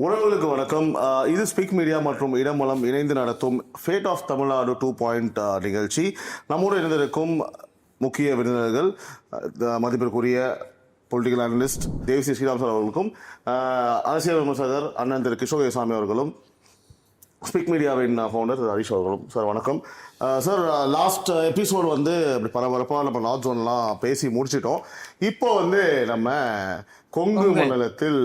உறவுகளுக்கு வணக்கம். இது ஸ்பீக் மீடியா மற்றும் இடமலம் இணைந்து நடத்தும் ஃபேட் ஆஃப் தமிழ்நாடு 2 நிகழ்ச்சி. நம்மோடு இணைந்திருக்கும் முக்கிய விருந்தினர்கள் மதிப்பிற்குரிய பொலிட்டிக்கல் அனலிஸ்ட் தேவிசி ஸ்ரீராம் சார் அவர்களுக்கும், அரசியல் விமர்சகர் அண்ணன் திரு கிஷோர் அவர்களும், ஸ்பீக் மீடியாவின் ஃபவுண்டர் ஹரிஷ் அவர்களும். சார் வணக்கம். சார், லாஸ்ட் எபிசோடு வந்து அப்படி பரபரப்பாக நம்ம நார்த் ஜோன்லாம் பேசி முடிச்சிட்டோம். இப்போ வந்து நம்ம கொங்கு மண்டலத்தில்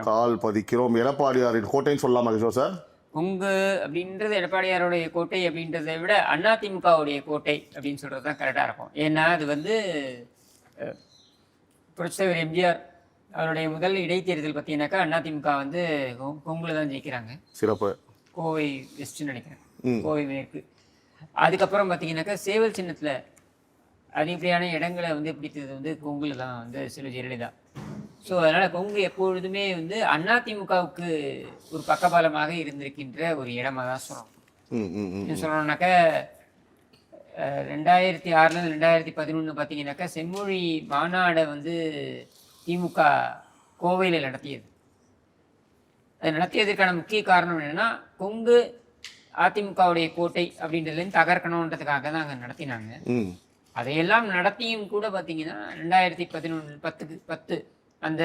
கால் பதிக்கிறோம். எடப்பாடியாரின் கோட்டைன்னு சொல்லலாமா கிஷோர் சார்? கொங்கு அப்படின்றது எடப்பாடியாருடைய கோட்டை அப்படின்றத விட அதிமுகவுடைய கோட்டை அப்படின்னு சொல்கிறது தான் கரெக்டாக இருக்கும். ஏன்னா அது வந்து புரட்சித்தலைவர் எம்ஜிஆர் அவருடைய முதல் இடைத்தேர்தல் பார்த்தீங்கன்னாக்கா அதிமுக வந்து கொங்குல தான் ஜெயிக்கிறாங்க. சிறப்பு. கோவை வெஸ்ட்னு நினைக்கிறேன், கோவை மேற்கு. அதுக்கப்புறம் பார்த்தீங்கன்னாக்கா சேவல் சின்னத்தில் அதிகப்படியான இடங்களை வந்து பிடித்தது வந்து கொங்குல தான் வந்து செல்வி ஜெயலலிதா. ஸோ அதனால் கொங்கு எப்பொழுதுமே வந்து அதிமுகவுக்கு ஒரு பக்கபலமாக இருந்திருக்கின்ற ஒரு இடமா தான் சொல்லணும். சொல்லணும்னாக்கா 2006 2011 பார்த்தீங்கன்னாக்கா செம்மொழி மாநாடை வந்து திமுக கோவையில் நடத்தியது. அது நடத்தியதற்கான முக்கிய காரணம் என்னென்னா, கொங்கு அதிமுகவுடைய கோட்டை அப்படின்றதுலேருந்து தகர்க்கணுன்றதுக்காக தான் அங்கே நடத்தினாங்க. அதையெல்லாம் நடத்தியும் கூட பார்த்தீங்கன்னா 2011 அந்த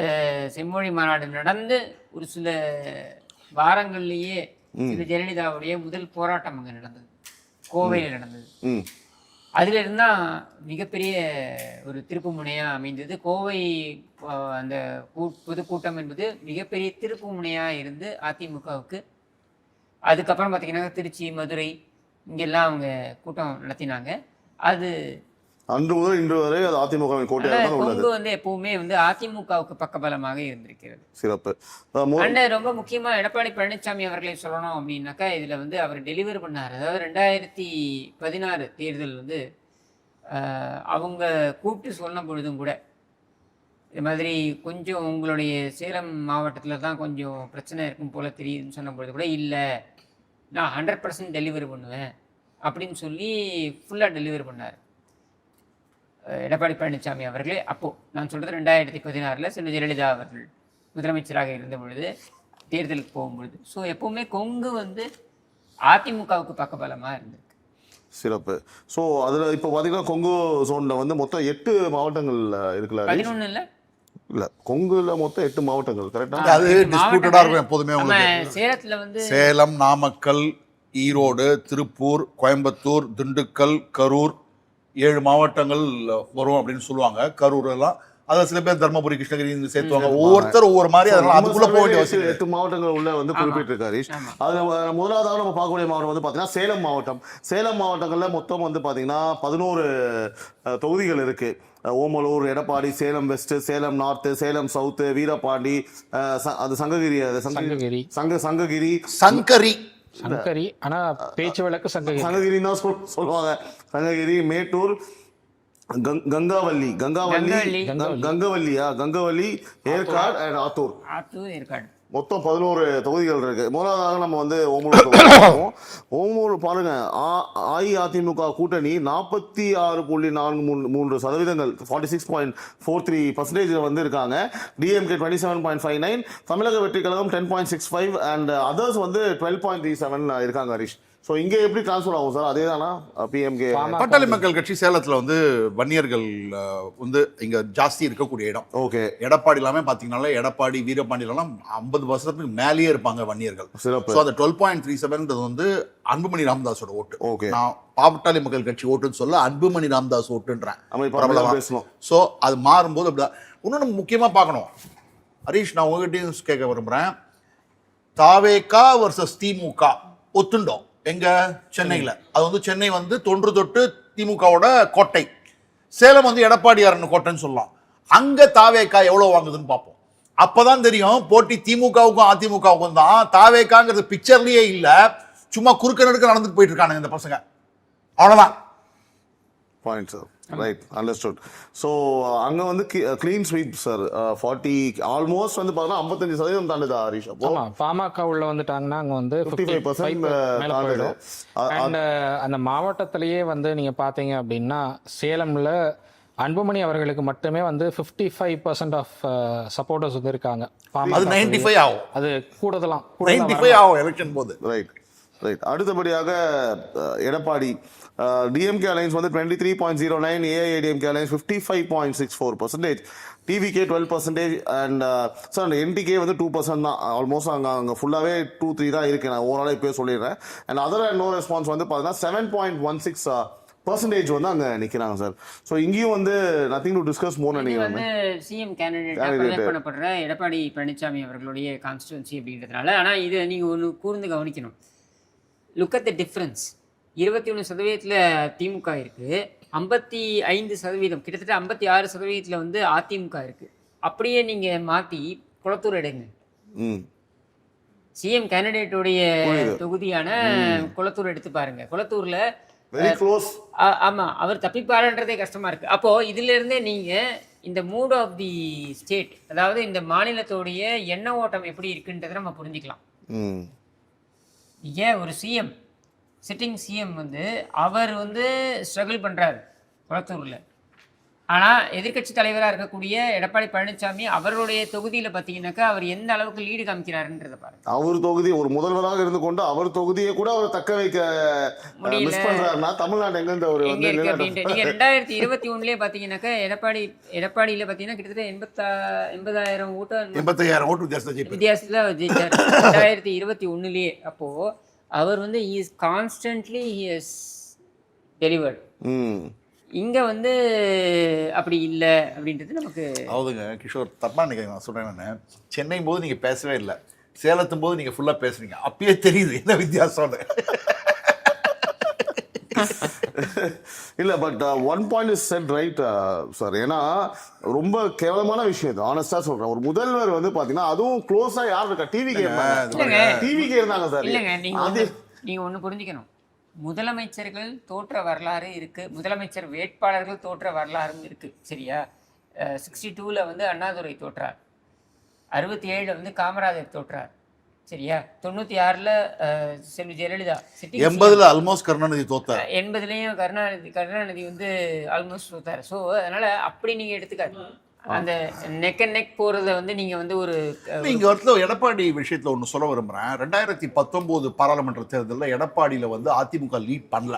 செம்மொழி மாநாடு நடந்து ஒரு சில வாரங்கள்லேயே இந்த ஜெயலலிதாவுடைய முதல் போராட்டம் அங்கே நடந்தது, கோவையில் நடந்தது. அதுல இருந்தா மிகப்பெரிய ஒரு திருப்பு முனையாக அமைந்தது. கோவை அந்த பொதுக்கூட்டம் என்பது மிகப்பெரிய திருப்பு முனையாக இருந்து அதிமுகவுக்கு. அதுக்கப்புறம் பார்த்தீங்கன்னா திருச்சி, மதுரை இங்கெல்லாம் அவங்க கூட்டம் நடத்தினாங்க. அது அன்று முதல் இன்று வரை அது அதிமுகவின் கோட்டையாக கொங்கு வந்து எப்பவுமே வந்து அதிமுகவுக்கு பக்கபலமாக இருந்திருக்கிறது. சிறப்பு. ரொம்ப முக்கியமா எடப்பாடி பழனிசாமி அவர்களை சொல்லணும் அப்படின்னாக்கா, இதுல வந்து அவர் டெலிவர் பண்ணார். அதாவது 2016 தேர்தல் வந்து அவங்க கூப்பிட்டு சொன்ன பொழுதும் கூட இது மாதிரி கொஞ்சம் உங்களுடைய சேலம் மாவட்டத்தில் தான் கொஞ்சம் பிரச்சனை இருக்கும் போல தெரியுதுன்னு சொன்ன பொழுது கூட, இல்லை நான் 100% டெலிவரி பண்ணுவேன் அப்படின்னு சொல்லி ஃபுல்லாக டெலிவரி பண்ணார் எடப்பாடி பழனிசாமி அவர்களே. அப்போது நான் சொல்கிறது 2016 செல்வி ஜெயலலிதா அவர்கள் முதலமைச்சராக இருந்த பொழுது, தேர்தலுக்கு போகும்பொழுது. ஸோ எப்போவுமே கொங்கு வந்து அதிமுகவுக்கு பக்கபலமாக இருந்திருக்கு. சிறப்பு. ஸோ அதில் இப்போ பார்த்தீங்கன்னா கொங்கு ஜோனில் வந்து மொத்தம் 8 மாவட்டங்கள் இருக்குல்ல? 11 இல்லை, கொங்குல மொத்தம் 8 மாவட்டங்கள். கரெக்டாக? அது டிஸ்பியூட்டடாக இருக்கும் எப்போதுமே. சேலத்தில் வந்து சேலம், நாமக்கல், ஈரோடு, திருப்பூர், கோயம்புத்தூர், திண்டுக்கல், கரூர் 7 மாவட்டங்கள் வரும் அப்படின்னு சொல்லுவாங்க. கரூர் எல்லாம் அதை சில பேர் தர்மபுரி, கிருஷ்ணகிரி சேர்த்துவாங்க. ஒவ்வொருத்தர் ஒவ்வொரு மாதிரி. அதனால அதுக்குள்ள போக வேண்டிய அவசியம் 8 மாவட்டங்கள் உள்ள வந்து குறிப்பிட்டிருக்காரு. அது முதலாவதாக நம்ம பார்க்கக்கூடிய மாவட்டம் வந்து பார்த்தீங்கன்னா சேலம் மாவட்டம். சேலம் மாவட்டங்களில் மொத்தம் வந்து பார்த்தீங்கன்னா 11 தொகுதிகள் இருக்கு. Omalur, Edappadi, Salem west, Salem north, Salem south, Veerapandi, அது சங்ககிரி, சங்கரி, ஆனா பேச்சு வழக்கு சங்ககிரி தான் சொல்லுவாங்க. சங்ககிரி, மேட்டூர், கங்காவல்லி, ஏற்காடு அண்ட் ஆத்தூர். மொத்தம் 11 தொகுதிகள் இருக்கு. முதலாவதாக நம்ம வந்து ஓமலூர் பாருங்க. அஇஅதிமுக கூட்டணி 46.43%, 46.43% வந்து இருக்காங்க. டிஎம்கே 27.59, தமிழக வெற்றி கழகம் 10.65 அண்ட் அதர்ஸ் வந்து 12.37 இருக்காங்க. ஹரிஷ், ஸோ இங்கே எப்படி டிரான்ஸ்ஃபர் ஆகும் சார்? அதே தானா பிஎம்கே? பாட்டாளி மக்கள் கட்சி சேலத்தில் வந்து வன்னியர்கள் வந்து இங்கே ஜாஸ்தி இருக்கக்கூடிய இடம். ஓகே. எடப்பாடி எல்லாமே பார்த்தீங்கன்னா எடப்பாடி, வீரபாண்டியிலாம் 50% மேலேயே இருப்பாங்க வன்னியர்கள். சிறப்பு. ஸோ அந்த 12.37 வந்து அன்புமணி ராமதாஸோட ஓட்டு. ஓகே. நான் பாட்டாளி மக்கள் கட்சி ஓட்டுன்னு சொல்ல அன்புமணி ராமதாஸ் ஓட்டுன்றேன். பேசணும். ஸோ அது மாறும்போது அப்படிதான். இன்னொன்று முக்கியமாக பார்க்கணும் ஹரீஷ், நான் உங்ககிட்டையும் கேட்க விரும்புகிறேன். தாவேகா வர்சஸ் திமுக ஒத்துண்டோம் எங்க சென்னையில். அது வந்து சென்னை வந்து தொன்று தொட்டு திமுகவோட கோட்டை. சேலம் வந்து எடப்பாடியாரன் கோட்டைன்னு சொல்லலாம். அங்க தாவேகா எவ்வளவு வாங்குதுன்னு பார்ப்போம். அப்பதான் தெரியும் போட்டி திமுகவுக்கும் அதிமுகவுக்கும் தான். தாவேகாங்கிறது பிக்சர்லயே இல்ல, சும்மா குறுக்க நடுக்க நடந்துட்டு போயிட்டு இருக்கானுங்க இந்த பசங்க. அவ்வளவுதான் point sir. Right, understood. So அங்கே வந்து கிளீன் ஸ்வீப் சார். 40 ஆல்மோஸ்ட் வந்து பார்த்தீங்கன்னா 55% தாண்டுதா ஹரிஷ்? அப்போ பாமக உள்ள வந்துட்டாங்கன்னா அங்கே வந்து 55% அண்ட் அந்த மாவட்டத்திலேயே வந்து நீங்கள் பார்த்தீங்க அப்படின்னா சேலமில் அன்புமணி அவர்களுக்கு மட்டுமே வந்து 55% ஆஃப் சப்போர்ட்டர்ஸ் வந்து இருக்காங்க. அது 95 ஆகும், அது கூடுதலாம் 95 ஆகும் எலெக்ஷன் போது. Right right. அடுத்தபடியாக எடப்பாடி டிஎம்கே அலைன்ஸ் வந்து 23.09, AIADMK alliance 55.64%, TVK 12%, and sir NTK வந்து 2% தான். ஆல்மோஸ்ட் அங்கே ஃபுல்லாகவே 2-3 தான் இருக்கு. நான் ஓவராலாக இப்போயே சொல்லிடுறேன். அண்ட் அதர் நோ ரெஸ்பான்ஸ் வந்து பார்த்தீங்கன்னா 7.16% வந்து அங்கே நிற்கிறாங்க சார். ஸோ இங்கேயும் வந்து நத்திங் டு டிஸ்கஸ் மோர் இது நினைக்கிறேன். வந்து சிஎம் கேண்டிடேட் பண்ணப்படுற எடப்பாடி பழனிசாமி அவர்களுடைய கான்ஸ்டிடுவன்சி அப்படின்றதுனால. ஆனால் இது நீங்கள் ஒன்று கூர்ந்து கவனிக்கணும். Look at the difference. 21% திமுக இருக்குது, 55%, கிட்டத்தட்ட 56% வந்து அதிமுக இருக்குது. அப்படியே நீங்கள் மாற்றி குளத்தூர் எடுங்க. சிஎம் கேண்டிடேட்டுடைய தொகுதியான குளத்தூர் எடுத்து பாருங்க. குளத்தூரில் வெரி க்ளோஸ். ஆமாம், அவர் தப்பிப்பாருன்றதே கஷ்டமாக இருக்குது. அப்போது இதிலிருந்தே நீங்கள் இந்த மூட் ஆஃப் தி ஸ்டேட், அதாவது இந்த மாநிலத்தோடைய எண்ண ஓட்டம் எப்படி இருக்குன்றதை நம்ம புரிஞ்சுக்கலாம். ஏன் ஒரு சிஎம், சிட்டிங் சிஎம் வந்து அவர் வந்து ஸ்ட்ரகிள் பண்ணுறாரு குளத்தூரில். ஆனால் எதிர்க்கட்சி தலைவராக இருக்கக்கூடிய எடப்பாடி பழனிசாமி அவருடைய தொகுதியில் பார்த்தீங்கன்னாக்கா அவர் எந்த அளவுக்கு லீடு காமிக்கிறாருன்றதை பாருங்க. அவர் தொகுதி ஒரு முதல்வராக இருந்து கொண்டு அவர் தொகுதியை கூட அவர் தக்க வைக்க மிஸ் பண்றாருன்னா தமிழ்நாடு எங்க இந்த ஒரு எங்க இருக்கு அப்படின்ட்டு நீங்க 2021 பார்த்தீங்கன்னாக்கா எடப்பாடியில் பார்த்தீங்கன்னா கிட்டத்தட்ட 80,000 ஓட்டு வித்தியாசத்தில் ஜெயிச்சார் 2021. அப்போ அவர் வந்து இஸ் கான்ஸ்டன்ட்லி ஹஸ் டெலிவர்ட். இங்கே வந்து அப்படி இல்லை அப்படின்றது நமக்கு. அதாவதுங்க கிஷோர், தப்பா நினைக்கிறேன் நான் சொல்கிறேன். நான் சென்னை போது நீங்கள் பேசவே இல்லை, சேலத்தும் போது நீங்கள் ஃபுல்லாக பேசுறீங்க. அப்பயே தெரியுது என்ன வித்தியாசம்னு. இல்லை, but one point is set right sir. ஏன்னா ரொம்ப கேவலமான விஷயம் இது, ஆனஸ்டாக சொல்கிறேன். ஒரு முதல்வர் வந்து பார்த்தீங்கன்னா அதுவும் க்ளோஸாக யார் இருக்கா, டிவிக்கே இருந்தாங்க சார். இல்லைங்க, நீங்கள் ஒன்று புரிஞ்சுக்கணும். முதலமைச்சர்கள் தோற்ற வரலாறு இருக்குது, முதலமைச்சர் வேட்பாளர்கள் தோற்ற வரலாறும் இருக்குது. சரியா? 62 வந்து அண்ணாதுரை தோற்றார், 67 வந்து காமராஜர் தோற்றார். சரியா? 96 செல்வி ஜெயலலிதா, 80 ஆல்மோஸ்ட் கருணாநிதி தோத்தார், 80 கருணாநிதி வந்து ஆல்மோஸ்ட் தோத்தார். ஸோ அதனால் அப்படி நீங்கள் எடுத்துக்காது. அந்த நெக் அண்ட் நெக் போகிறத வந்து நீங்கள் வந்து ஒரு இங்கே வந்து எடப்பாடி விஷயத்தில் ஒன்று சொல்ல விரும்புகிறேன். 2019 பாராளுமன்ற தேர்தலில் எடப்பாடியில் வந்து அதிமுக லீட் பண்ணல.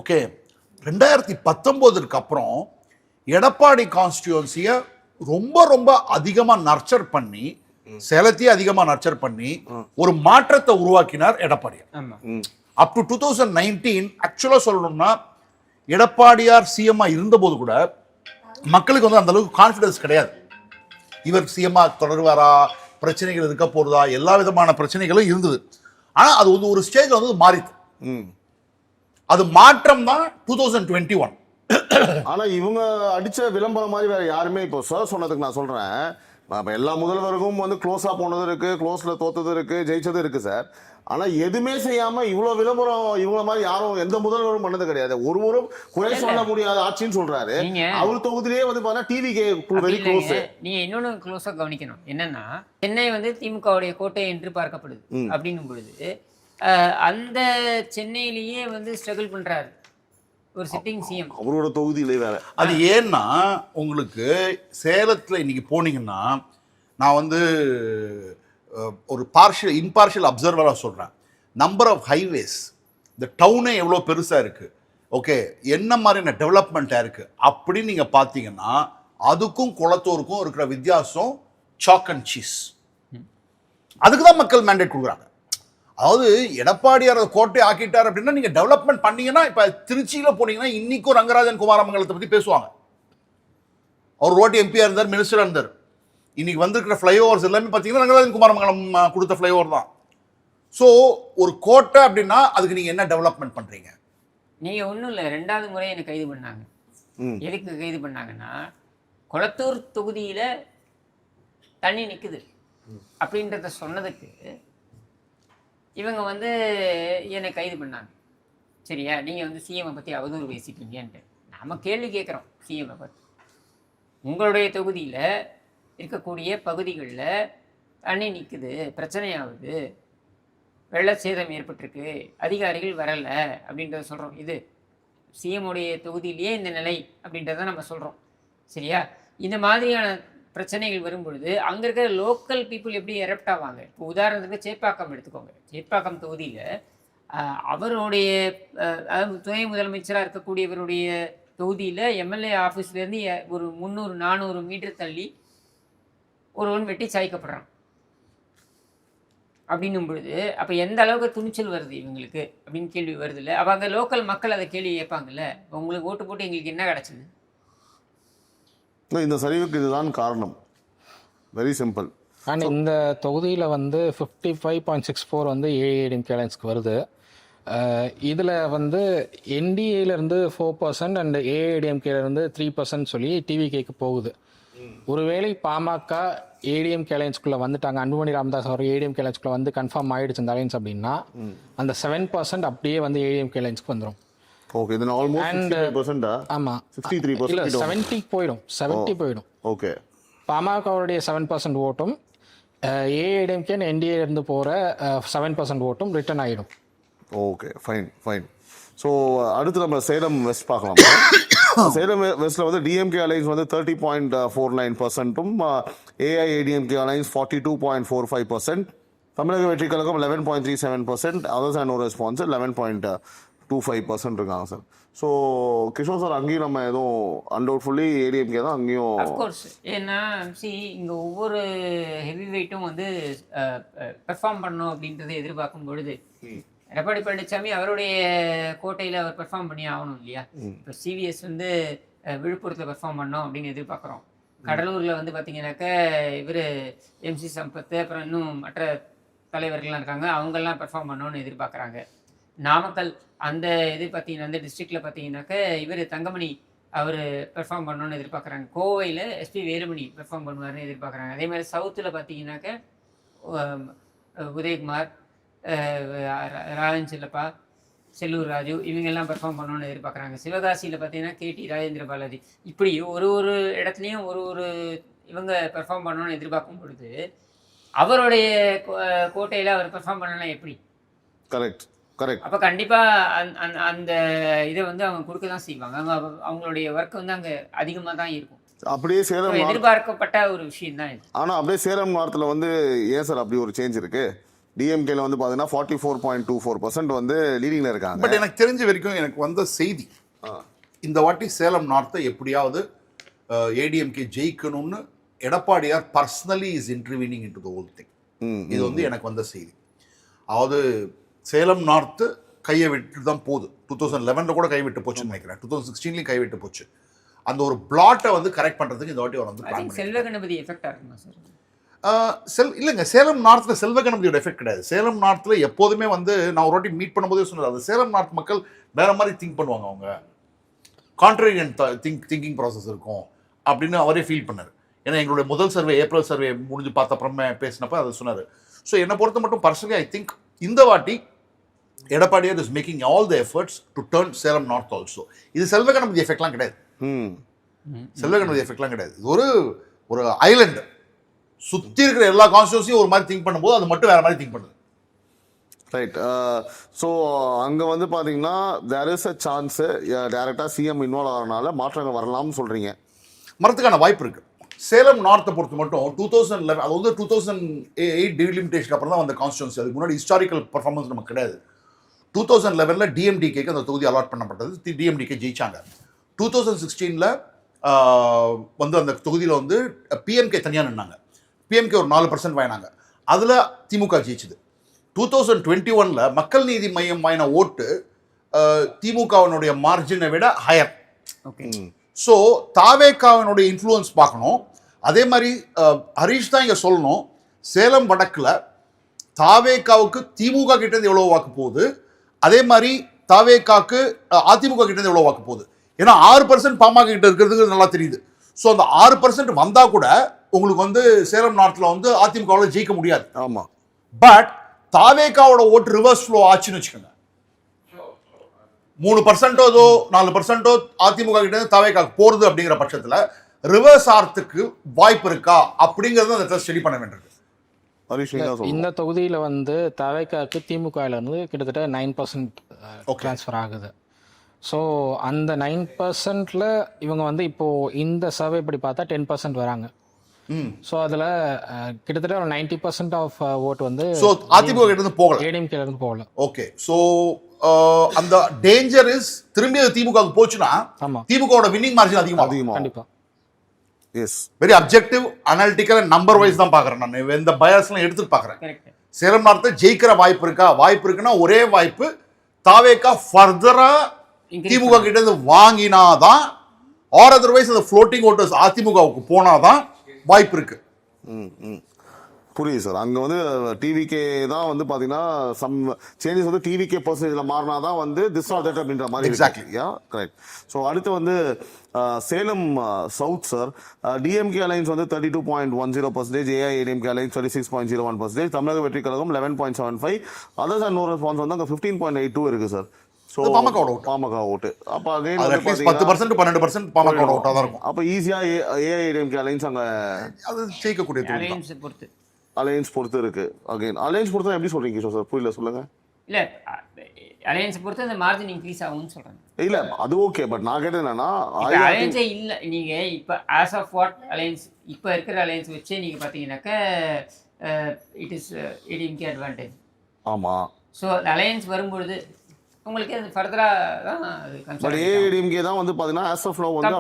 ஓகே, 2019 அப்புறம் எடப்பாடி கான்ஸ்டியூன்சியை ரொம்ப ரொம்ப அதிகமாக நர்ச்சர் பண்ணி, சேலத்தையே அதிகமாக நர்ச்சர் பண்ணி ஒரு மாற்றத்தை உருவாக்கினார் எடப்பாடி. அப் டு 2019 ஆக்சுவலாக சொல்லணும்னா எடப்பாடியார் சிஎம்மா இருந்தபோது கூட மக்களுக்கு வந்து அந்த அளவுக்கு கான்ஃபிடன்ஸ் கிடையாது. இவர் சிஎம்மா தொடர்வாரா, பிரச்சனைகள் இருக்க போறதா, எல்லா விதமான பிரச்சனைகளும் இருந்தது. ஆனா அது வந்து ஒரு ஸ்டேஜ்ல வந்து மாறிது. அது மாற்றம் தான் 2021. ஆனா இவங்க அடிச்ச விளம்பரம் மாதிரி வேற யாருமே இப்போ சார் சொன்னதுக்கு நான் சொல்றேன். எல்லா முதல்வருக்கும் வந்து க்ளோஸா போனது இருக்கு, க்ளோஸ்ல தோத்தது இருக்கு, ஜெயிச்சது இருக்கு சார். ஆனா எதுவுமே செய்யாம இவ்வளவு விளம்பரம் இவங்கள மாதிரி யாரும் எந்த முதல்வரும் பண்ணது கிடையாது. ஒருவரும் குறை சொல்ல முடியாத ஆட்சின்னு சொல்றாரு. அவர் தொகுதியிலேயே வந்து பாத்தீங்கன்னா டிவிகே வெரி க்ளோஸ். நீங்க இன்னொன்னு க்ளோஸா கவனிக்கணும். என்னன்னா சென்னை வந்து திமுகவுடைய கோட்டை என்று பார்க்கப்படுது. அப்படின்னும் பொழுது அந்த சென்னையிலேயே வந்து ஸ்ட்ரகிள் பண்றாரு ஒரு சிட்டிங் சிஎம், அவரோட தொகுதியிலே வேற. அது ஏன்னா உங்களுக்கு சேலத்தில் இன்னைக்கு போனீங்கன்னா, நான் வந்து ஒரு இம்பார்ஷியல் அப்சர்வராக சொல்கிறேன். நம்பர் ஆஃப் ஹைவேஸ், இந்த டவுனே எவ்வளோ பெருசாக இருக்குது, ஓகே, என்ன மாதிரியான டெவலப்மெண்ட்டாக இருக்குது அப்படின்னு நீங்கள் பார்த்தீங்கன்னா அதுக்கும் குளத்தூருக்கும் இருக்கிற வித்தியாசம் சாக் அண்ட் சீஸ். அதுக்கு தான் மக்கள் மேண்டேட் கொடுக்குறாங்க. அதாவது எடப்பாடியார் கோட்டை ஆக்கிட்டார் அப்படின்னா நீங்கள் டெவலப்மெண்ட் பண்ணீங்கன்னா, இப்போ திருச்சியில் போனீங்கன்னா இன்னைக்கும் ரங்கராஜன் குமாரமங்கலத்தை பற்றி பேசுவாங்க. அவர் ரோட்டு எம்பியாக இருந்தார், மினிஸ்டராக இருந்தார். இன்னைக்கு வந்திருக்கிற ஃப்ளைஓவர்ஸ் எல்லாமே பார்த்தீங்கன்னா ரங்கராஜன் குமாரமங்கலம் கொடுத்த ஃப்ளைஓவர் தான். ஸோ ஒரு கோட்டை அப்படின்னா அதுக்கு நீங்கள் என்ன டெவலப்மெண்ட் பண்ணுறீங்க? நீங்கள் ஒன்றும் இல்லை, 2வது முறை என்னை கைது பண்ணாங்க. எதுக்கு கைது பண்ணாங்கன்னா, கொளத்தூர் தொகுதியில் தண்ணி நிற்குது அப்படின்றத சொன்னதுக்கு இவங்க வந்து என்னை கைது பண்ணாங்க. சரியா? நீங்கள் வந்து சிஎம்ஐ பற்றி அவதூறு பேசிட்டீங்கன்ட்டு நம்ம கேள்வி கேட்குறோம். சிஎம்ஐ பற்றி உங்களுடைய தொகுதியில் இருக்கக்கூடிய பகுதிகளில் தண்ணி நிற்குது, பிரச்சனையாகுது, வெள்ள சேதம் ஏற்பட்டிருக்கு, அதிகாரிகள் வரலை அப்படின்றத சொல்கிறோம். இது சிஎம் உடைய தொகுதியிலேயே இந்த நிலை அப்படின்றத நம்ம சொல்கிறோம். சரியா? இந்த மாதிரியான பிரச்சனைகள் வரும்பொழுது அங்கே இருக்கிற லோக்கல் பீப்புள் எப்படி எரப்ட் ஆவாங்க? இப்போ உதாரணத்துக்கு சேப்பாக்கம் எடுத்துக்கோங்க. சேப்பாக்கம் தொகுதியில் அவருடைய அதாவது துணை முதலமைச்சராக இருக்கக்கூடியவருடைய தொகுதியில் எம்எல்ஏ ஆஃபீஸ்லேருந்து ஒரு 300-400 மீட்டர் தள்ளி ஒருவன் வெட்டி சாய்க்கப்படுறான். அப்படின்னும் பொழுது அப்போ எந்த அளவுக்கு துணிச்சல் வருது இவங்களுக்கு அப்படின்னு கேள்வி வருது இல்லை? அப்போ அங்கே லோக்கல் மக்கள் அதை கேள்வி கேட்பாங்கல்ல, உங்களுக்கு ஓட்டு போட்டு எங்களுக்கு என்ன கிடச்சிது? இந்த சரிவுக்கு இதுதான் காரணம். Very simple. அண்ட் இந்த தொகுதியில் வந்து 55.64 வந்து ஏஐடிஎம்கே அலைன்ஸ்க்கு வருது. இதில் வந்து என்டிஏலேருந்து 4% அண்ட் ஏஐடிஎம்கேலேருந்து 3% சொல்லி டிவிகேக்கு போகுது. ஒருவேளை பாமக ஏடிஎம்கே அலைன்ஸ்குள்ளே வந்துட்டாங்க, அன்புமணி ராமதாஸ் அவர் ஏடிஎம்கே அலைன்ஸ்குள்ளே வந்து கன்ஃபார்ம் ஆகிடுச்சு இந்த அலைன்ஸ் அப்படின்னா, அந்த 7% அப்படியே வந்து ஏடிஎம்கே அலைன்ஸ்க்கு வந்துடும். ஓகே, இது ஆல்மோஸ்ட் 65%. ஆமாம், 63% இல்லை 70 போயிடும், 70 போயிடும். ஓகே, பாமகவுடைய 7% ஓட்டும் ஏஐடிஎம்கே என்டிஏ இருந்து போகிற 7% ஓட்டும் ரிட்டர்ன் ஆகிடும். Okay, fine fine. ஸோ அடுத்து நம்ம சேலம் வெஸ்ட் பார்க்கலாம். சேலம் வெஸ்ட்டில் வந்து டிஎம்கே அலைன்ஸ் வந்து 30.49%, ஏஐஏடிஎம்கே அலைன்ஸ் 42.45%, தமிழக வெற்றி கழகம் 11.37%, அதர்ஸ் அண்ட் நோ ரெஸ்பான்ஸ் 11.25% இருக்காங்க சார். ஸோ கிஷோர் சார், அங்கேயும் நம்ம எதுவும் அன்டவுட்ஃபுல்லி ஏடிஎம்கே தான் அங்கேயும். அஃப்கோர்ஸ், ஏன்னா இங்கே ஒவ்வொரு ஹெவி வெயிட்டும் வந்து பெர்ஃபார்ம் பண்ணணும் அப்படின்றத எதிர்பார்க்கும் பொழுது எடப்பாடி பழனிசாமி அவருடைய கோட்டையில் அவர் பெர்ஃபார்ம் பண்ணி ஆகணும் இல்லையா? இப்போ சிவிஎஸ் வந்து விழுப்புரத்தில் பெர்ஃபார்ம் பண்ணோம் அப்படின்னு எதிர்பார்க்குறோம். கடலூரில் வந்து பார்த்தீங்கன்னாக்கா இவர் எம்சி சம்பத், அப்புறம் இன்னும் மற்ற தலைவர்கள்லாம் இருக்காங்க, அவங்கெல்லாம் பெர்ஃபார்ம் பண்ணோன்னு எதிர்பார்க்குறாங்க. நாமக்கல் அந்த இது பார்த்தீங்கன்னா அந்த டிஸ்ட்ரிக்டில் பார்த்தீங்கன்னாக்கா இவர் தங்கமணி அவர் பெர்ஃபார்ம் பண்ணணும்னு எதிர்பார்க்குறாங்க. கோவையில் எஸ்பி வேலுமணி பெர்ஃபார்ம் பண்ணுவார்னு எதிர்பார்க்குறாங்க. அதே மாதிரி சவுத்தில் பார்த்தீங்கன்னாக்கா உதயகுமார், ராஜன் செல்லப்பா, செல்லூர் ராஜு இவங்கெல்லாம் பெர்ஃபார்ம் பண்ணணும்னு எதிர்பார்க்குறாங்க. சிவகாசியில் பார்த்தீங்கன்னா கேடி ராஜேந்திர பாலாஜி, இப்படி ஒரு இடத்துலையும் ஒரு இவங்க பெர்ஃபார்ம் பண்ணணும்னு எதிர்பார்க்கும் பொழுது அவருடைய கோட்டையில் அவர் பெர்ஃபார்ம் பண்ணலாம் எப்படி? Correct correct. அப்போ கண்டிப்பாக அந்த இதை வந்து அவங்க கொடுக்க தான் செய்வாங்க. அவங்களுடைய ஒர்க் வந்து அங்கே அதிகமாக தான் இருக்கும். அப்படியே சேலம் எதிர்பார்க்கப்பட்ட ஒரு விஷயம் தான் இது. ஆனால் அப்படியே சேலம் மாவட்டத்தில் வந்து ஏன் சார் அப்படி ஒரு சேஞ்ச் இருக்கு? டிஎம்கேல வந்து பார்த்தீங்கன்னா 44.24% வந்து லீடிங்கில் இருக்காங்க. பட் எனக்கு தெரிஞ்ச வரைக்கும் எனக்கு வந்த செய்தி, இந்த வாட்டி சேலம் நார்த்தை எப்படியாவது ஏடிஎம்கே ஜெயிக்கணும்னு எடப்பாடியார் personally is intervening into the whole thing. இது வந்து எனக்கு வந்த செய்தி. அதாவது சேலம் நார்த்து கையை விட்டு தான் போகுது. 2011 கூட கைவிட்டு போச்சுன்னு நினைக்கிறேன், 2016 கைவிட்டு போச்சு. அந்த ஒரு பிளாட்டை வந்து கரெக்ட் பண்ணுறதுக்கு இந்த வாட்டி அவர் வந்து செல்வ கணபதி எஃபெக்டாக இருக்குமா சார்? இல்லைங்க, சேலம் நார்த்தில் செல்வ கணபதியோட எஃபெக்ட் கிடையாது. சேலம் நார்த்தில் எப்போதுமே வந்து நான் ஒரு வாட்டி மீட் பண்ணும்போதே சொன்னது, அது சேலம் நார்த் மக்கள் வேற மாதிரி திங்க் பண்ணுவாங்க, அவங்க கான்ட்ரேரியன் திங்கிங் ப்ராசஸ் இருக்கும் அப்படின்னு அவரே ஃபீல் பண்ணார். ஏன்னா எங்களுடைய முதல் சர்வே ஏப்ரல் சர்வே முடிஞ்சு பார்த்த அப்புறமே பேசினப்ப அதை சொன்னார். ஸோ என்னை பொறுத்த மட்டும் பர்சனலி ஐ திங்க் இந்த வாட்டி எடப்பாடியார் is making all the efforts to turn Salem north also. இது செல்வ கணபதி எஃபெக்ட்லாம் கிடையாது, செல்வ கணபதி எஃபெக்ட்லாம் கிடையாது. இது ஒரு ஐலண்டு சுற்றி இருக்கிற எல்லா கான்ஸ்டியூன்சியும் ஒரு மாதிரி திங்க் பண்ணும்போது அது மட்டும் வேற மாதிரி திங்க் பண்ணுது. ரைட். ஸோ அங்கே வந்து பார்த்தீங்கன்னா தேர் இஸ் அ சான்ஸு டேரெக்டாக சிஎம் இன்வால்வ் ஆகிறனால மாற்றங்கள் வரலாம்னு சொல்கிறீங்க. மரத்துக்கான வாய்ப்பு இருக்குது. சேலம் நார்த்தை பொறுத்த மட்டும் 2011 அது வந்து 2008 டிலிமிட்டேஷன் அப்புறம் தான் வந்த கான்ஸ்டியூன்சி. அதுக்கு முன்னாடி ஹிஸ்டாரிக்கல் பர்ஃபார்மன்ஸ் நமக்கு கிடையாது. 2011 டிஎம்டிகேக்கு அந்த தொகுதி அலாட் பண்ணப்பட்டது, டிஎம்டிகே ஜெயிச்சாங்க. 2016 வந்து அந்த தொகுதியில் வந்து பிஎம்கே தனியாக நின்னாங்க. பிஎம்கே ஒரு 4% வாங்கினாங்க, அதில் திமுக ஜெயிச்சுது. 2021 மக்கள் நீதி மையம் வாங்கின ஓட்டு திமுகவினுடைய மார்ஜினை விட ஹையர். ஓகே. ஸோ தாவேக்காவினுடைய இன்ஃப்ளூயன்ஸ் பார்க்கணும். அதே மாதிரி ஹரீஷ் தான் இங்கே சொல்லணும், சேலம் வடக்கில் தாவேக்காவுக்கு திமுக கிட்டேருந்து எவ்வளோ வாக்கு போகுது, அதே மாதிரி தாவேக்காவுக்கு அதிமுக கிட்டேருந்து எவ்வளோ வாக்கு போகுது. ஏன்னா 6% பாமக கிட்ட இருக்கிறதுக்கு நல்லா தெரியுது. ஸோ அந்த 6% வந்தால் கூட உங்களுக்கு வந்து சேலம் நார்த்தில் வந்து அதிமுகவில் ஜெயிக்க முடியாது. ஆமாம். பட் தாவேக்காவோட ஓட்டு ரிவர்ஸ் ஃப்ளோ ஆச்சுன்னு வச்சுக்கோங்க, 3%ஓ 4%ஓ அதிமுக கிட்ட தாவேக்காவுக்கு போகிறது அப்படிங்கிற பட்சத்தில் ரிவர்ஸ் ஆகிறதுக்கு வாய்ப்பு இருக்கா அப்படிங்கிறது அந்த ஸ்டடி பண்ண வேண்டியது. இந்த தொகுதியில் வந்து தாவேக்காவுக்கு திமுகவில் இருந்து கிட்டத்தட்ட 9% ட்ரான்ஸ்ஃபர் ஆகுது. ஸோ அந்த 9%ல் இவங்க வந்து இப்போது இந்த சர்வே படி பார்த்தா 10% வராங்க. ஸோ அதில் கிட்டத்தட்ட ஒரு 90% ஆஃப் ஓட் வந்து ஸோ அதிமுக கிட்ட இருந்து போகல, ஏடிஎம்கேல இருந்து போகல. ஓகே. ஸோ அந்த டேஞ்சர் இஸ் திரும்பி அது திமுகவுக்கு போச்சுன்னா ஆமாம், திமுகவோட வின்னிங் மார்ஜின் அதிகமாக அதிகமாக கண்டிப்பாக. Yes very objective analytical number wise தான் பார்க்குறேன் நான், எந்த பயாஸ்லாம் எடுத்து பார்க்குறேன். கரெக்ட். சேலம் நார்த்தை ஜெயிக்கிற வாய்ப்பு இருக்கா? வாய்ப்பு இருக்குன்னா ஒரே வாய்ப்பு, தாவேக்கா ஃபர்தரா திமுக கிட்ட இருந்து வாங்கினாதான், ஆர் அதர்வைஸ் அந்த ஃப்ளோட்டிங் ஓட்டர்ஸ் அதிமுகவுக்கு போனாதான் வாய்ப்பு இருக்கு. புரியுது சார். அங்கே வந்து டிவிகே தான் வந்து பார்த்தீங்கன்னா சம் சேஞ்சஸ் வந்து டிவிகே பர்சன்டேஜில் மாறினா தான் வந்து திஸ் ஆர் தட் அப்படின்ற மாதிரி. Exactly. Yeah correct. ஸோ அடுத்து வந்து Salem south sir, DMK alliance வந்து 32.10%, ஏஐஏடிஎம்கே அலைன்ஸ் 36.01%, தமிழக வெற்றி கழகம் 11.75, அதர்ஸ் அண்ட் நோ ரெஸ்பான்ஸ் வந்து அங்கே 15.82 இருக்கு சார். ஸோ பாமக ஓட்டு. அப்போ அகைன் வந்து 10% 12% பாமக ஓட்டாக தான் இருக்கும். அப்போ ஈஸியாக ஏஐஏடிஎம்கே அலைன்ஸ் அங்கே அது ஜெயிக்கக்கூடிய தொகுதி தான். அலையன்ஸ் பொறுத்து அலையன்ஸ் பொறுத்து இருக்கு. அகைன் அலையன்ஸ் பொறுத்து எப்படி சொல்றீங்க கிஷோர் சார்? புரியல, சொல்லுங்க. இல்லை, அலையன்ஸ் பொறுத்து அந்த மார்ஜின் இன்க்ரீஸ் ஆகும்னு சொல்கிறாங்க. இல்ல அது ஓகே, பட் நான் கேட்டது என்னன்னா அலையன்ஸே இல்லை. நீங்கள் இப்போ ஆஸ் ஆஃப் வாட் அலையன்ஸ் இப்போ இருக்கிற அலையன்ஸ் வச்சே நீங்கள் பார்த்தீங்கன்னாக்கா இட் இஸ் ஏடிஎம்கே அட்வான்டேஜ். ஆமா. ஸோ அந்த அலையன்ஸ் வரும்பொழுது உங்களுக்கு அது ஃபர்தராக தான் அது பட் ஏடிஎம்கே தான் வந்து பார்த்தீங்கன்னா ஆஸ் ஆஃப் நோ வந்து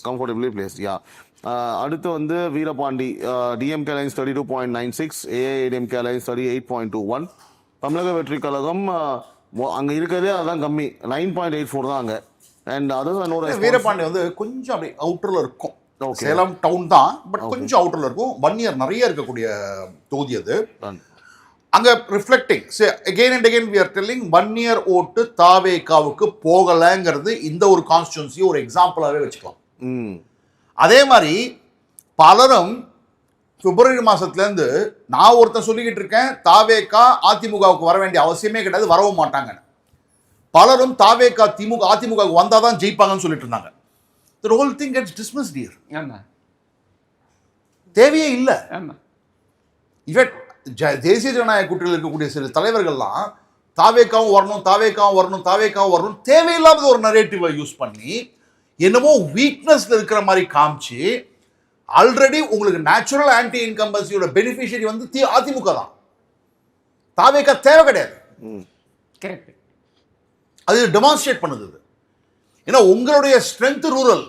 கம்ஃபர்டபுளி பிளேஸ். யா அடுத்து வந்து Veerapandi, DMK alliance 32.96, AIADMK alliance 38.21, தமிழக வெற்றி கழகம் அங்கே இருக்கிறதே அதான் கம்மி 9.84 தான் அங்கே. அண்ட் அது வீரபாண்டி வந்து கொஞ்சம் அப்படி அவுட்டரில் இருக்கும். சேலம் டவுன் தான், பட் கொஞ்சம் அவுட்டரில் இருக்கும். 1 இயர் நிறைய இருக்கக்கூடிய தொகுதி அது. அங்க reflecting again and again we are telling 1 year vote தாவேகாவுக்கு போகலங்கிறது இந்த ஒரு கான்ஸ்டிட்யூன்சி ஒரு எக்ஸாம்பிளாகவே வச்சுக்கலாம். அதே மாதிரி பலரும் பிப்ரவரி மாசத்துலேருந்து நான் ஒருத்தன் சொல்லிக்கிட்டு இருக்கேன், தாவேகா அதிமுகவுக்கு வர வேண்டிய அவசியமே கிடையாது, வரவும் மாட்டாங்கன்னு. பலரும் தாவேகா அதிமுகவுக்கு வந்தாதான் ஜெயிப்பாங்கன்னு சொல்லிட்டு இருந்தாங்க. The whole thing gets dismissed here. ஆமாம், தேவையே இல்லை. ஆமாம். இவன் தேசிய ஜனநாயக கூட்டணியில் இருக்கக்கூடிய சில தலைவர்கள்லாம் தாவேக்காவும் வரணும் தேவையில்லாத ஒரு நரேட்டிவை யூஸ் பண்ணி என்னமோ வீக்னஸ்ல இருக்கிற மாதிரி காமிச்சு, ஆல்ரெடி உங்களுக்கு நேச்சுரல் ஆன்டி இன்கம்பன்சியோட பெனிஃபிஷியரி வந்து அதிமுக தான். தாவேக்கா தேவை கிடையாது. கரெக்ட். அது டெமான்ஸ்ட்ரேட் பண்ணுது. ஏன்னா உங்களுடைய ஸ்ட்ரென்த் ரூரல்,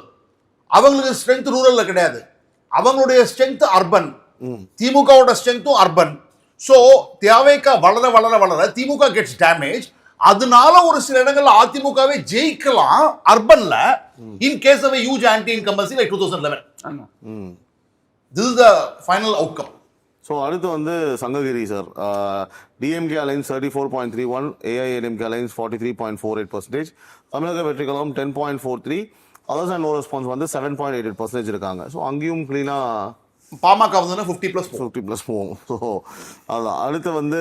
அவங்களுக்கு ஸ்ட்ரென்த் ரூரல்ல கிடையாது. அவங்களுடைய ஸ்ட்ரென்த் அர்பன், திமுகவோட ஸ்ட்ரென்த்தும் அர்பன். ஸோ தேவைக்கா வளர வளர வளர திமுக கெட்ஸ் டேமேஜ். அதனால ஒரு சில இடங்கள்ல அதிமுகவே ஜெயிக்கலாம் அர்பன்ல, in case of huge anti incumbency like 2011. ஆமா. This is the final outcome. So அடுத்து வந்து Sankagiri sir, DMK alliance 34.31, AIADMK alliance 43.48%, Tamizhaga Vettri Kazhagam 10.43, others and no response வந்து 7.88% இருக்காங்க. ஸோ அங்கேயும் கிளீனா பாமக வந்து 50+ போகும். ஸோ அதான். அடுத்து வந்து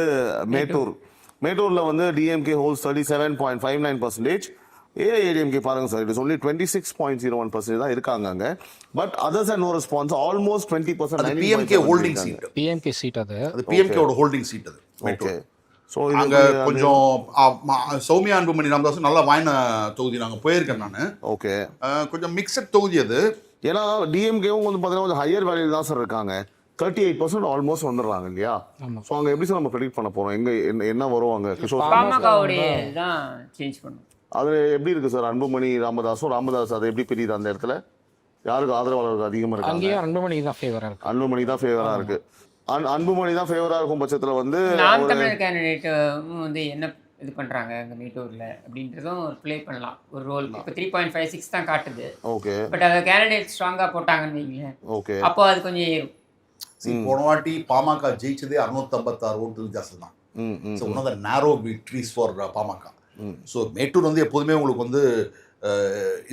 மேட்டூர்ல வந்து டிஎம்கே ஹோல்ஸ் 37.59%, ஏஐஏடிஎம்கே பாருங்க சார், இட் இஸ் ஒன்லி 26.01% தான் இருக்காங்க அங்க. But others and no response almost 20%. PMK holding seat, PMK seat அது பிஎம்கேவோட ஹோல்டிங் சீட் அது. ஓகே. ஸோ அங்க கொஞ்சம் சௌமியா அன்புமணி ராமதாஸ் நல்லா வாய்ன தொகுதி நாங்கள் போயிருக்கேன் நான். ஓகே. கொஞ்சம் மிக்சட் தொகுதி அது. ஏன்னா டிஎம்கேவும் வந்து பார்த்தீங்கன்னா கொஞ்சம் ஹையர் வேல்யூ தான் சார் இருக்காங்க. 38% ஆல்மோஸ்ட் வந்துடுறாங்க இல்லையா? ஸோ அங்கே எப்படி சார் நம்ம ப்ரெடிக்ட் பண்ண போகிறோம்? என்ன வரும் அங்கே? கிஷோர் பாமகவுடைய தான் சேஞ்ச் பண்ணும். அது எப்படி இருக்கு சார்? அன்புமணி ராமதாஸ் அதை எப்படி பிரியுது அந்த இடத்துல? யாருக்கு ஆதரவாளர்கள் அதிகமாக இருக்கு? அங்கேயும் அன்புமணி தான் ஃபேவரா இருக்கு. அன்புமணி தான் ஃபேவரா இருக்கு. அன்புமணி தான் ஃபேவரா இருக்கும் பட்சத்தில் வந்து நாம் தமிழர் கேண்டிடேட் வந்து என்ன இது பண்ணுறாங்க அங்கே மீட்டூரில் அப்படின்றதும் ஒரு ப்ளே பண்ணலாம் ஒரு ரோல். இப்போ 3.56 தான் காட்டுது. ஓகே. பட் அதை கேண்டிடேட் ஸ்ட்ராங்காக போட்டாங்கன்னு வைங்களேன், ஓகே, அப்போ அது கொஞ்சம் ஏறும். போன வாட்டி பாமக ஜெயிச்சதே 656 ஓட்டு ஜாஸ்தி தான். So one of the narrow victories for Pamaka. So Mettur வந்து எப்போதுமே உங்களுக்கு வந்து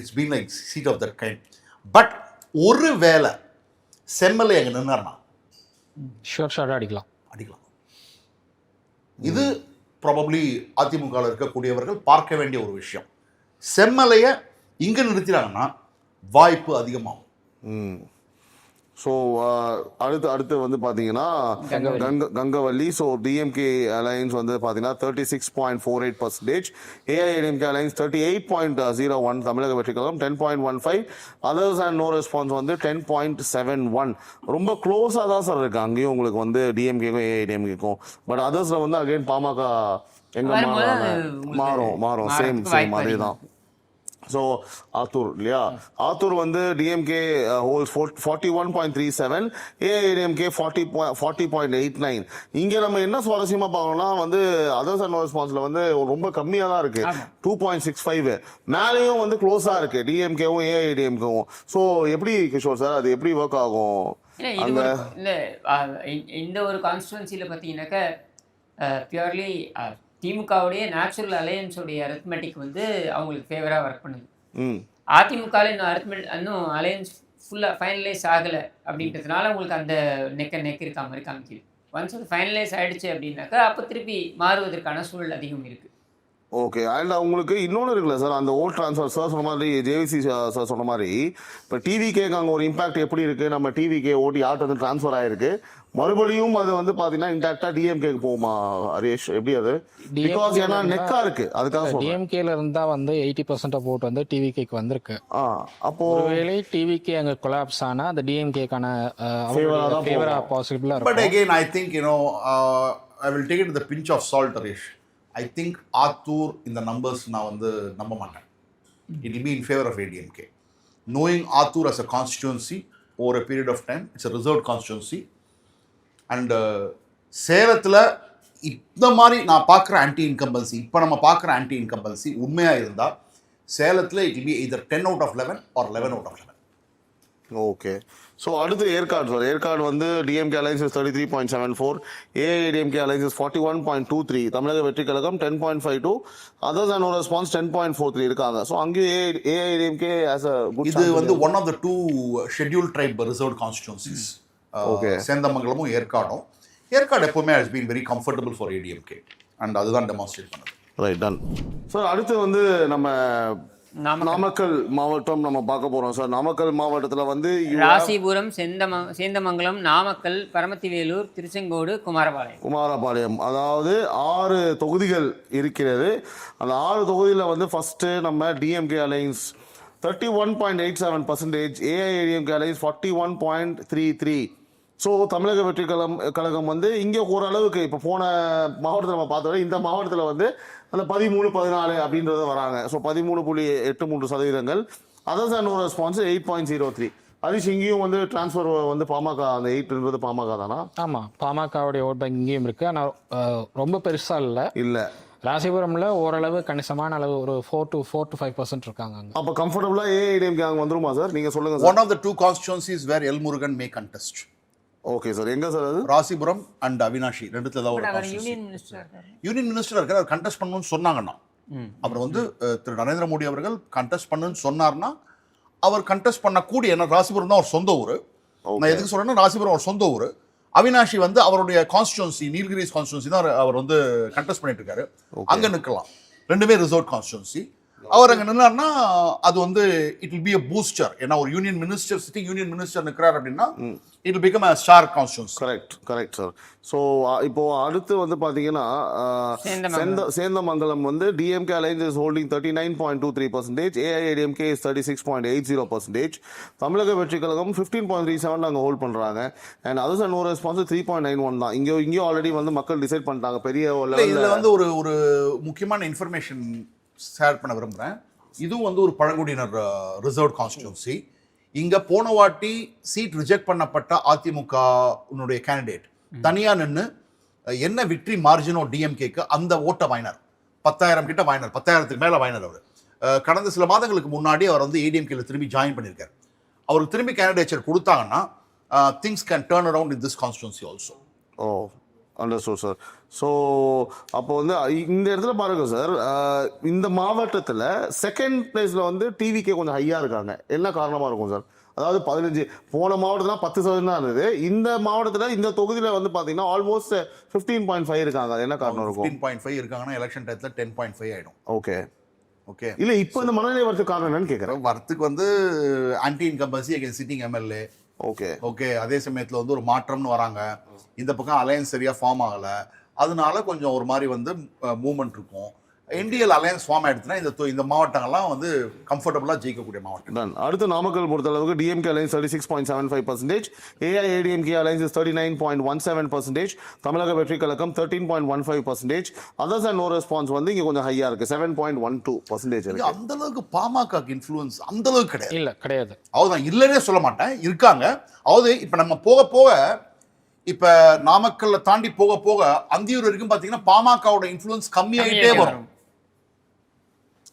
it's been like seat of that kind. But ஒரு வேளை செம்மலை அங்கே நின்னார்னா ஷார்ட் அடிக்கலாம். இது ப்ராபப்ளி அதிமுகவில் இருக்கக்கூடியவர்கள் பார்க்க வேண்டிய ஒரு விஷயம். செம்மலையை இங்கே நிறுத்தினாங்கன்னா வாய்ப்பு அதிகமாகும். ஸோ அடுத்து வந்து பார்த்தீங்கன்னா கங்கவல்லி. ஸோ டிஎம்கே அலையன்ஸ் வந்து பார்த்தீங்கன்னா 36.48%, ஏஐஏடிஎம்கே அலையன்ஸ் 38.01, தமிழக வெற்றி கழகம் 10.15, அதர்ஸ் அண்ட் நோ ரெஸ்பான்ஸ் வந்து 10.71. ரொம்ப க்ளோஸாக தான் சார் இருக்கு. அங்கேயும் உங்களுக்கு வந்து டிஎம்கேக்கும் ஏஐடிஎம்கேக்கும். பட் அதர்ஸில் வந்து அகைன் பாமக எங்க மாறும் சேம் அதே தான். ஸோ ஆத்தூர் இல்லையா, ஆத்தூர் வந்து டிஎம்கே ஹோல்ஸ் 41.37, ஏஐடிஎம்கே 40.89. இங்கே நம்ம என்ன சுவாரஸ்யமாக பார்க்கணும்னா வந்து அதர்ஸ் அண்ட் நோ ரெஸ்பான்ஸில் வந்து ரொம்ப கம்மியாக தான் இருக்கு, 2.65. மேலேயும் வந்து க்ளோஸாக இருக்கு டிஎம்கேவும் ஏஐடிஎம்கேவும். ஸோ எப்படி கிஷோர் சார் அது எப்படி ஒர்க் ஆகும்? இந்த ஒரு கான்ஸ்டுவன்சியில் பார்த்தீங்கன்னாக்கா பியூர்லி திமுகவுடைய நேச்சுரல் அலையன்ஸோடைய அரித்மெட்டிக் வந்து அவங்களுக்கு ஃபேவராக ஒர்க் பண்ணுது. அதிமுகவில் இன்னும் அலையன்ஸ் ஃபுல்லாக ஃபைனலைஸ் ஆகலை அப்படின்றதுனால உங்களுக்கு அந்த நெக் இருக்க மாதிரி காமிக்குது. ஒன்ஸ் அது ஃபைனலைஸ் ஆகிடுச்சு அப்படின்னாக்கா அப்போ திருப்பி மாறுவதற்கான சூழல் அதிகம் இருக்குது. ஓகே. அண்ட் உங்களுக்கு இன்னொன்று இருக்குல்ல சார், அந்த ஓட் ட்ரான்ஸ்ஃபர் சார் சொன்ன மாதிரி, ஜேவிசி சார் சொன்ன மாதிரி, இப்போ டிவிகேக்கு அங்கே ஒரு இம்பாக்ட் எப்படி இருக்குது, நம்ம டிவிகே ஓட்டு யார்ட்டு வந்து ட்ரான்ஸ்ஃபர் ஆகிருக்கு, மறுபடியும் அது வந்து பார்த்தீங்கன்னா இன்டாக்டாக டிஎம்கேக்கு போகுமா ஹரீஷ், எப்படி அது? பிகாஸ் ஏன்னா நெக்காக இருக்கு, அதுக்காக டிஎம்கேல இருந்தா வந்து 80% ஆஃப் ஓட் வந்து டிவிகேக்கு வந்திருக்கு. அப்போ ஒருவேளை டிவிகே அங்கே கொலாப்ஸ் ஆனா அந்த டிஎம்கேக்கான ஃபேவரா பாசிபிளா இருக்கும். But again I think I will take it the pinch of salt Harish. I think Athur in the numbers நான் வந்து நம்ப மாட்டேன். It will be in favor of ADMK. Knowing Athur as a constituency over a period of time, it's a reserved constituency. And சேலத்தில் இந்த மாதிரி நான் பார்க்குற anti இன்கம்பல்சி, இப்போ நம்ம பார்க்குற ஆன்டி இன்கம்பல்சி உண்மையாக இருந்தால் சேலத்தில் it will be either 10 out of 11 or 11 out of 11. Okay. So அடுத்து ஏற்காடு சார். ஏற்காடு வந்து டிஎம்கே அலைன்சஸ் 33.74, ஏஐடிஎம்கே அலைன்சஸ் 41.23, தமிழக வெற்றி கழகம் 10.52, அதர்ஸ் அண்ட் நோ ரெஸ்பான்ஸ் 10.43 இருக்காங்க. ஸோ அங்கேயும் ஏஐடிஎம்கே ஆஸ் அ குட். இது வந்து one of the 2 scheduled tribe reserved constituencies. Okay. சேந்தமங்கலமும் ஏற்காடும். ஏற்காடு எப்பவுமே has been very comfortable for ADMK and அதுதான் டெமான்ஸ்ட்ரேட் பண்ணுது. Right, done sir. அடுத்து வந்து நம்ம நாமக்கல் மாவட்டம் நம்ம பார்க்க போறோம் சார். நாமக்கல் மாவட்டத்தில் வந்து ராசிபுரம், சேந்தமங்கலம், நாமக்கல், பரமத்திவேலூர், திருச்செங்கோடு, குமாரபாளையம், அதாவது 6 தொகுதிகள் இருக்கிறது. அந்த 6 தொகுதியில் வந்து ஃபர்ஸ்ட் நம்ம DMK alliance 31.87%, AIADMK alliance 41.33. So தமிழக வெற்றி கழகம் வந்து இங்கே ஓரளவுக்கு இப்போ போன மாவட்டத்தில் நம்ம பார்த்தோம், இந்த மாவட்டத்தில் வந்து அந்த 13-14 அப்படின்றது வராங்க. So 13.83%. Others and no response 8.03. Harish, இங்கேயும் வந்து டிரான்ஸ்ஃபர் வந்து பாமக, அந்த 8ன்றது பாமக தானா? ஆமாம், பாமகவுடைய ஓட் பேங்க் இங்கேயும் இருக்கு. ஆனால் ரொம்ப பெருசாக இல்லை. ராசிபுரம்ல ஓரளவு கணிசமான அளவு ஒரு 4 to 5% இருக்காங்க. அப்போ கம்ஃபர்டபுளாக ஏஐடிஎம்கே அங்கே வந்துருமா சார்? நீங்கள் சொல்லுங்கள். One of the 2 constituencies where L Murugan may contest. Okay sir. எங்க சார் அது? ராசிபுரம் அண்ட் அவினாஷி ரெண்டுத்துல தான் ஒரு யூனியன் மினிஸ்டர் இருக்கார். அவர் கண்டெஸ்ட் பண்ணணும்னு சொன்னாங்கன்னா, அப்புறம் வந்து திரு நரேந்திர மோடி அவர்கள் கண்டெஸ்ட் பண்ணணும்னு சொன்னார்னா அவர் கண்டெஸ்ட் பண்ணக்கூடிய, ஏன்னா ராசிபுரம் தான் அவர் சொந்த ஊர். நான் எதுக்கு சொல்றேன்னா, ராசிபுரம் அவர் சொந்த ஊர். அவினாஷி வந்து அவருடைய கான்ஸ்டிடியூன்சி, நீல்கிரிஸ் கான்ஸ்டிடியூன்சி தான் அவர் வந்து கண்டெஸ்ட் பண்ணிட்டு இருக்காரு. அங்க நிற்கலாம். ரெண்டுமே ரிசர்வ் கான்ஸ்டிடியூன்சி. அவர் அங்கே நின்னார்னா அது வந்து it will be a booster. ஏன்னா ஒரு union minister, sitting union minister நிற்கிறார் அப்படின்னா it will become a star constituency. Correct sir. So இப்போ அடுத்து வந்து பார்த்தீங்கன்னா சேந்தமங்கலம் வந்து DMK alliance is holding 39.23%, AIADMK is 36.80%, Tamizhaga Vettri Kazhagam 15.37 அங்கே ஹோல்ட் பண்ணுறாங்க. And others and no response 3.91 தான். இங்கேயும் ஆல்ரெடி வந்து மக்கள் டிசைட் பண்ணிட்டாங்க பெரிய லெவலில். இதில் வந்து ஒரு முக்கியமான இன்ஃபர்மேஷன் ஷேர் பண்ண விரும்புகிறேன். இதுவும் வந்து ஒரு பழங்குடியினர் ரிசர்வ் கான்ஸ்டிடியூன்சி. இங்கே போன வாட்டி சீட் ரிஜெக்ட் பண்ணப்பட்ட அதிமுக கேண்டிடேட் தனியாக நின்று என்ன விக்ட்ரி மார்ஜினோ டிஎம்கேக்கு அந்த ஓட்டை வாங்கினார். 10,000 கிட்ட வாங்கினார், 10,000க்கு மேலே வாங்கினார். அவர் கடந்த சில மாதங்களுக்கு முன்னாடி அவர் வந்து ஏடிஎம்கேல திரும்பி ஜாயின் பண்ணியிருக்கார். அவருக்கு திரும்பி கேண்டிடேச்சர் கொடுத்தாங்கன்னா things can turn around in this constituency also. Understood sir. So அப்போ வந்து இந்த இடத்துல பாருங்க சார், இந்த மாவட்டத்தில் செகண்ட் பிளேஸில் வந்து டிவிக்கே கொஞ்சம் ஹையாக இருக்காங்க. என்ன காரணமாக இருக்கும் சார்? அதாவது 15, போன மாவட்டத்தில் 10% தான் இருந்தது. இந்த மாவட்டத்தில் இந்த தொகுதியில் வந்து பார்த்தீங்கன்னா ஆல்மோஸ்ட் 15.5 இருக்காங்க. என்ன காரணம் இருக்கும்? 15.5 இருக்காங்கன்னா எலெக்ஷன் டயத்தில் 10.5 ஆகிடும். ஓகே இல்லை, இப்போ இந்த மனநிலை வரதுக்கு காரணம் என்னன்னு கேட்குறேன். வரத்துக்கு வந்து anti incumbency against sitting MLA, okay okay, அதே சமயத்தில் வந்து ஒரு மாற்றம்னு வராங்க, இந்த பக்கம் அலையன்ஸ் சரியாக ஃபார்ம் ஆகலை, அதனால கொஞ்சம் ஒரு மாதிரி வந்து மூவ்மெண்ட் இருக்கும். என்டிஎல் அலையன்ஸ் ஃபார்ம் ஆயிடுச்சுன்னா இந்த மாவட்டங்கள்லாம் வந்து கம்ஃபர்டபுளாக ஜெயிக்கக்கூடிய மாவட்டம். டன். அடுத்து நாமக்கல் பொறுத்தளவுக்கு DMK alliance 36.75%, AIADMK alliance is 39.17%, தமிழக வெற்றி கழகம் 13.15%, அதர்ஸ் அண்ட் நோ ரெஸ்பான்ஸ் வந்து இங்கே கொஞ்சம் ஹையாக இருக்குது 7.12% இது இருக்கு. அந்த அளவுக்கு பாமக இன்ஃப்ளூயன்ஸ் அந்த அளவுக்கு கிடையாது. இல்லை கிடையாது. அவதான் இல்லைன்னே சொல்ல மாட்டேன், இருக்காங்க. அதாவது இப்போ நம்ம போக போக இப்போ நாமக்கல்ல தாண்டி போக போக அந்தியூர் வரைக்கும் பார்த்தீங்கன்னா பாமகவோட இன்ஃப்ளூயன்ஸ் கம்மியாயிட்டே வரும்.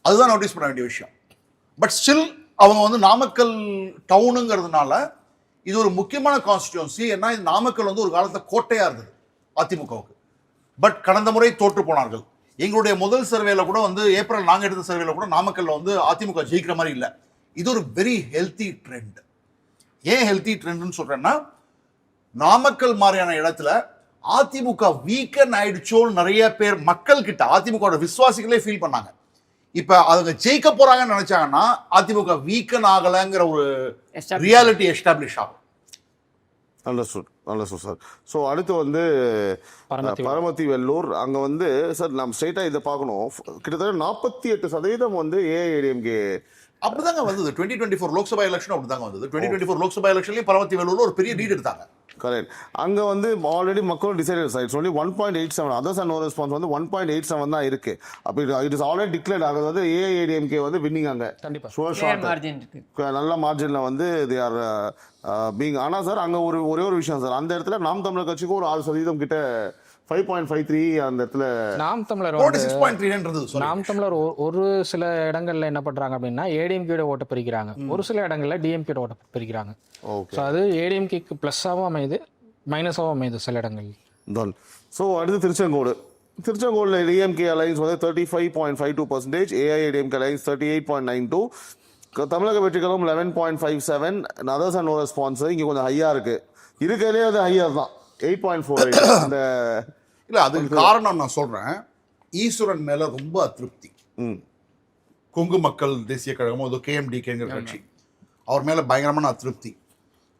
அதுதான் நோட்டீஸ் பண்ண வேண்டிய விஷயம். பட் ஸ்டில் அவங்க வந்து நாமக்கல் டவுனுங்கிறதுனால இது ஒரு முக்கியமான கான்ஸ்டிடியூன்சி. ஏன்னா இது நாமக்கல் வந்து ஒரு காலத்தில் கோட்டையா இருந்தது அதிமுகவுக்கு. பட் கடந்த முறை தோற்று போனார்கள். எங்களுடைய முதல் சர்வேல கூட வந்து ஏப்ரல் நாங்கள் எடுத்த சர்வேல கூட நாமக்கல்ல வந்து அதிமுக ஜெயிக்கிற மாதிரி இல்லை. இது ஒரு வெரி ஹெல்த்தி ட்ரெண்ட். ஏன் ஹெல்த்தி ட்ரெண்ட்னு சொல்றேன்னா, நாமக்கல் மாதிரியான இடத்துல அதிமுக வீக்கன் ஆயிடுச்சோன்னு நிறைய பேர் மக்கள் கிட்ட அதிமுக விசுவாசிகளே ஃபீல் பண்ணாங்க. இப்ப அவங்க ஜெயிக்க போறாங்கன்னு நினைச்சாங்கன்னா அதிமுக வீக்கன் ஆகலைங்கிற ஒரு ரியாலிட்டி எஸ்டாப்ளிஷ் ஆகும். நல்ல சார். ஸோ அடுத்து வந்து பரமத்தி வெள்ளூர், அங்கே வந்து சார் நம்ம ஸ்ட்ரெயிட்டாக இதை பார்க்கணும். கிட்டத்தட்ட 48% வந்து ஏஐஏடிஎம்கே அப்படிதாங்க வந்தது. 2024 லோக்சபா எலெக்ஷன் அப்படிதாங்க வந்தது. 2024 லோக்சபா எலெக்ஷன்லயும் பரமத்தி வேலூர்ல ஒரு பெரிய லீட் எடுத்தாங்க. கரெக்ட். அங்கே வந்து ஆல்ரெடி மக்கள் decided sides only 1.87, others and no response வந்து 1.87 தான் இருக்கு. அப்போ இட் இஸ் ஆல்ரெடி டிக்ளேர்ட் ஆகுது வந்து ஏஐஏடிஎம்கே வந்து வின்னிங். அங்கே கண்டிப்பாக ஷுவர் ஷாட் நல்ல மார்ஜினில் வந்து தே ஆர் பீங். ஆனால் சார் அங்கே ஒரே ஒரு விஷயம் சார், அந்த இடத்துல நாம் தமிழர் கட்சிக்கு ஒரு 6% கிட்ட 5.53 அந்த இடத்துல நாம் தமிழர் 6.3 நாம் தமிழர் ஒரு சில இடங்கள்ல என்ன பண்றாங்க அப்படின்னா ஏடிஎம்கே ஓட்ட பிரிக்கிறாங்க, ஒரு சில இடங்கள்ல டிஎம்கே ஓட்ட பிரிக்கிறாங்க. ஸோ அது ஏடிஎம்கேக்கு ப்ளஸ்ஸாகவும் அமையுது மைனஸாகவும் அமையுது சில இடங்கள் தான். ஸோ அடுத்து திருச்செங்கோடில் டிஎம்கே அலைன்ஸ் வந்து 35.52%, ஏஐஏடிஎம்கே அலைன்ஸ் 38.92, தமிழக வெற்றி கழகம் 11.57, அதர்ஸ் அண்ட் நோ ரெஸ்பான்ஸ் இங்கே கொஞ்சம் ஹையாக இருக்குது. இருக்கிறதே அது ஹையர் தான் 8.48. அந்த இல்லை, அதுக்கு காரணம் நான் சொல்றேன், ஈஸ்வரன் மேல ரொம்ப அதிருப்தி. கொங்கு மக்கள் தேசிய கழகமும் அது கேஎம்டிகேங்கிற கட்சி, அவர் மேல பயங்கரமான அதிருப்தி.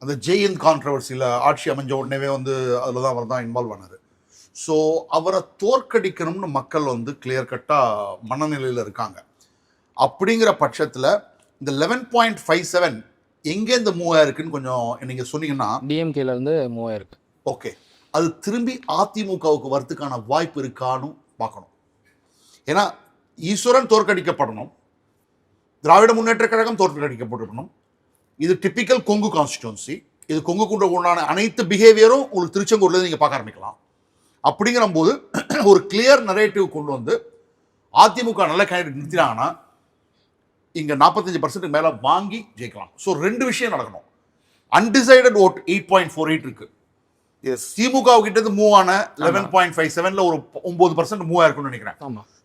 அந்த ஜெயின் கான்ட்ரவர்சியில் ஆட்சி அமைஞ்ச உடனே வந்து அதில் தான் அவர் தான் இன்வால்வ் ஆனார். ஸோ அவரை தோற்கடிக்கணும்னு மக்கள் வந்து கிளியர் கட்டாக மனநிலையில் இருக்காங்க. அப்படிங்கிற பட்சத்தில் இந்த 11.57 எங்கேருந்து மூவ் ஆயிருக்குன்னு கொஞ்சம் நீங்கள் சொன்னீங்கன்னா. டிஎம்கேல இருந்து மூவ் ஆயிருக்கு. ஓகே, அது திரும்பி அதிமுகவுக்கு வரதுக்கான வாய்ப்பு இருக்கான்னு பார்க்கணும். ஏன்னா ஈஸ்வரன் தோற்கடிக்கப்படணும், திராவிட முன்னேற்ற கழகம் தோற்கடிக்கப்படணும். இது டிப்பிக்கல் கொங்கு கான்ஸ்டிடியூன்சி. இது கொங்கு குண்ட உண்டான அனைத்து பிஹேவியரும் உங்களுக்கு திருச்செங்கூர்ல நீங்கள் பார்க்க ஆரம்பிக்கலாம். அப்படிங்கிற போது ஒரு கிளியர் நரேட்டிவ் கொண்டு வந்து அதிமுக நல்ல கேண்டிடேட் நிறுத்தினாங்கன்னா இங்க 45% மேல வாங்கி ஜெயிக்கலாம். ஸோ ரெண்டு விஷயம் நடக்கணும். அன்டிசைடட் ஓட் 8.48 இருக்கு. திமுக கிட்ட இருந்து மூவ் ஆன 11.57ல ஒரு 9% மூவ் ஆயிருக்கும்னு நினைக்கிறேன்.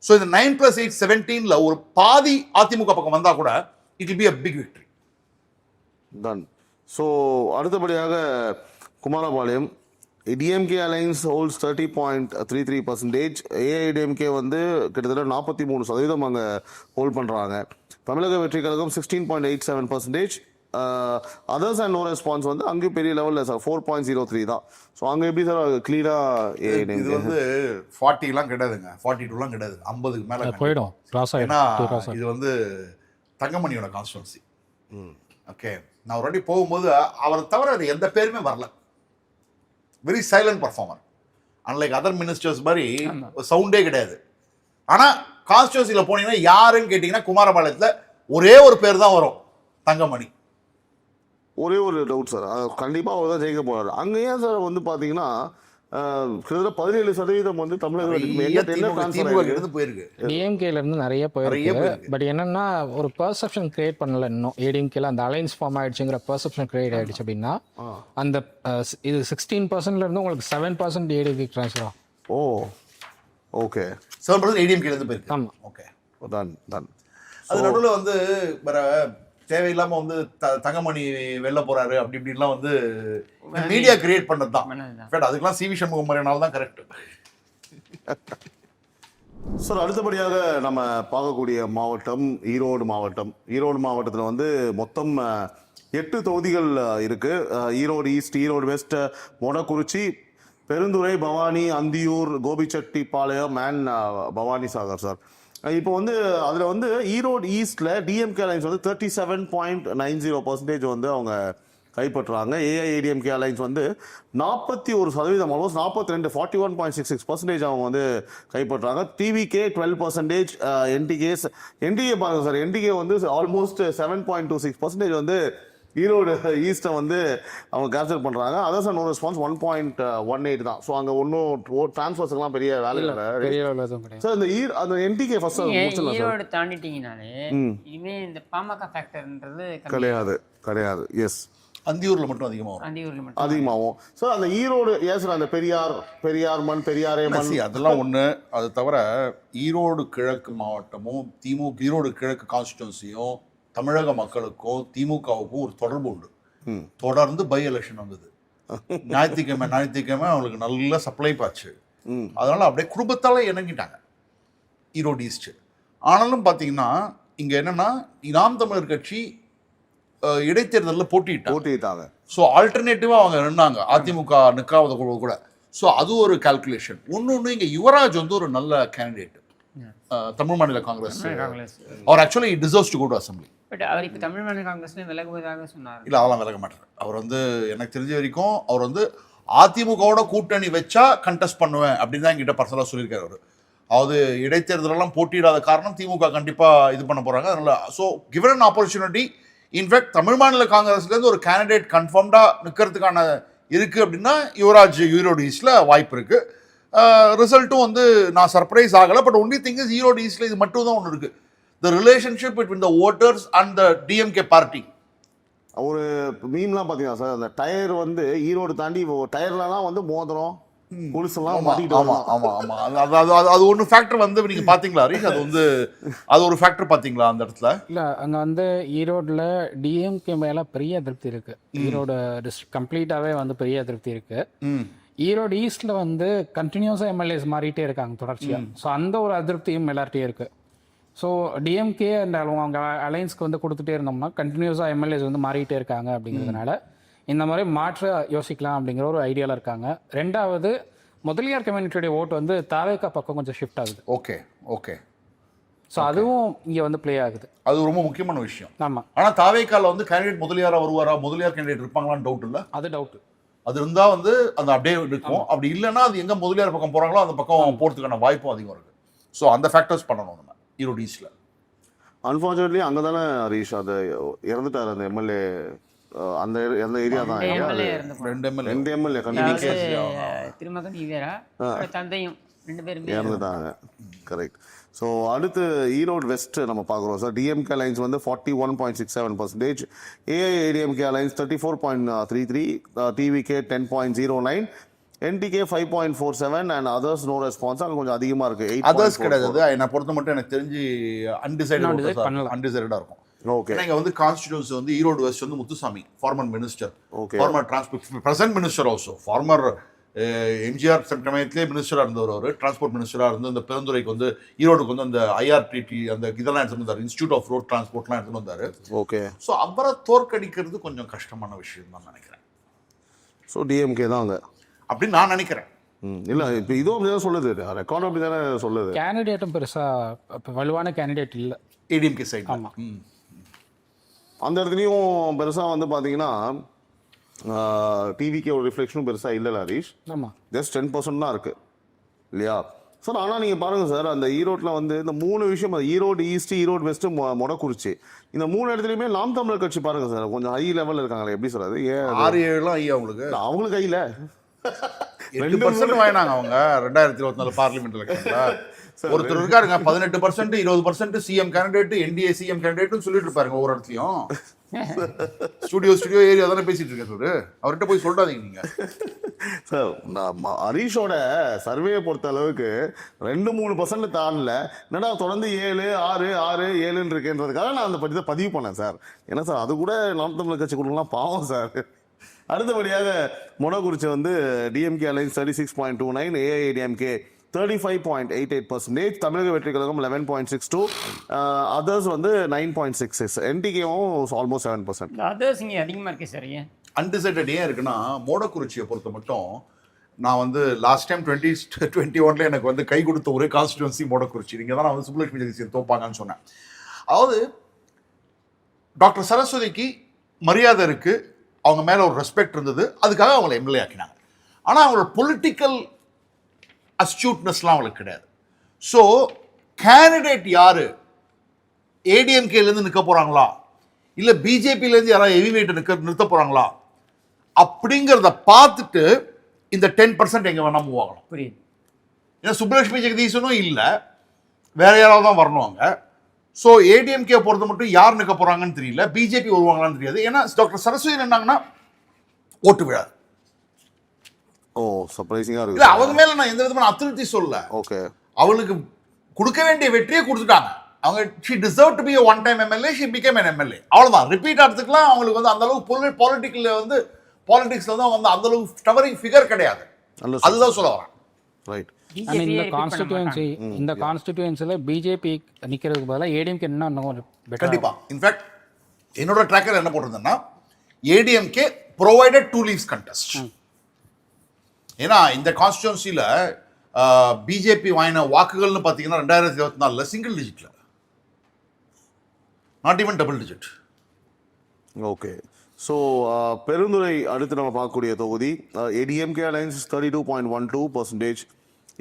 ஸோ இந்த 9+8 17ல ஒரு பாதி அதிமுக பக்கம் வந்தா கூட it will be a big victory. Done. So அடுத்தபடியாக Kumarapalayam DMK alliance holds 30.33%, AIADMK வந்து கிட்டத்தட்ட 43% அங்கே ஹோல்ட் பண்ணுறாங்க. Tamilaga Vettri Kazhagam 16.87%, others and no response வந்து அங்கேயும் பெரிய லெவலில் சார் 4.03 தான். ஸோ அங்கே எப்படி சார் கிளியராக இது வந்து 40லாம் கிடையாதுங்க, 42லாம் கிடையாது, 50க்கு மேலே போயிடும். ஏன்னா இது வந்து தங்கமணியோட கான்ஸ்டிடுவன்சி. ஓகே, நான் ஒரு வாட்டி போகும்போது அவரை தவிர அது எந்த பேருமே வரல. Very silent performer, unlike other ministers மாதிரி சவுண்டே கிடையாது. ஆனால் கான்ஸ்டிடுவன்சியில் போனீங்கன்னா யாருன்னு கேட்டிங்கன்னா குமாரபாளையத்தில் ஒரே ஒரு பேர் தான் வரும், தங்கமணி. ஒரே ஒரு டவுட் சார், கண்டிப்பாக அவர் தான் ஜெயிக்க போகிறார். அங்கே ஏன் சார் வந்து பார்த்தீங்கன்னா கிட்டத்தட்ட 17% வந்து தமிழக எடுத்து போயிருக்கு, டிஎம்கேல இருந்து நிறைய போயிருக்கு. பட் என்னன்னா ஒரு பெர்செப்ஷன் கிரியேட் பண்ணல இன்னும். ஏடிஎம்கேல அந்த அலைன்ஸ் ஃபார்ம் ஆயிடுச்சுங்கிற பெர்செப்ஷன் கிரியேட் ஆயிடுச்சு அப்படின்னா அந்த இது 16%ல இருந்து உங்களுக்கு 7% ஏடிஎம்கே ட்ரான்ஸ்ஃபர் ஆகும். ஓ ஓகே, 7% ஏடிஎம்கேல இருந்து போயிருக்கு. ஆமாம், ஓகே, தான். அது நடுவில் வந்து வேற தேவையில்லாம வந்து தங்கமணி வெளில போறாரு அப்படி இப்படின்லாம் வந்து மீடியா கிரியேட் பண்ணது தான். அதுக்கெல்லாம் சிவி சண்முகம் மாதிரினால தான் கரெக்ட். சார் அடுத்தபடியாக நம்ம பார்க்கக்கூடிய மாவட்டம் ஈரோடு மாவட்டம். ஈரோடு மாவட்டத்தில் வந்து மொத்தம் 8 தொகுதிகள் இருக்கு. Erode east, Erode west, Modakurichi, Perundurai, Bhavani, Anthiyur, Gobichettipalayam and Bhavani Sagar sir. இப்போ வந்து அதில் வந்து ஈரோடு ஈஸ்டில் டிஎம்கே அலைன்ஸ் வந்து 37.90% வந்து அவங்க கைப்பற்றுறாங்க. ஏஐஏடிஎம்கே அலைன்ஸ் வந்து 41%, ஆல்மோஸ்ட் 42, 41.66% அவங்க வந்து கைப்பற்றுறாங்க. டிவிகே 12%, என்டிகே பாருங்க சார், என்டிகே வந்து ஆல்மோஸ்ட் 7.26% வந்து ஈரோடு ஈஸ்ட்டை வந்து அவங்க கேப்சர் பண்ணுறாங்க. அதர்ஸ் நோ ரெஸ்பான்ஸ் 1.18 தான். ஸோ அங்கே ஒன்றும் டிரான்ஸ்ஃபர்ஸ்லாம் பெரிய வேலை இல்லை. பெரிய வேலை எதுவும் கிடையாது சார் அந்த என்டிகே ஃபர்ஸ்ட் முடிச்சிடலாம் சார். ஈரோடு தாண்டிட்டீங்கனாலே இனிமே இந்த பாமக ஃபேக்டர்ன்றது கிடையாது. எஸ், அந்தியூர்ல மட்டும் அதிகமாக வரும். அந்தியூர்ல மட்டும் அதிகமாகும் சார். அந்த ஈரோடு ஏன் சார் அந்த பெரியார் மண், பெரியாரே மண், அதெல்லாம் ஒன்று. அது தவிர ஈரோடு கிழக்கு மாவட்டமும் ஈரோடு கிழக்கு கான்ஸ்டிடுவன்சியும் தமிழக மக்களுக்கும் திமுகவுக்கும் ஒரு தொடர்பு உண்டு. தொடர்ந்து பை எலெக்ஷன் வந்தது. ஞாயிற்றுக்கிழமை அவங்களுக்கு நல்ல சப்ளை பாச்சு. அதனால அப்படியே குடும்பத்தால இணங்கிட்டாங்க ஈரோடு ஈஸ்ட். ஆனாலும் பார்த்தீங்கன்னா இங்கே என்னன்னா, நாம் தமிழர் கட்சி இடைத்தேர்தலில் போட்டிட்டாங்க. ஸோ ஆல்டர்னேட்டிவாக அவங்க நின்னாங்க, அதிமுக நிற்காத கூட. ஸோ அது ஒரு கால்குலேஷன். ஒன்று இங்கே யுவராஜ் வந்து ஒரு நல்ல கேண்டிடேட், தமிழ் மாநில காங்கிரஸ். அவர் actually deserves to go to assembly. But அவர் இப்போ தமிழ் மாநில காங்கிரஸ்ல விலகுவதாக சொன்னார். இல்லை, அதெல்லாம் விலக மாட்டார். அவர் வந்து எனக்கு தெரிஞ்ச வரைக்கும் அவர் வந்து அதிமுகவோட கூட்டணி வச்சா கண்டெஸ்ட் பண்ணுவேன் அப்படின்னு தான் என்கிட்ட பர்சனலாக சொல்லியிருக்காரு. அவர் அதாவது இடைத்தேர்தலெல்லாம் போட்டியிடாத காரணம் திமுக கண்டிப்பாக இது பண்ண போகிறாங்க. அதனால so given an opportunity, in fact Tamil மாநில காங்கிரஸ்லேருந்து ஒரு கேண்டிடேட் கன்ஃபார்ம்டாக நிற்கிறதுக்கான இருக்குது அப்படின்னா யுவராஜ் ஈரோடு ஈஸ்டில் வாய்ப்பு இருக்குது. ரிசல்ட்டும் வந்து நான் சர்ப்ரைஸ் ஆகலை. But only thing is Erode ஈஸ்டில் இது மட்டும் தான் ஒன்று இருக்குது, the relationship between the voters and the DMK party. ஒரு மீம்லாம் பார்த்தீங்கன்னா சார், அந்த டயர் வந்து ஈரோடு தாண்டி டயர்லாம் வந்து மோதிரம் புதுசெல்லாம் மாட்டிட்டு. அது ஒன்று ஃபேக்டர் வந்து நீங்கள் பார்த்தீங்களா ஹரிஷ்? அது ஒரு ஃபேக்டர் பார்த்தீங்களா அந்த இடத்துல? இல்லை, அங்கே வந்து ஈரோடில் டிஎம்கே மேலே பெரிய அதிருப்தி இருக்குது. ஈரோடு டிஸ்ட்ரிக்ட் கம்ப்ளீட்டாகவே வந்து பெரிய அதிருப்தி இருக்குது. ஈரோடு ஈஸ்டில் வந்து கண்டினியூஸாக எம்எல்ஏஸ் மாறிட்டே இருக்காங்க தொடர்ச்சியாக. ஸோ அந்த ஒரு அதிருப்தியும் எல்லார்ட்டையும் இருக்குது. ஸோ டிஎம்கே அந்த அவங்க அலைன்ஸ்க்கு வந்து கொடுத்துட்டே இருந்தோம்னா கண்டினியூஸாக எம்எல்ஏஸ் வந்து மாறிட்டே இருக்காங்க. அப்படிங்கிறதுனால இந்த மாதிரி மாற்ற யோசிக்கலாம் அப்படிங்கிற ஒரு ஐடியாவில் இருக்காங்க. ரெண்டாவது, முதலியார் கம்யூனிட்டியோடைய ஓட்டு வந்து தாவேக்கா பக்கம் கொஞ்சம் ஷிஃப்ட் ஆகுது. ஓகே. ஸோ அதுவும் இங்கே வந்து ப்ளே ஆகுது. அது ரொம்ப முக்கியமான விஷயம். ஆமாம். ஆனால் தாவேக்கால வந்து கேண்டிடேட் முதலியாரா வருவாரா, முதலியார் கேண்டிடேட் இருப்பாங்களான்னு டவுட் இல்லை. அது டவுட்டு. அது இருந்தால் வந்து அந்த அப்படியே இருக்கும். அப்படி இல்லைன்னா அது எங்கே முதலியார் பக்கம் போகிறாங்களோ அந்த பக்கம் போகிறதுக்கான வாய்ப்பும் அதிகம் இருக்குது. ஸோ அந்த ஃபேக்டர்ஸ் பண்ணணும் நம்ம ஈரோடு ஈஸ்ட்ல. அன்ஃபார்ச்சுனேட்லி அங்கே தானே ஹரீஷ் அது இறந்துட்டார் அந்த எம்எல்ஏ. அந்த ஏரியா தான் 2 எம்எல்ஏ திருமகன் ஈவேரா, தந்தையும் 2 பேருமே இறந்துட்டாங்க. கரெக்ட். ஸோ அடுத்து ஈரோடு வெஸ்ட் நம்ம பார்க்குறோம் சார். டிஎம்கே அலைன்ஸ் வந்து 41.67%, AIADMK alliance 34.33, TVK 10.09, NTK 5.47 and others no response. அங்கே கொஞ்சம் அதிகமாக இருக்குது. அதர்ஸ் கிடையாது. என்னை பொறுத்த மட்டும் எனக்கு தெரிஞ்சு அன்டிசைடடாக இருக்கும். ஓகே. இங்கே வந்து கான்ஸ்டிடியூன்சி வந்து ஈரோடு வெஸ்ட் வந்து Muthusamy, former minister, former transport, present minister also, former MGR சமயத்திலே மினிஸ்டராக இருந்தவர். அவர் டிரான்ஸ்போர்ட் மினிஸ்டராக இருந்து அந்த பெருந்துறைக்கு வந்து ஈரோடுக்கு வந்து அந்த ஐஆர்டிடி அந்த இதெல்லாம் எடுத்துட்டு வந்தார், இன்ஸ்டியூட் ஆஃப் ரோட் டிரான்ஸ்போர்ட்லாம் எடுத்துட்டு வந்தார். ஓகே. ஸோ அவரை தோற்கடிக்கிறது கொஞ்சம் கஷ்டமான விஷயம் தான் நினைக்கிறேன். ஸோ டிஎம்கே தான் அங்கே அப்படின்னு நான் நினைக்கிறேன். இல்லை, இப்போ இதுவும் அப்படி தான் சொல்லுது, ரெக்கார்ட் அப்படி தானே சொல்லுது. கேண்டிடேட்டும் பெருசாக இப்போ வலுவான கேண்டிடேட் இல்லை ஏடிஎம்கே சைடு. ஆமாம். அந்த இடத்துலையும் பெருசாக வந்து பார்த்தீங்கன்னா டிவிக்கு ஒரு ரிஃப்ளெக்ஷனும் பெருசாக இல்லை ஹரீஷ். ஆமாம், ஜஸ்ட் 10% தான் இருக்குது இல்லையா சார்? ஆனால் நீங்கள் பாருங்கள் சார், அந்த ஈரோட்டில் வந்து இந்த 3 விஷயம், ஈரோடு ஈஸ்ட், ஈரோடு வெஸ்ட்டு, மொடக்குறிச்சி, இந்த 3 இடத்துலையுமே நாம் தமிழர் கட்சி பாருங்கள் சார், கொஞ்சம் ஹை லெவலில் இருக்காங்களே. எப்படி சார் அது? 6-7 ஐயா அவங்களுக்கு கையில் 2% வாங்கினாங்க அவங்க 2024 பார்லிமெண்ட் எலெக்ஷன்ல. ஒருத்தர் இருக்காருங்க 18%, 20% சிஎம் கேண்டிடேட், என்டிஏ சிஎம் கேண்டிடேட்னு சொல்லிட்டு இருப்பாருங்க ஒவ்வொரு இடத்துலையும். ஸ்டுடியோ ஏரியா தானே பேசிட்டு இருக்காரு. அவர்கிட்ட போய் சொல்றாதீங்க நீங்க சார். ஹரீஷோட சர்வே பொறுத்த அளவுக்கு 2-3% தாண்டல. என்னடா தொடர்ந்து 7, 6, 6, 7 இருக்குன்றதுக்காக நான் அந்த பற்றி பதிவு பண்ணேன் சார். ஏன்னா சார் அது கூட நாம் தமிழர் கட்சி கொடுக்கலாம், பாவம் சார். அடுத்தபடியாக மொடக்குறிச்சி வந்து டிஎம்கே அலைன்ஸ் 36.29, ஏஐடிஎம்கே 35.88%. தமிழக வெற்றி கழகம் 11.62, அதர்ஸ் வந்து 9.66, என்டிகேவும் ஆல்மோஸ்ட் 7%. அதர்ஸ் இங்கே அதிகமாக இருக்கு சார். ஏன் அன்டிசைடட் ஏன் இருக்குன்னா, மோடக்குறிச்சியை பொறுத்த மட்டும் நான் வந்து லாஸ்ட் டைம் 2021 எனக்கு வந்து கை கொடுத்த ஒரே கான்ஸ்டிடுவன்சி மோடக்குறிச்சி. நீங்கள் தான் நான் வந்து சுப்புலட்சுமி ஜெகதீசன் தோப்பாங்கன்னு சொன்னேன். அதாவது டாக்டர் சரஸ்வதிக்கு மரியாதை இருக்கு, அவங்க மேலே ஒரு ரெஸ்பெக்ட் இருந்தது, அதுக்காக அவங்களை எம்எல்ஏ ஆக்கினாங்க. ஆனால் அவங்களோட பொலிட்டிக்கல் அஸ்டியூட்னஸ்லாம் அவங்களுக்கு கிடையாது. ஸோ கேண்டிடேட் யாரு, ஏடிஎம்கேலேருந்து நிற்க போகிறாங்களா இல்லை பிஜேபியிலேருந்து யாராவது ஹெவி நிறுத்த போகிறாங்களா அப்படிங்கிறத பார்த்துட்டு இந்த 10% எங்கே வேணால் மூவ் ஆகலாம். புரியுது. ஏன்னா சுப்புலட்சுமி ஜெகதீசனும் இல்லை, வேற யாராவது தான் வரணும் அங்கே. ஸோ ஏடிஎம்கே பொறுத்த மட்டும் யார் நிற்க போகிறாங்கன்னு தெரியல, பிஜேபி வருவாங்களான்னு தெரியாது. ஏன்னா டாக்டர் சரஸ்வதி நின்னாங்கன்னா ஓட்டு விழாது. ஓ, சர்ப்ரைசிங்காக இல்லை, இருக்குது. அவங்க மேலே நான் எந்த விதமான அத்திருப்தி சொல்ல. ஓகே, அவளுக்கு கொடுக்க வேண்டிய வெற்றியை கொடுத்துட்டாங்க. அவங்க she deserved to be a one time MLA, she became an MLA. அவ்வளவுதான். ரிப்பீட் ஆகிறதுக்குலாம் அவங்களுக்கு வந்து அந்த அளவுக்கு பாலிட்டிக்ஸ்ல வந்து அவங்க வந்து அந்த அளவுக்கு டவரிங் ஃபிகர் கிடையாது. அதுதான் சொல்ல வரேன். ரைட். இந்த கான்ஸ்டிடியூன்சில பிஜேபி நிக்கிறதுக்கு பதிலாக ஏடிஎம்கே இன்னும் கண்டிப்பா. இன்ஃபேக்ட் என்னோட ட்ராக்கர் என்ன போட்டிருந்தேன்னா, ஏடிஎம்கே ப்ரொவைடட் 2 லீவ்ஸ் கண்டெஸ்ட். ஏன்னா இந்த கான்ஸ்டிடியூன்சில பிஜேபி வாங்கின வாக்குகள்னு பார்த்தீங்கன்னா 2024 சிங்கிள் டிஜிட்ல, not even double digit. Okay, so Perundurai அடுத்து நம்ம பார்க்கக்கூடிய தொகுதி ஏடிஎம்கே அலைன்ஸ் 32.12%,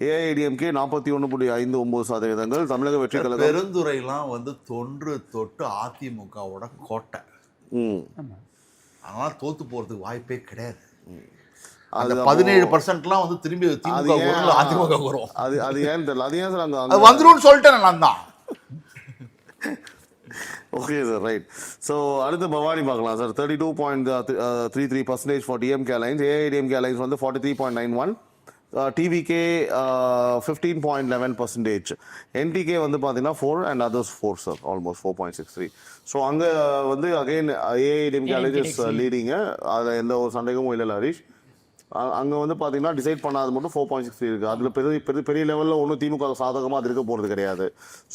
ஏஐடிஎம்கே 41.59%. தமிழக வெற்றி கழகம் பெருந்துறைலாம் வந்து தொன்று தொட்டு அதிமுகவோட கோட்டை. அதனால தோத்து போறதுக்கு வாய்ப்பே கிடையாது. அந்த 17%லாம் வந்து திரும்பி அதிமுக வரும். அது ஏன் தெரியல. அது ஏன் சார் அங்க வந்துரும்னு சொல்லிட்டேன் நான் தான். Okay sir, right. ஸோ அடுத்து பவானி பார்க்கலாம் sir. 32.33% for DMK alliance, AIADMK alliance வந்து 43.91, டிவிகே 15.11%, என்டிகே வந்து பார்த்தீங்கன்னா 4 and others 4 sir, almost 4.63. So அங்கே வந்து அகைன் ஏஐடிஎம்கே அலைன்ஸ் லீடிங்க, அதில் எந்த ஒரு சந்தேகமும் இல்லை ஹரிஷ். அங்கே வந்து பார்த்தீங்கன்னா டிசைட் பண்ணாது மட்டும் 4.63 இருக்குது. அதில் பெரிய லெவலில் ஒன்றும் திமுக சாதகமாக அது இருக்க போகிறது கிடையாது.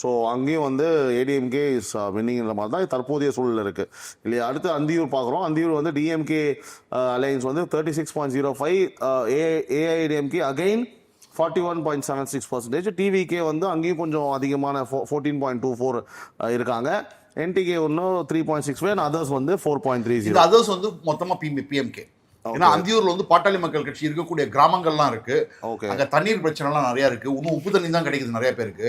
ஸோ அங்கேயும் வந்து ஏடிஎம்கே இஸ் வின்னிங்கிற மாதிரி தான் தற்போதைய சூழல் இருக்குது இல்லையா. அடுத்து அந்தியூர் பார்க்குறோம். அந்தியூர் வந்து டிஎம்கே அலைன்ஸ் வந்து 36.05, ஏஐடிஎம்கே அகைன் 41.76%, டிவிகே வந்து அங்கேயும் கொஞ்சம் அதிகமான 14.24 இருக்காங்க. என்டிகே ஒன்றும் 3.65, அதர்ஸ் வந்து 4.30. அதர்ஸ் வந்து மொத்தமாக பிஎம்கே. ஏன்னா அந்தியூர்ல வந்து பாட்டாளி மக்கள் கட்சி இருக்கக்கூடிய கிராமங்கள்லாம் இருக்கு. அங்க தண்ணீர் பிரச்சனை எல்லாம் நிறைய இருக்கு. இன்னும் உப்பு தண்ணி தான் கிடைக்குது நிறைய பேருக்கு.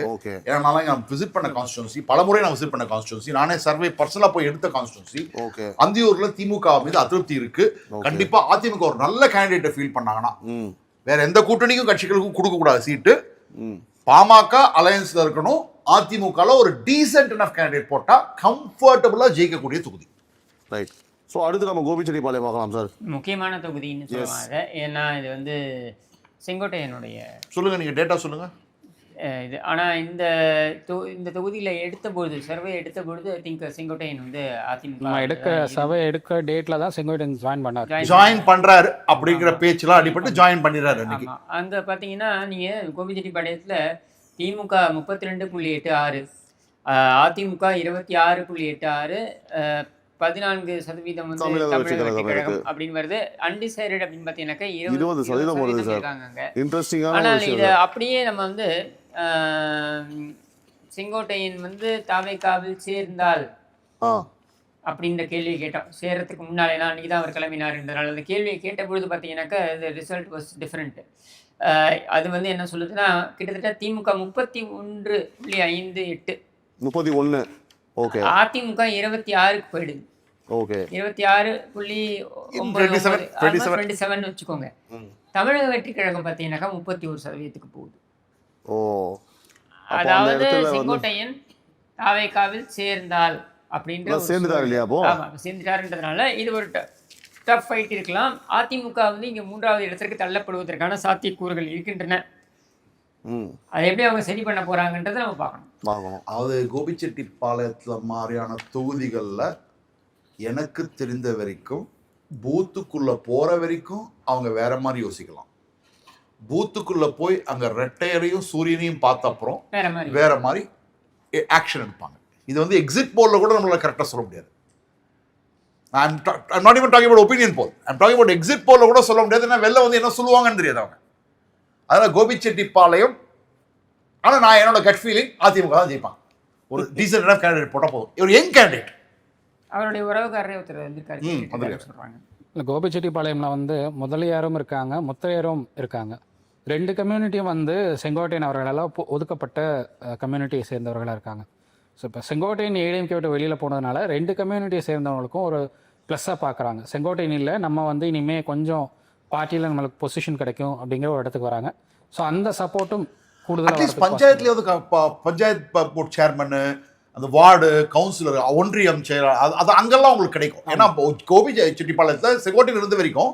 ஏன்னா நான் விசிட் பண்ண கான்ஸ்டிடுவன்சி, பலமுறை நான் விசிட் பண்ண கான்ஸ்டிடுவன்சி, நானே சர்வே பர்சனலா போய் எடுத்த கான்ஸ்டிடுவன்சி. அந்தியூர்ல திமுக மீது அதிருப்தி இருக்கு. கண்டிப்பா அதிமுக ஒரு நல்ல கேண்டிடேட்டை ஃபீல் பண்ணாங்கன்னா வேற எந்த கூட்டணிக்கும் கட்சிகளுக்கும் கொடுக்க கூடாது சீட்டு. பாமக அலையன்ஸ்ல இருக்கணும். அதிமுகல ஒரு டீசென்ட் எனஃப் கேண்டிடேட் போட்டா கம்ஃபர்டபுளா ஜெயிக்கக்கூடிய தொகுதி. ரைட். ஸோ அடுத்து நம்ம கோபிச்செட்டிப்பாளையம் பார்க்கலாம் சார். முக்கியமான தொகுதின்னு சொல்லுவாங்க. ஏன்னா இது வந்து செங்கோட்டையனுடைய. சொல்லுங்க, நீங்க டேட்டா சொல்லுங்க. இது ஆனால் இந்த தொகுதியில் எடுத்தபொழுது சர்வே எடுத்தபொழுது ஐ திங்க் செங்கோட்டையன் வந்து அதிமுக சர்வே எடுக்க டேட்டில் தான் செங்கோட்டையன் ஜாயின் பண்ணுறாரு அப்படிங்கிற பேச்செல்லாம் அடிப்பட்டு ஜாயின் பண்ணிடுறாரு. அங்கே பார்த்தீங்கன்னா நீங்கள் கோபிச்செட்டிப்பாளையத்தில் திமுக 32.86, அதிமுக 26.86, 14% வந்து தமிழக வெற்றி கழகம் அப்படின்னு வருது. அன்டிசைடட் அப்படின்னு பார்த்தீங்கன்னாக்கா 20% வருது சார். ஆனால் இதை அப்படியே நம்ம வந்து செங்கோட்டையன் வந்து தாவேகாவில் சேர்ந்தால் அப்படின்ற கேள்வியை கேட்டோம். சேர்றதுக்கு முன்னாலே அன்றைக்கி தான் அவர் கிளம்பினார்ன்றதுனால அந்த கேள்வியை கேட்ட பொழுது பார்த்தீங்கன்னாக்கா இது ரிசல்ட் வாஸ் டிஃப்ரெண்ட். அது வந்து என்ன சொல்லுதுன்னா, கிட்டத்தட்ட திமுக 31.58, 31. ஓகே. அதிமுக 26க்கு போயிடுது. ஓகே. 26.27 வச்சுக்கோங்க. தமிழக வெற்றி கழகம் பார்த்தீங்கன்னாக்கா 31% போகுது. ஓ, அதாவது செங்கோட்டையன் தாவேகாவில் சேர்ந்தால் அப்படின்ற சேர்ந்துட்டாருன்றதுனால இது ஒரு டஃப் ஃபைட் இருக்கலாம். அதிமுக வந்து இங்கே 3வது இடத்திற்கு தள்ளப்படுவதற்கான சாத்தியக்கூறுகள் இருக்கின்றன. அதை எப்படி அவங்க சரி பண்ண போறாங்கன்றதை நம்ம பார்க்கணும். அதாவது கோபிச்செட்டிப்பாளையத்தில் மாதிரியான தொகுதிகளில் எனக்கு தெரிந்த வரைக்கும் பூத்துக்குள்ள போற வரைக்கும் அவங்க வேற மாதிரி யோசிக்கலாம். பூத்துக்குள்ள போய் அங்க ரெட்டையரையும் சூரியனையும் பார்த்த அப்புறம் வேற மாதிரி ஆக்ஷன் எடுப்பாங்க. இது வந்து எக்ஸிட் போல்ல கூட நம்மளால கரெக்டாக சொல்ல முடியாது. I'm not even talking about opinion poll. I'm talking about exit poll கூட சொல்ல முடியாது. ஏன்னா வெளில வந்து என்ன சொல்லுவாங்கன்னு தெரியாது அவங்க. அதனால கோபிச்செட்டிப்பாளையம், ஆனால் நான் என்னோட கட் ஃபீலிங் அதிமுக தான் ஜெயிப்பாங்க. ஒரு டீசென்டான கேண்டிடேட் போட்டால் போதும். ஒரு யங் கேண்டிடேட், அவருடைய உறவுக்காரரே ஒருத்தர் வந்து சொல்றாங்க. இல்லை, கோபிச்செட்டிப்பாளையம்ல வந்து முதலியாரும் இருக்காங்க, முத்தையரும் இருக்காங்க. 2 கம்யூனிட்டியும் வந்து செங்கோட்டையன் அவர்களால் ஒதுக்கப்பட்ட கம்யூனிட்டியை சேர்ந்தவர்களாக இருக்காங்க. ஸோ இப்போ செங்கோட்டையன் ஏடிஎம்கே விட்டு வெளியில் போனதுனால 2 கம்யூனிட்டியை சேர்ந்தவங்களுக்கும் ஒரு ப்ளஸ்ஸாக பார்க்குறாங்க. செங்கோட்டையன் இல்லை, நம்ம வந்து இனிமேல் கொஞ்சம் பார்ட்டியில் நம்மளுக்கு பொசிஷன் கிடைக்கும் அப்படிங்கிற ஒரு இடத்துக்கு வராங்க. ஸோ அந்த சப்போர்ட்டும் கூடுதலாக பஞ்சாயத்துலேயே வந்து பஞ்சாயத்து போர்ட் சேர்மனு, அந்த வார்டு கவுன்சிலர், ஒன்றியம் செயலர், அது அங்கெல்லாம் உங்களுக்கு கிடைக்கும். ஏன்னா கோபிச்செட்டிப்பாளையத்தில் செங்கோட்டையன் இருந்த வரைக்கும்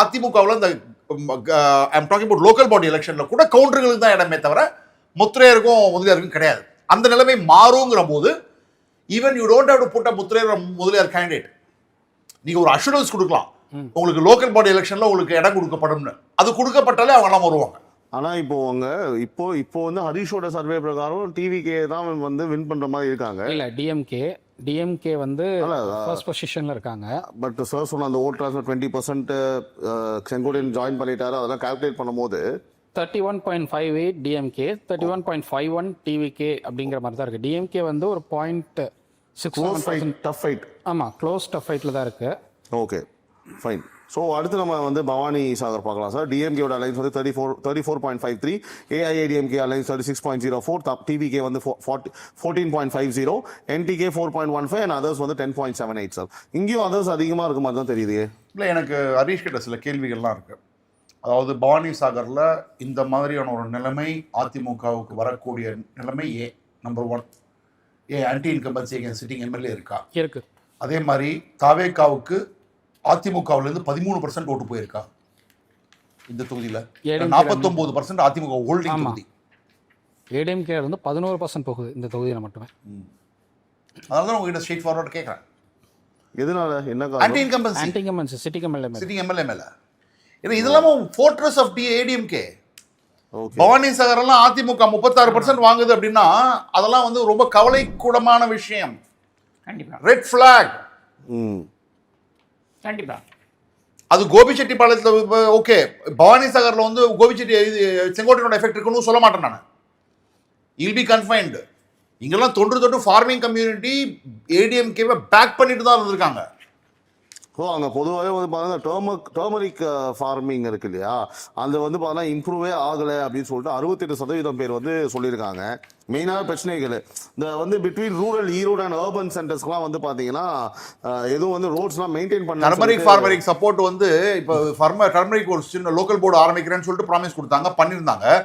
அதிமுகவில் இந்த I'm talking about local body எலெக்ஷனில் கூட கவுண்டர்களுக்கு தான் இடமே தவிர முத்திரையருக்கும் முதலியாருக்கும் கிடையாது. அந்த நிலைமை மாறுங்கிற போது even you don't have to put a Muthiraiyar Mudaliar candidate. நீங்கள் ஒரு அஷூரன்ஸ் கொடுக்கலாம், உங்களுக்கு லோக்கல் பாடி எலெக்ஷனில் உங்களுக்கு இடம் கொடுக்கப்படும்னு. அது கொடுக்கப்பட்டாலே அவங்கெல்லாம் வருவாங்க. ஆனால் இப்போ வந்து ஹரிஷோட சர்வே பிரகாரம் டிவிகே தான் வந்து வின் பண்ணுற மாதிரி இருக்காங்க. இல்லை, டிஎம்கே வந்து ஃபர்ஸ்ட் பொசிஷனில் இருக்காங்க. பட் சார் சொன்ன அந்த ஓட் ட்ரான்ஸ்ஃபர் 20% செங்கோட்டையன் ஜாயின் பண்ணிட்டாரு. அதெல்லாம் கால்குலேட் பண்ணும்போது 31.58 டிஎம்கே, 31.51 டிவிகே அப்படிங்கிற மாதிரி தான் இருக்குது. டிஎம்கே வந்து ஒரு 0.6 டஃப் ஃபைட். ஆமாம், க்ளோஸ் டஃப் ஃபைட்டில் தான் இருக்குது. Okay, fine. ஸோ அடுத்து நம்ம வந்து பவானி சாகர் பார்க்கலாம் சார். டிஎம்கேயோட அலைன்ஸ் வந்து 34.53, ஏஐஏடிஎம்கே அலைன்ஸ் 36.04, டிவிகே வந்து 14.50, என்டிகே 4.15 அண்ட் அதர்ஸ் வந்து 10.78 சார். இங்கேயும் அதர்ஸ் அதிகமாக இருக்க மாதிரி தான் தெரியுது. இல்லை, எனக்கு ஹரீஷ் கிட்ட சில கேள்விகள்லாம் இருக்குது. அதாவது பவானி சாகரில் இந்த மாதிரியான ஒரு நிலைமை அதிமுகவுக்கு வரக்கூடிய நிலைமை number 1 anti incumbency sitting MLA இருக்கு. அதே மாதிரி தாவேகாவுக்கு அதிமுகவிலேருந்து 13% ஓட்டு போயிருக்கா இந்த தொகுதியில். 49% அதிமுக ஹோல்டிங் தொகுதி. ஏடிஎம்கே இருந்து 11% போகுது இந்த தொகுதியில் மட்டுமே. அதனால தான் உங்ககிட்ட ஸ்ட்ரெயிட் ஃபார்வர்ட் கேட்குறேன். எதனால? என்ன ஆன்டி இன்கம்பன்சி சிட்டிங் எம்எல்ஏ மேல. ஏன்னா இதெல்லாம் ஃபோர்ட்ரஸ் ஆஃப் ஏடிஎம்கே. பவானி சாகர் எல்லாம் அதிமுக 36% வாங்குது அப்படின்னா அதெல்லாம் வந்து ரொம்ப கவலைக்கூடமான விஷயம். கண்டிப்பா ரெட் ஃபிளாக். கண்டிப்பா அது கோபிச்செட்டிப்பாளையத்தில் ஓகே. பவானி சாகர்ல வந்து செங்கோட்டையனோட எஃபெக்ட் இருக்குன்னு சொல்ல மாட்டேன் நான். இல் பி கன்ஃபைன்டு. இங்கெல்லாம் தொன்று ஃபார்மிங் கம்யூனிட்டி ஏடிஎம்கேவை பேக் பண்ணிட்டு தான் இருந்திருக்காங்க. ஸோ அங்கே பொதுவாகவே வந்து பார்த்தீங்கன்னா டர்மரிக் ஃபார்மிங் இருக்கு இல்லையா, அது வந்து பார்த்தீங்கன்னா இம்ப்ரூவே ஆகலை அப்படின்னு சொல்லிட்டு 68% பேர் வந்து சொல்லியிருக்காங்க. மெயினான பிரச்சனைகள் இந்த வந்து between rural Erode and urban சென்டர்ஸ்லாம் வந்து பார்த்தீங்கன்னா எதுவும் வந்து ரோட்ஸ்லாம் மெயின்டைன் பண்ண. டர்மரிக் ஃபார்மரிக் சப்போர்ட் வந்து இப்போ டர்மரிக் ஒரு சின்ன லோக்கல் போர்டு ஆரம்பிக்கிறேன்னு சொல்லிட்டு ப்ராமிஸ் கொடுத்தாங்க, பண்ணியிருந்தாங்க.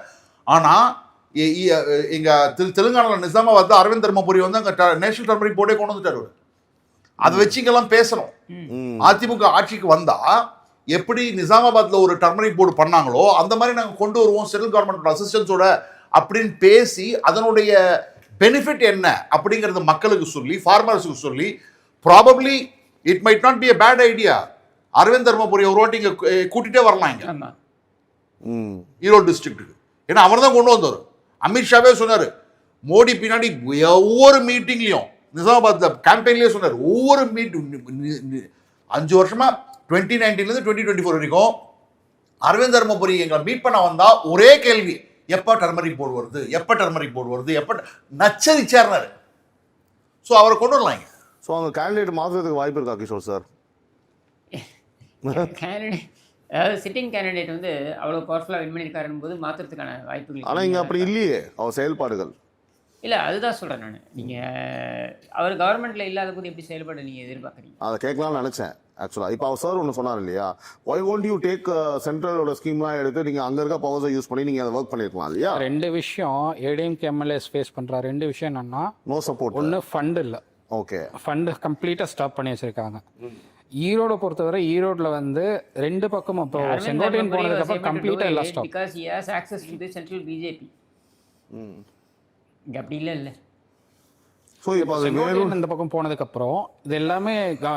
ஆனால் இங்கே தெலுங்கானாவில் நிசாமாபாத் அரவிந்த் தர்மபுரி வந்து அங்கே நேஷனல் டர்மரிக் போர்டே கொண்டு வந்துட்டார். அதை வச்சு இங்கெல்லாம் பேசணும். அதிமுக ஆட்சிக்கு வந்தா எப்படி நிசாமாபாத்ல ஒரு டர்மரிக் போர்டு பண்ணாங்களோ அந்த மாதிரி நாங்கள் கொண்டு வருவோம் சென்ட்ரல் கவர்மெண்ட் அசிஸ்டன்ஸோட அப்படின்னு பேசி அதனுடைய பெனிஃபிட் என்ன அப்படிங்கிறது மக்களுக்கு சொல்லி ஃபார்மர்ஸுக்கு சொல்லி probably it might not be a bad idea. Aravind Dharmapuri ஒரு வாட்டி இங்கே கூட்டிகிட்டே வரலாம் இங்கே ஈரோடு டிஸ்ட்ரிக்ட்டுக்கு. ஏன்னா அவர் தான் கொண்டு வந்தார். அமித்ஷாவே சொன்னார், மோடி பின்னாடி ஒவ்வொரு மீட்டிங்லையும் நிசாமாபாத்ல கேம்பெயின்லேயே சொன்னார், ஒவ்வொரு 5 வருஷமா 2019 2024 வரைக்கும் அரவிந்த் தர்மபுரி எங்களை மீட் பண்ண வந்தா ஒரே கேள்வி, எப்போ டர்மரிக் போர்டு வருது, எப்போ டர்மரிக் போர்டு வருது, எப்போ நச்சரிச்சார்னாரு. ஸோ அவரை கொண்டு வரலாம். ஸோ அவங்க கேண்டிடேட் மாற்றுறதுக்கு வாய்ப்பு இருக்கா கிஷோர் சார்? கேண்டிடேட் அதாவது சிட்டிங் கேண்டிடேட் வந்து அவ்வளோ பவர்ஃபுல்லாக வின் பண்ணியிருக்காருன்னு போது மாற்றுறதுக்கான வாய்ப்புகள். ஆனால் இங்கே அப்படி இல்லையே அவர் செயல்பாடுகள். இல்லை, அதுதான் சொல்கிறேன் நான். நீங்கள் அவர் கவர்மெண்ட்டில் இல்லாத போது எப்படி செயல்பாடு நீங்கள் எதிர்பார்க்குறீங்க? அதை கேட்கலாம்னு நினச்சேன் ஆக்சுவலாக. இப்போ அவர் சார் ஒன்று சொன்னார் இல்லையா, ஒய் ஒன்ட் யூ டேக் சென்ட்ரலோட ஸ்கீம்லாம் எடுத்து நீங்கள் அங்கே இருக்க பவர்ஸை யூஸ் பண்ணி நீங்கள் அதை ஒர்க் பண்ணியிருக்கலாம் இல்லையா? 2 விஷயம் ஏடிஎம்கே எம்எல்ஏஸ் ஃபேஸ் பண்ணுற 2 விஷயம் என்னன்னா, நோ சப்போர்ட். ஒன்று ஃபண்டு இல்லை. ஓகே, ஃபண்டு கம்ப்ளீட்டாக ஸ்டாப் பண்ணி வச்சிருக்காங்க. ஈரோட பொறுத்தவரை ஈரோட்டில் வந்து 2 பக்கமும் இப்போ செங்கோட்டையன் போனதுக்கப்புறம் கம்ப்ளீட்டாக எல்லாம் stop. Because he has access to the central BJP. இங்கே அப்படி இல்லை. ஸோ இப்போ அது செங்கோட்டையன் இந்த பக்கம் போனதுக்கப்புறம் இது எல்லாமே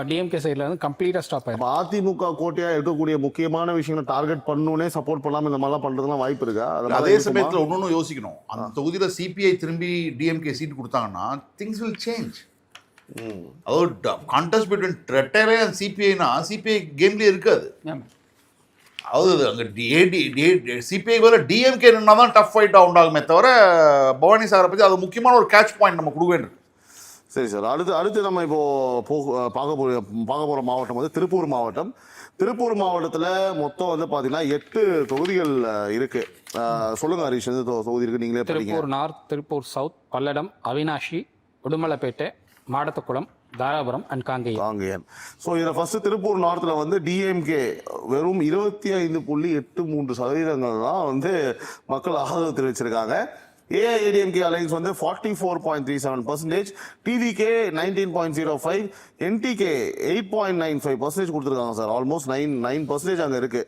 டிஎம்கே சைடில் வந்து கம்ப்ளீட்டாக ஸ்டாப் ஆயிடும். அதிமுக கோட்டையா இருக்கக்கூடிய முக்கியமான விஷயங்களை டார்கெட் பண்ணணுன்னே சப்போர்ட் பண்ணாம இந்த மாதிரிலாம் பண்றதுலாம் வாய்ப்பு இருக்கா? அதே சமயத்தில் ஒன்னொன்னு யோசிக்கணும், அந்த தொகுதியில சிபிஐ திரும்பி டிஎம்கே சீட் கொடுத்தாங்கன்னா திங்ஸ் வில் சேஞ்ச். அதாவது கான்டெஸ்ட் பிட்வீன் ரெட்டரே அண்ட் சிபிஐனா சிபிஐ கேம்லேயே இருக்காது. அதாவது அங்கே சிபிஐ வர டிஎம்கே நின்னா தான் டஃப் ஃபைட்டாக உண்டாகுமே தவிர பவானி சாகரை பற்றி அது முக்கியமான ஒரு கேட்ச் பாயிண்ட் நம்ம கொடுக்க வேண்டியது. சரி சார், அடுத்து நம்ம இப்போ பார்க்க போகிற மாவட்டம் வந்து திருப்பூர் மாவட்டம். திருப்பூர் மாவட்டத்தில் மொத்தம் வந்து பார்த்தீங்கன்னா 8 தொகுதிகள் இருக்கு. சொல்லுங்க ஹரிஷ், எந்த தொகுதி இருக்கு நீங்களே படிங்க. Tiruppur north, Tiruppur south, Palladam, Avinashi, Udumalaipettai, Madathukulam, Dharapuram and Kangeyam. So இதில் ஃபர்ஸ்ட் திருப்பூர் நார்த்தில் வந்து டிஎம்கே வெறும் 25.83% தான் வந்து மக்கள் ஆதரவு தெரிவிச்சிருக்காங்க. ஏஐஏடிஎம்கே அலைன்ஸ் வந்து 44.37%, டிவிகே 19.05%, என்டிகே 8.95% கொடுத்துருக்காங்க சார். ஆல்மோஸ்ட் 9% அங்கே இருக்கு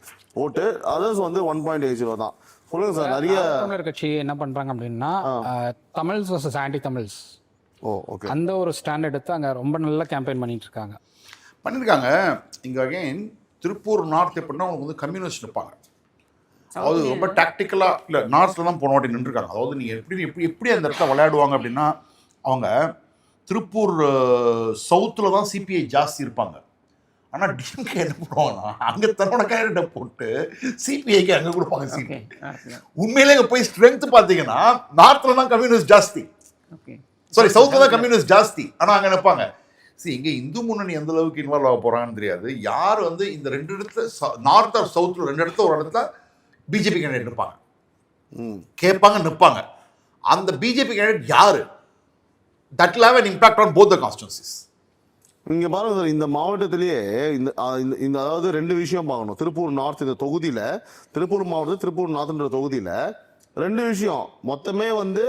ஓட்டு. அதர்ஸ் வந்து 1.80 தான். சொல்லுங்க சார். நிறைய தமிழர் கட்சி என்ன பண்றாங்க அப்படின்னா Tamils versus anti Tamils okay அந்த ஒரு ஸ்டாண்ட் எடுத்து அங்கே ரொம்ப நல்லா கேம்பெயின் பண்ணியிருக்காங்க. இங்கே அகைன் திருப்பூர் நார்த் எப்படின்னா அவங்க வந்து கம்யூனிஸ்ட் இருப்பாங்க. அதாவது ரொம்ப டாக்டிக்கலாக இல்லை, நார்த்தில் தான் போன வாட்டி நின்றுருக்காங்க. அதாவது நீங்கள் எப்படி அந்த இடத்துல விளையாடுவாங்க அப்படின்னா அவங்க திருப்பூர் சவுத்தில் தான் சிபிஐ ஜாஸ்தி இருப்பாங்க. ஆனால் டிஎம்கே என்ன பண்ணுவாங்கன்னா அங்கே தன்னோட கேரக்டரை போட்டு சிபிஐக்கு அங்கே கொடுப்பாங்க சிபிஐ. உண்மையிலே இங்கே போய் ஸ்ட்ரென்த் பார்த்தீங்கன்னா நார்த்தில் தான் கம்யூனிஸ்ட் ஜாஸ்தி, சாரி சவுத்தில் தான் கம்யூனிஸ்ட் ஜாஸ்தி. ஆனால் அங்கே நிற்பாங்க. இங்கே இந்து முன்னணி எந்த அளவுக்கு இன்வால்வ் ஆக போகிறாங்கன்னு தெரியாது. யார் வந்து இந்த 2 இடத்துல நார்த் ஆர் சவுத்தில் 2 இடத்துல ஒரு இடத்துல பிஜேபி கேண்டிடேட் இருப்பாங்க, கேட்பாங்க, நிற்பாங்க. அந்த பிஜேபி கேண்டிடேட் யாரு? That will have an impact on both the constituencies. இங்க பாருங்க சார், இந்த மாவட்டத்திலேயே இந்த அதாவது 2 விஷயம் பார்க்கணும். திருப்பூர் நார்த் இந்த தொகுதியில, திருப்பூர் மாவட்டத்தில் திருப்பூர் நார்த்ன்ற தொகுதியில 2 விஷயம். மொத்தமே வந்து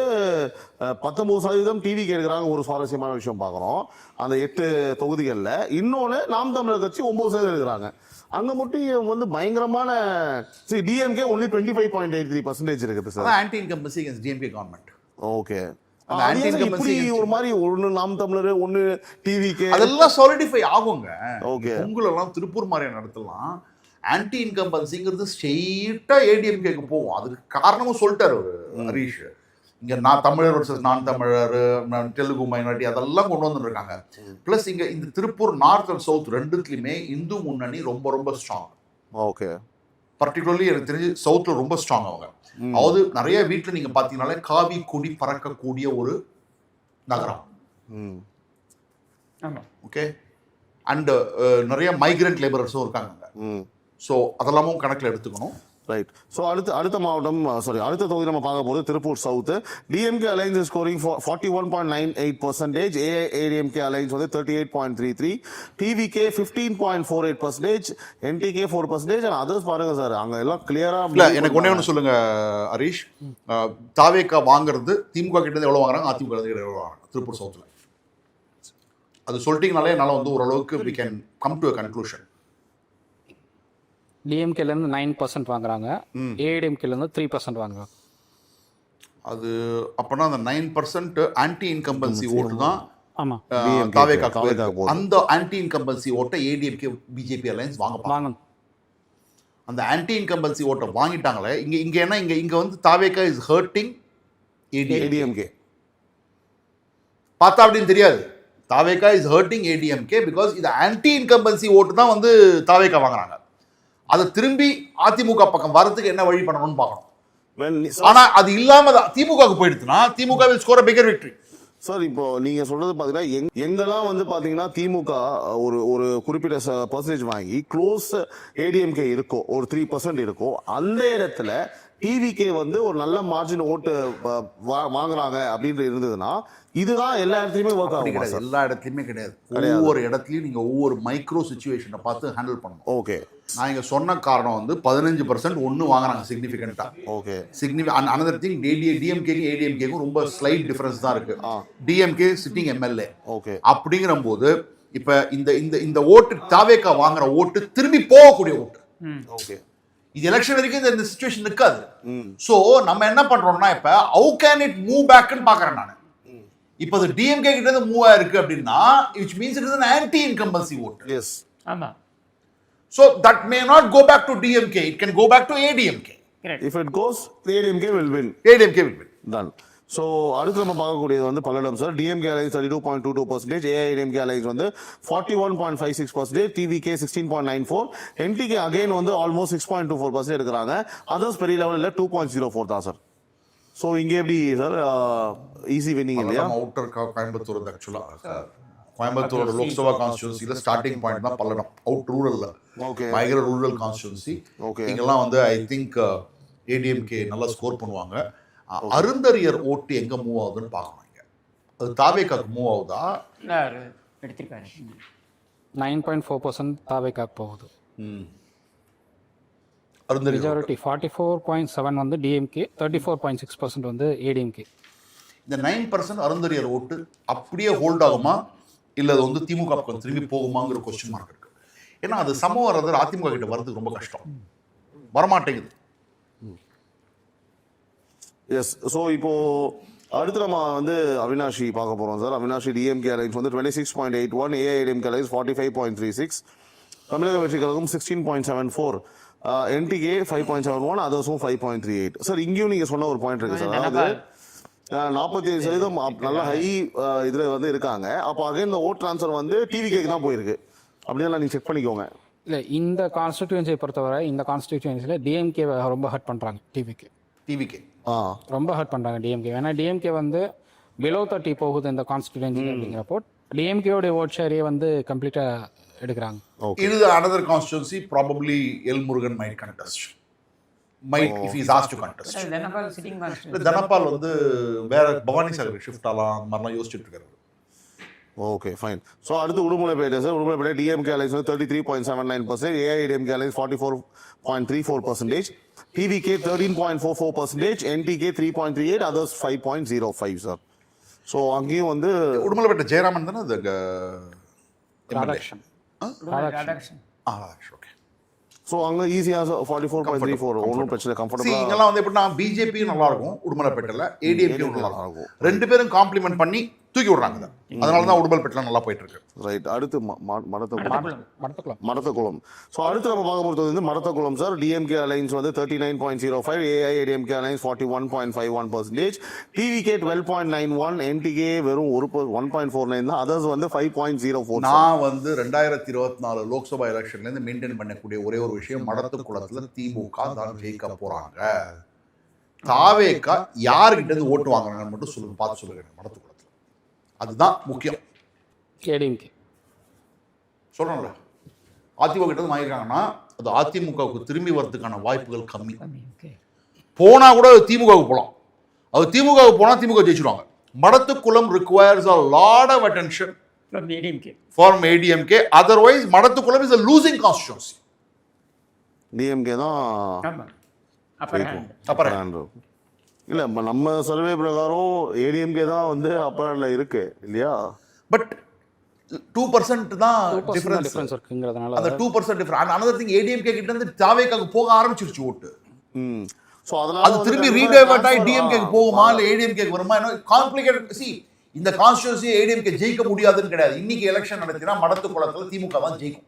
19% டிவி கேட்குறாங்க. ஒரு சுவாரஸ்யமான விஷயம் பார்க்குறோம் அந்த 8 தொகுதிகளில். இன்னொன்று நாம் தமிழர் கட்சி 9% இருக்கிறாங்க. அங்கே மட்டும் வந்து பயங்கரமான டிஎம்கே ஒன்லி 25.83% இருக்குது sir. Anti incumbency against DMK government. Okay, இப்படி ஒரு மாதிரி ஒன்று நாம் தமிழர் ஒன்று டிவிக்கு அதெல்லாம் சாலிடிஃபை ஆகுங்க. ஓகே, உங்களெல்லாம் திருப்பூர் மாதிரி நடத்தலாம். ஆன்டி இன்கம்பன்சிங்கிறது ஸ்ட்ரெயிட்டாக ஏடிஎம்கேக்கு போகும். அதுக்கு காரணமும் சொல்லிட்டார் ஹரீஷ். இங்கே நான் தமிழர் வர்சஸ் நான் தமிழர், தெலுங்கு மைனாரிட்டி அதெல்லாம் கொண்டு வந்துருக்காங்க. ப்ளஸ் இங்கே இந்த திருப்பூர் நார்த் அண்ட் சவுத் 2த்துலையுமே இந்து முன்னணி ரொம்ப ரொம்ப ஸ்ட்ராங். ஓகே, பர்டிகுலர்லி எனக்கு தெரிஞ்சு சவுத்தில் ரொம்ப ஸ்ட்ராங் அவங்க. அதாவது நிறைய வீட்டில் நீங்கள் பார்த்தீங்கன்னாலே காவி கொடி பறக்கக்கூடிய ஒரு நகரம். ஓகே, அண்ட் நிறைய மைக்ரண்ட் லேபரர்ஸும் இருக்காங்க. ஸோ அதெல்லாமும் கணக்கில் எடுத்துக்கணும். ரைட். ஸோ அடுத்த மாவட்டம், அடுத்த தொகுதி நம்ம பார்க்க போகிறது Tiruppur south. DMK alliance scoring 41.98%, AIADMK alliance வந்து 38.33%, டிவிகே 15.48%, என்டிகே 4%, அண்ட் அதர்ஸ் பாருங்க சார். அங்கே எல்லாம் கிளியரா இல்லை. எனக்கு ஒன்று சொல்லுங்க ஹரீஷ், தாவேக்கா வாங்குறது திமுக கிட்ட எவ்வளோ வாங்குறாங்க, அதிமுக கிட்ட எவ்வளோ வாங்குறாங்க திருப்பூர் சவுத்தில்? அது சொல்லிட்டீங்கனாலே என்னால் வந்து ஓரளவுக்கு we can come to a conclusion. டிஎம்கேலேருந்து 9% வாங்குறாங்க, ஏஐடிஎம்கேலேருந்து 3% வாங்குறாங்க. அது அப்போனா அந்த 9% ஆன்டி இன்கம்பன்சி ஓட்டு தான். ஆமாம், தாவேக்கா. அந்த ஆன்டி இன்கம்பன்சி ஓட்டை ஏடிஎம்கே பிஜேபி அலையன்ஸ் வாங்கணும். அந்த ஆன்டி இன்கம்பன்சி ஓட்டை வாங்கிட்டாங்களே இங்கே என்ன இங்கே வந்து தாவேக்கா இஸ் ஹர்ட்டிங் ஏடிஎம்கே. பார்த்தா அப்படின்னு தெரியாது. தாவேக்கா இஸ் ஹர்ட்டிங் ஏடிஎம்கே பிகாஸ் இது ஆன்டி இன்கம்பன்சி ஓட்டு தான் வந்து தாவேக்கா வாங்குறாங்க. அதை திரும்பி அதிமுக பக்கம் வரதுக்கு என்ன வழி பண்ணணும்னு பார்க்கணும். ஆனா அது இல்லாம திமுகவுக்கு போயிடுச்சுன்னா திமுக will score a bigger victory. Sir, இப்போ நீங்க சொல்றது பாத்தீங்கன்னா எங்கெல்லாம் வந்து பாத்தீங்கன்னா திமுக ஒரு குறிப்பிட்ட பர்சன்டேஜ் வாங்கி க்ளோஸ் ஏடிஎம்கே இருக்கோ, ஒரு 3% இருக்கோ, அந்த இடத்துல டிவிகே வந்து ஒரு நல்ல மார்ஜின் ஓட்டு வாங்குறாங்க அப்படின்னு இருந்ததுன்னா இதுதான் எல்லா இடத்துலையுமே ஒர்க் ஆகும். கிடையாது, எல்லா இடத்துலையுமே கிடையாது. ஒவ்வொரு இடத்துலையும் நீங்கள் ஒவ்வொரு மைக்ரோ சிச்சுவேஷனை பார்த்து ஹேண்டில் பண்ணணும். ஓகே, நான் இங்கே சொன்ன காரணம் வந்து 15% ஒன்று வாங்குறாங்க சிக்னிஃபிகண்ட்டாக. ஓகே, அனதர் திங் டிஎம்கேக்கும் ஏடிஎம்கேக்கும் ரொம்ப ஸ்லைட் டிஃபரன்ஸ் தான் இருக்கு. DMK sitting MLA. ஓகே, அப்படிங்கிற போது இப்போ இந்த ஓட்டு தாவேக்கா வாங்குற ஓட்டு திரும்பி போகக்கூடிய ஓட்டு. ஓகே, இது எலெக்ஷன் வரைக்கும் இந்த சிச்சுவேஷன் இருக்காது. ஸோ நம்ம என்ன பண்றோம்னா இப்போ ஹவு கேன் இட் மூவ் பேக்னு பார்க்குறேன் நான். இப்போ அது டிஎம்கே கிட்ட இருந்து மூவ் ஆயிருக்கு அப்படின்னா which means it is an anti incumbency vote. Yes ஆமா So that may not go back to DMK, it can go back to ADMK. Correct. If it goes ADMK will win. ADMK will win. Done. So அடுத்து நம்ம பார்க்கக்கூடியது வந்து Palladam sir. DMK alliance 32.22%, AIDMK alliance வந்து 41.56%, TVK 16.94, NTK again வந்து almost 6.24% எடுக்கிறாங்க. Others பெரிய லெவலில் 2.04 தான் சார். ஸோ இங்கே எப்படி சார் ஈஸி வின்னிங் இல்லையா? பல்லடம் அவுட்டர் கோயம்புத்தூர் ஆக்சுவலா கோயம்புத்தூர் லோக்சபா கான்ஸ்டியூன்சில ஸ்டார்டிங் பாயிண்ட் தான் பல்லடம், அவுட் ரூரல்ல. ஓகே பயங்கர ரூரல் கான்ஸ்டியூன்சி. ஓகே இங்கெல்லாம் வந்து ஐ திங்க் ஏடிஎம்கே நல்லா ஸ்கோர் பண்ணுவாங்க. அருந்தறியர் ஓட்டு எங்க மூவ் ஆகுதுன்னு பார்க்கணும். இங்க அது தாவேக்காக்கு மூவ் ஆகுதா? அவரு எடுத்திருக்காரு. 9.4% தாவேக்காக்கு போகுது. அருந்தறியர் மெஜாரிட்டி 44.7 வந்து டிஎம்கே, 34.6% வந்து ஏடிஎம்கே. இந்த 9% அருந்தறியர் ஓட்டு அப்படியே ஹோல்ட் ஆகுமா இல்ல அது வந்து திமுக பக்கம் திரும்பி போகுமாங்கிற கொஸ்டின் மார்க் இருக்கு. ஏன்னா அது சமம் வர்றது அதிமுக கிட்ட வர்றதுக்கு ரொம்ப கஷ்டம், வரமாட்டேங்குது. எஸ். ஸோ இப்போ அடுத்து நம்ம வந்து அவினாஷி பார்க்க போகிறோம் சார். அவினாஷி டிஎம்கே அலைன்ஸ் வந்து 26.81, ஏஐடிஎம்கே அலைன்ஸ் 45.36, தமிழக வெற்றி கழகம் 16.74, என்டிகே 5.71, அதர்ஸும் 5.38. சார் இங்கேயும் நீங்கள் சொன்ன ஒரு பாயிண்ட் இருக்கு சார். அதாவது 45% நல்ல ஹை இதில் வந்து இருக்காங்க. அப்போ அகைன் இந்த ஓட் ட்ரான்ஸ்ஃபர் வந்து டிவிகேக்கு தான் போயிருக்கு. அப்படியெல்லாம் நீங்கள் செக் பண்ணிக்கோங்க. இல்லை, இந்த கான்ஸ்டிடியூன்சியை பொறுத்தவரை இந்த கான்ஸ்டிடியூன்சியில் டிஎம்கே ரொம்ப ஹர்ட் பண்ணுறாங்க. டிவிகே ரொம்ப ஹர்ட் பண்ணுறாங்க டிஎம்கே. ஏன்னா டிஎம்கே வந்து பிலோ 30 போகுது இந்த கான்ஸ்டிடியூன்சி அப்படிங்கிறப்போ டிஎம்கேவோடைய ஓட் ஷேரையே வந்து கம்ப்ளீட்டாக எடுக்கிறாங்க. இது another constituency probably L Murugan might contest, might if he is asked to contest. Dhanapal sitting master. Dhanapal வந்து வேற பவானி சாகர் ஷிஃப்ட் ஆகலாம் அந்த மாதிரிலாம் யோசிச்சுட்டு இருக்காரு. Okay fine. ஸோ அடுத்து Udumalaipettai sir. Udumalaipettai DMK alliance வந்து 33.79%, AIADMK alliance 44.34%, TVK 13.44%, NTK 3.38, others 5.05 sir. So அங்கேயும் வந்து உடுமலைப்பேட்டை ஜெயராமன் தானே அது ப்ராடக்ஷன் ராதாகிருஷ்ணன். ஓகே. ஸோ அங்கே ஈஸியாக 44.34 ஒன்றும் பிரச்சனை கம்ஃபர்டபுளாக. இங்கெல்லாம் வந்து எப்படின்னா பிஜேபியும் நல்லா இருக்கும் உடுமலைப்பேட்டையில், ஏடிஎம்கேயும் நல்லா இருக்கும். ரெண்டு பேரும் காம்ப்ளிமெண்ட் பண்ணி தூக்கி விடுறாங்க. அதனால தான் உடுமலைப்பேட்டில் நல்லா போயிட்டு இருக்கு. ரைட். அடுத்து மடத்தக்குளம். மடத்தக்குளம். ஸோ அடுத்து நம்ம பார்க்க போகிறது வந்து மடத்தக்குளம் சார். டிஎம்கே அலைன்ஸ் வந்து 39.05, ஏஐடிஎம்கே அலைன்ஸ் 41.51%, டிவிகே 12.91, என்டிகே வெறும் 1.49 தான், அதர்ஸ் வந்து 5.04. நான் வந்து 2024 லோக்சபா எலெக்ஷன்லேருந்து மெயின்டைன் பண்ணக்கூடிய ஒரே ஒரு விஷயம், மடத்துக்குளத்தில் திமுக தான் ஜெயிக்க போறாங்க. தாவேக்கா யாருக்கிட்ட இருந்து ஓட்டு வாங்குறாங்கன்னு மட்டும் சொல்லுங்க, பார்த்து சொல்லுங்க. மடத்துக்குளத்தில் அதுதான் முக்கியம். ஏடிஎம்கே சொல்றேன்ல, அதிமுக கிட்ட இருந்து வாங்கிருக்காங்கன்னா அது அதிமுகவுக்கு திரும்பி வரதுக்கான வாய்ப்புகள் கம்மி. ஓகே. போனா கூட அது திமுகவுக்கு போகலாம். அது திமுகவுக்கு போனா திமுக ஜெயிச்சிருவாங்க. Madathukulam requires a lot of attention from ADMK. from ADMK. Otherwise, Madathukulam is a losing constituency. DMK தான் ஆமா. Upper hand. இல்லை நம்ம சர்வே பிரகாரம் ஏடிஎம்கே தான் வந்து அப்பரில் இருக்கு இல்லையா? பட் 2% தான் டிஃபரன்ஸ் டிஃபரன்ஸ் இருக்குங்கிறதுனால அந்த 2% டிஃபரன்ஸ். another thing, ADMK கிட்ட இருந்து தாவேக்காக்கு போக ஆரம்பிச்சிருச்சு ஓட்டு. ஸோ அதனால அது திரும்பி ரீடைவர்ட் ஆகி டிஎம்கேக்கு போகுமா இல்லை ஏடிஎம்கேக்கு வருமா? காம்ப்ளிகேட்டட். சி, இந்த கான்ஸ்டியூன்சி ஏடிஎம்கே ஜெயிக்க முடியாதுன்னு கிடையாது. இன்னைக்கு எலெக்ஷன் நடத்தினா மடத்துக்குளத்தில் திமுக தான் ஜெயிக்கும்.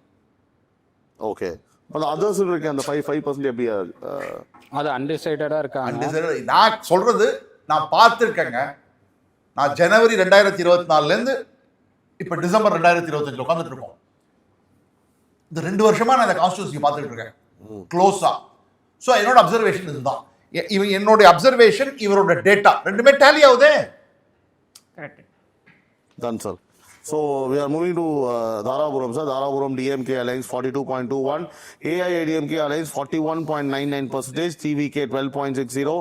ஓகே. அந்த அதர்ஸ் இருக்கு அந்த 5% எப்படி அது அன்டிசைடடாக இருக்காங்க. நான் சொல்றது நான் பார்த்துருக்கேங்க. நான் ஜனவரி 2024 இப்போ டிசம்பர் 2025 உட்காந்துட்டு இருக்கோம். இந்த 2 வருஷமா நான் இந்த கான்ஸ்டியூன்சி பார்த்துட்டு இருக்கேன் க்ளோஸா. ஸோ என்னோட அப்சர்வேஷன் இதுதான். இவன் என்னோட அப்சர்வேஷன், இவரோட டேட்டா ரெண்டுமே டேலி ஆகுதே. Correct. Done sir. So we are moving to Dharapuram sir. Dharapuram DMK alliance 42.21, AIADMK alliance 41.99%, TVK 12.60,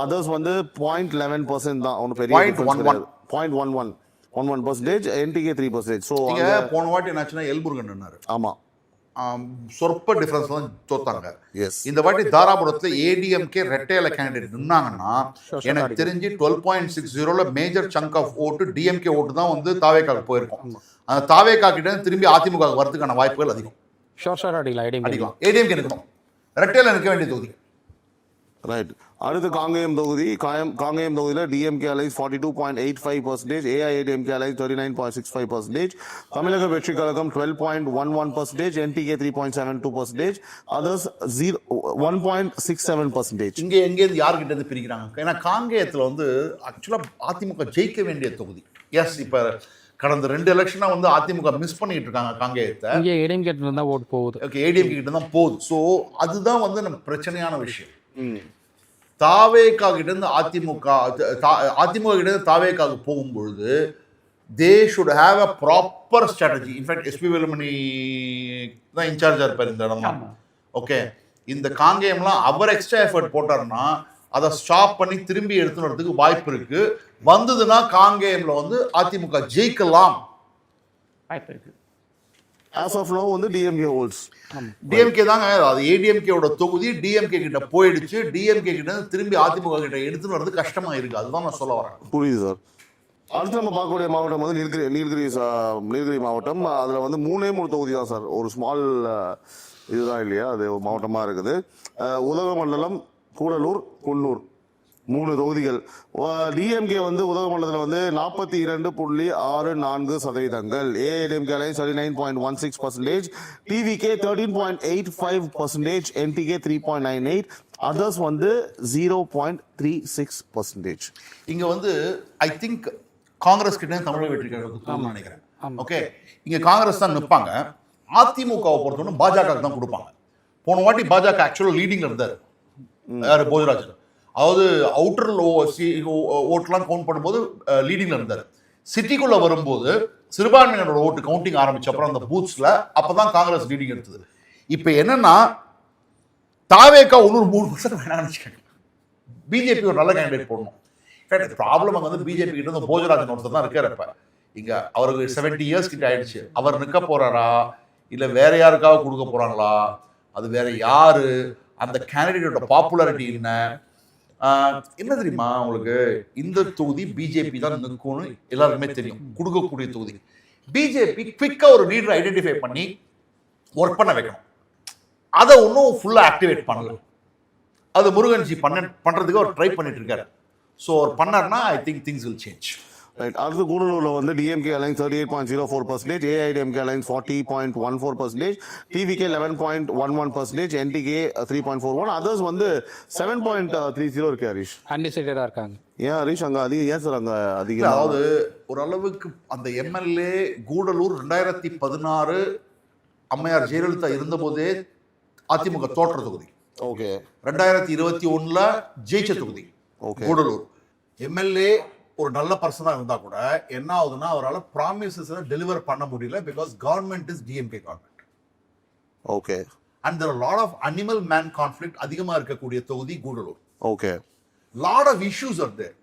others வந்து 0.11% தான். ஒன்று பெரிய 0.11%, NTK 3%. ஸோ இங்க போன வாட்டி என்னாச்சுன்னா எல்முருகன் என்னாரு. ஆமாம், சொற்ப டிஃபரன்ஸ் தான் தோத்தாங்க. எஸ். இந்த வாட்டி தாராபுரத்தில் ஏடிஎம்கே ரெட்டையில கேண்டிடேட் நின்னாங்கன்னா எனக்கு தெரிஞ்சு 12.60 மேஜர் சங்க் ஆஃப் ஓட்டு டிஎம்கே ஓட்டு தான் வந்து தாவேக்காக்கு போயிருக்கும். அந்த தாவேக்கா கிட்ட திரும்பி அதிமுக வரதுக்கான வாய்ப்புகள் அதிகம். ஷோர் அடிக்கலாம். ஏடிஎம்கே நிற்கணும், ரெட்டையில நிற்க வேண்டிய தொகுதி. ரைட். அடுத்து காங்கேயம் தொகுதி காங்கேயம் தொகுதியில் டிஎம்கே அலைன்ஸ் 42.85%, ஏஐஏடிஎம்கே அலைன்ஸ் 39.65%, தமிழக வெற்றி கழகம் 12.11%, என்டிகே 3.72%, அதர்ஸ் 1.67%. இங்கே எங்கேருந்து யார்கிட்ட இருந்து பிரிக்கிறாங்க? ஏன்னா காங்கேயத்தில் வந்து ஆக்சுவலாக அதிமுக ஜெயிக்க வேண்டிய தொகுதி. எஸ், இப்போ கடந்த 2 எலெக்ஷனா வந்து அதிமுக மிஸ் பண்ணிட்டு இருக்காங்க காங்கேயத்தை. இங்கே ஏடிஎம் கிட்ட இருந்தால் ஓட்டு போகுது. ஓகே, ஏடிஎம்கே கிட்ட தான் போகுது. ஸோ அதுதான் வந்து நம்ம பிரச்சனையான விஷயம். தாவேகா கிட்ட இருந்து அதிமுக கிட்ட இருந்து தாவேகாவுக்கு போகும்பொழுது they should have a proper strategy. In fact SP Velumani தான் இன்சார்ஜா இருப்பார் இந்த இடம்லாம். ஓகே, இந்த காங்கேயம்லாம் அவர் எக்ஸ்ட்ரா எஃபர்ட் போட்டாருன்னா அதை ஸ்டாப் பண்ணி திரும்பி எடுத்துன்னு வரதுக்கு வாய்ப்பு இருக்கு. வந்ததுன்னா காங்கேயம்ல வந்து அதிமுக ஜெயிக்கலாம் வாய்ப்பு இருக்கு. As of now வந்து டிஎம்கே ஹோல்ட்ஸ். டிஎம்கே தாங்க, அது ஏடிஎம்கேவோட தொகுதி டிஎம்கே கிட்ட போயிடுச்சு. டிஎம்கே கிட்ட திரும்பி அதிமுக கிட்ட எடுத்துன்னு வரது கஷ்டமா இருக்கு. அதுதான் நான் சொல்ல வரேன். புரியுது சார். அடுத்து நம்ம பார்க்கக்கூடிய மாவட்டம் வந்து நீலகிரி மாவட்டம். அதில் வந்து 3 தொகுதி தான் சார். ஒரு ஸ்மால் இதுதான் இல்லையா, அது ஒரு மாவட்டமாக இருக்குது. உதகமண்டலம், கூடலூர், குன்னூர் 3 தொகுதிகள். டிஎம்கே வந்து உதகமண்டலத்தில் வந்து 42.64%, AIADMK alliance 39.16%, TVK 13.85%, NTK 3.98%, others வந்து 0.36%. இங்க வந்து ஐ திங்க் காங்கிரஸ் கிட்ட தமிழக வெற்றி கழகத்துக்கு நினைக்கிறேன். ஓகே, இங்க காங்கிரஸ் தான் நிற்பாங்க. அதிமுகவை பொறுத்தவரை பாஜக தான் கொடுப்பாங்க. போன வாட்டி பாஜக ஆக்சுவலா லீடிங்ல இருந்தாரு யாரு, போஜராஜ். அதாவது அவுட்டர் ஓட்டெல்லாம் கவுண்ட் பண்ணும்போது லீடிங்ல இருந்தாரு. சிட்டிக்குள்ள வரும்போது சிறுபான்மையினரோட ஓட்டு கவுண்டிங் ஆரம்பிச்ச அப்புறம் அந்த பூத்ஸ்ல அப்பதான் காங்கிரஸ் லீடிங் எடுத்தது. இப்ப என்னன்னா தாவேகா இன்னொரு 3% வேணாம்னு வச்சுக்கோங்க. பிஜேபி ஒரு நல்ல கேண்டிடேட் போடணும். ப்ராப்ளம் வந்து பிஜேபி கிட்ட இருந்து போஜராஜன் ஒருத்தர் தான் இருக்காரு. இப்ப இங்க அவருக்கு 70 இயர்ஸ் கிட்ட ஆயிடுச்சு. அவர் நிற்க போறாரா இல்ல வேற யாருக்காக கொடுக்க போறாங்களா, அது வேற யாரு, அந்த கேண்டிடேட்டோட பாப்புலாரிட்டி என்ன தெரியுமா உங்களுக்கு? இந்த தொகுதி பிஜேபி தான் நிற்கும்னு எல்லாருக்குமே தெரியும். கொடுக்கக்கூடிய தொகுதி. பிஜேபி குவிக்கா ஒரு லீடரை ஐடென்டிஃபை பண்ணி ஒர்க் பண்ண வைக்கணும். அதை ஒன்றும் ஃபுல்லா ஆக்டிவேட் பண்ணல. அது முருகன்ஜி பண்றதுக்கு அவர் ட்ரை பண்ணிட்டு இருக்காரு. ஸோ அவர் பண்ணார்னா I think things will change. Right. அடுத்து கூடலூரில் வந்து DMK alliance 38.04%, AIADMK alliance 40.14%, TVK 11.11%, NTK 3.41%, others வந்து 7.30 இருக்கு. ஹரிஷ் அன்டிசைடடாக இருக்காங்க. ஏன் ஹரிஷ் அங்கே அதிகம்? ஏன் சார் அங்கே அதிகம்? அதாவது ஓரளவுக்கு அந்த எம்எல்ஏ கூடலூர் 2016 அம்மையார் ஜெயலலிதா இருந்தபோதே அதிமுக தோற்ற தொகுதி. ஓகே. 2021 ஜெயிச்ச தொகுதி கூடலூர். எம்எல்ஏ ஒரு நல்ல பர்சனா இருந்தா கூட என்ன ஆகுதுன்னா அவரால் ப்ராமிசஸ் டெலிவர் பண்ண முடியல. Because government is DMK government. Okay. And there lot of animal man conflict அதிகமா இருக்கக்கூடிய தொகுதி Gudalur. Okay. Lot of issues are there.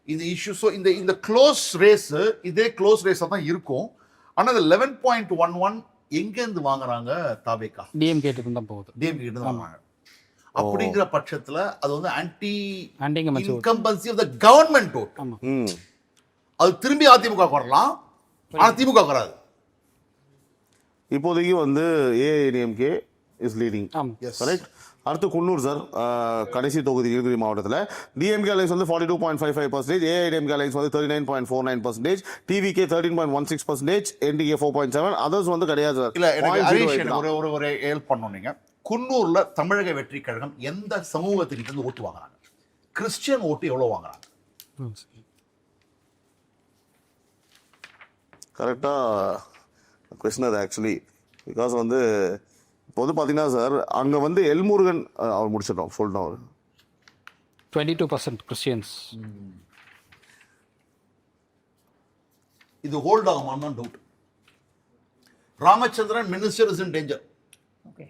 இந்த இஷ்யூஸ் இந்த க்ளோஸ் ரேஸ் இதே க்ளோஸ் ரேஸா தான் இருக்கும். ஆனா இந்த 11.11 எங்க இருந்து வாங்குறாங்க? தாவேகா டிஎம்கே கிட்ட தான் போகுது. டிஎம்கே கிட்ட தான் வாங்குறாங்க. அப்படிங்கிற பட்சத்துல அது வந்து anti incumbency of the government vote. அது திரும்பி அதிமுக வரலாம், ஆனா திமுக வராது. இப்போதைக்கு வந்து ஏஐடிஎம்கே இஸ் லீடிங். கரெக்ட். அடுத்து குன்னூர் சார், கடைசி தொகுதி நீலகிரி மாவட்டத்தில். டிஎம்கே அலைன்ஸ் வந்து 42.55%, ஏஐடிஎம்கே அலைன்ஸ் வந்து 39.49%, டிவிகே 13.16%, என்டிகே 4.7%, அதர்ஸ் வந்து கிடையாது சார். இல்ல எனக்கு ஒரு ஹெல்ப் பண்ணணும். நீங்க குன்னூர்ல தமிழக வெற்றி கழகம் எந்த சமூகத்துக்கிட்ட இருந்து ஓட்டு வாங்குறாங்க? கிறிஸ்டியன் ஓட்டு எவ்வளவு வாங்குறாங்க? கரெக்டா கொஸ்டின் அது ஆக்சுவலி. பிகாஸ் வந்து இப்போ வந்து பார்த்தீங்கன்னா சார் அங்கே வந்து எல்முருகன் அவர் முடிச்சிட்டோம் சொல்லிட்டோம். அவர் 22% கிறிஸ்டியன்ஸ். இது ஹோல்ட் ஆகுமான்னு தான் doubt. Ramachandran minister is in danger. Okay.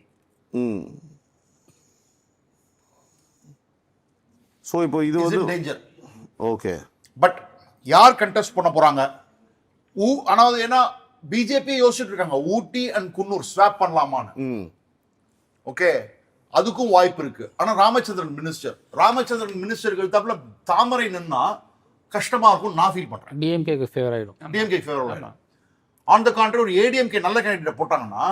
So இப்போ இது வந்து டேஞ்சர். ஓகே. பட் யார் கண்டெஸ்ட் பண்ண போறாங்க? ஆனால் ஏன்னா பிஜேபி யோசிச்சுட்டு இருக்காங்க ஊட்டி அண்ட் குன்னூர் ஸ்வாப் பண்ணலாமான்னு. ஓகே, அதுக்கும் வாய்ப்பு இருக்கு. ஆனா ராமச்சந்திரன் மினிஸ்டருக்கு தப்புல தாமரை நின்னா கஷ்டமா இருக்கும் நான் ஃபீல் பண்றேன். டிஎம்கேக்கு ஃபேவர் ஆயிடும். டிஎம்கே ஃபேவர் ஆயிடும். ஆன் த கான்ட்ரி ஒரு ஏடிஎம்கே நல்ல கேண்டிடேட் போட்டாங்கன்னா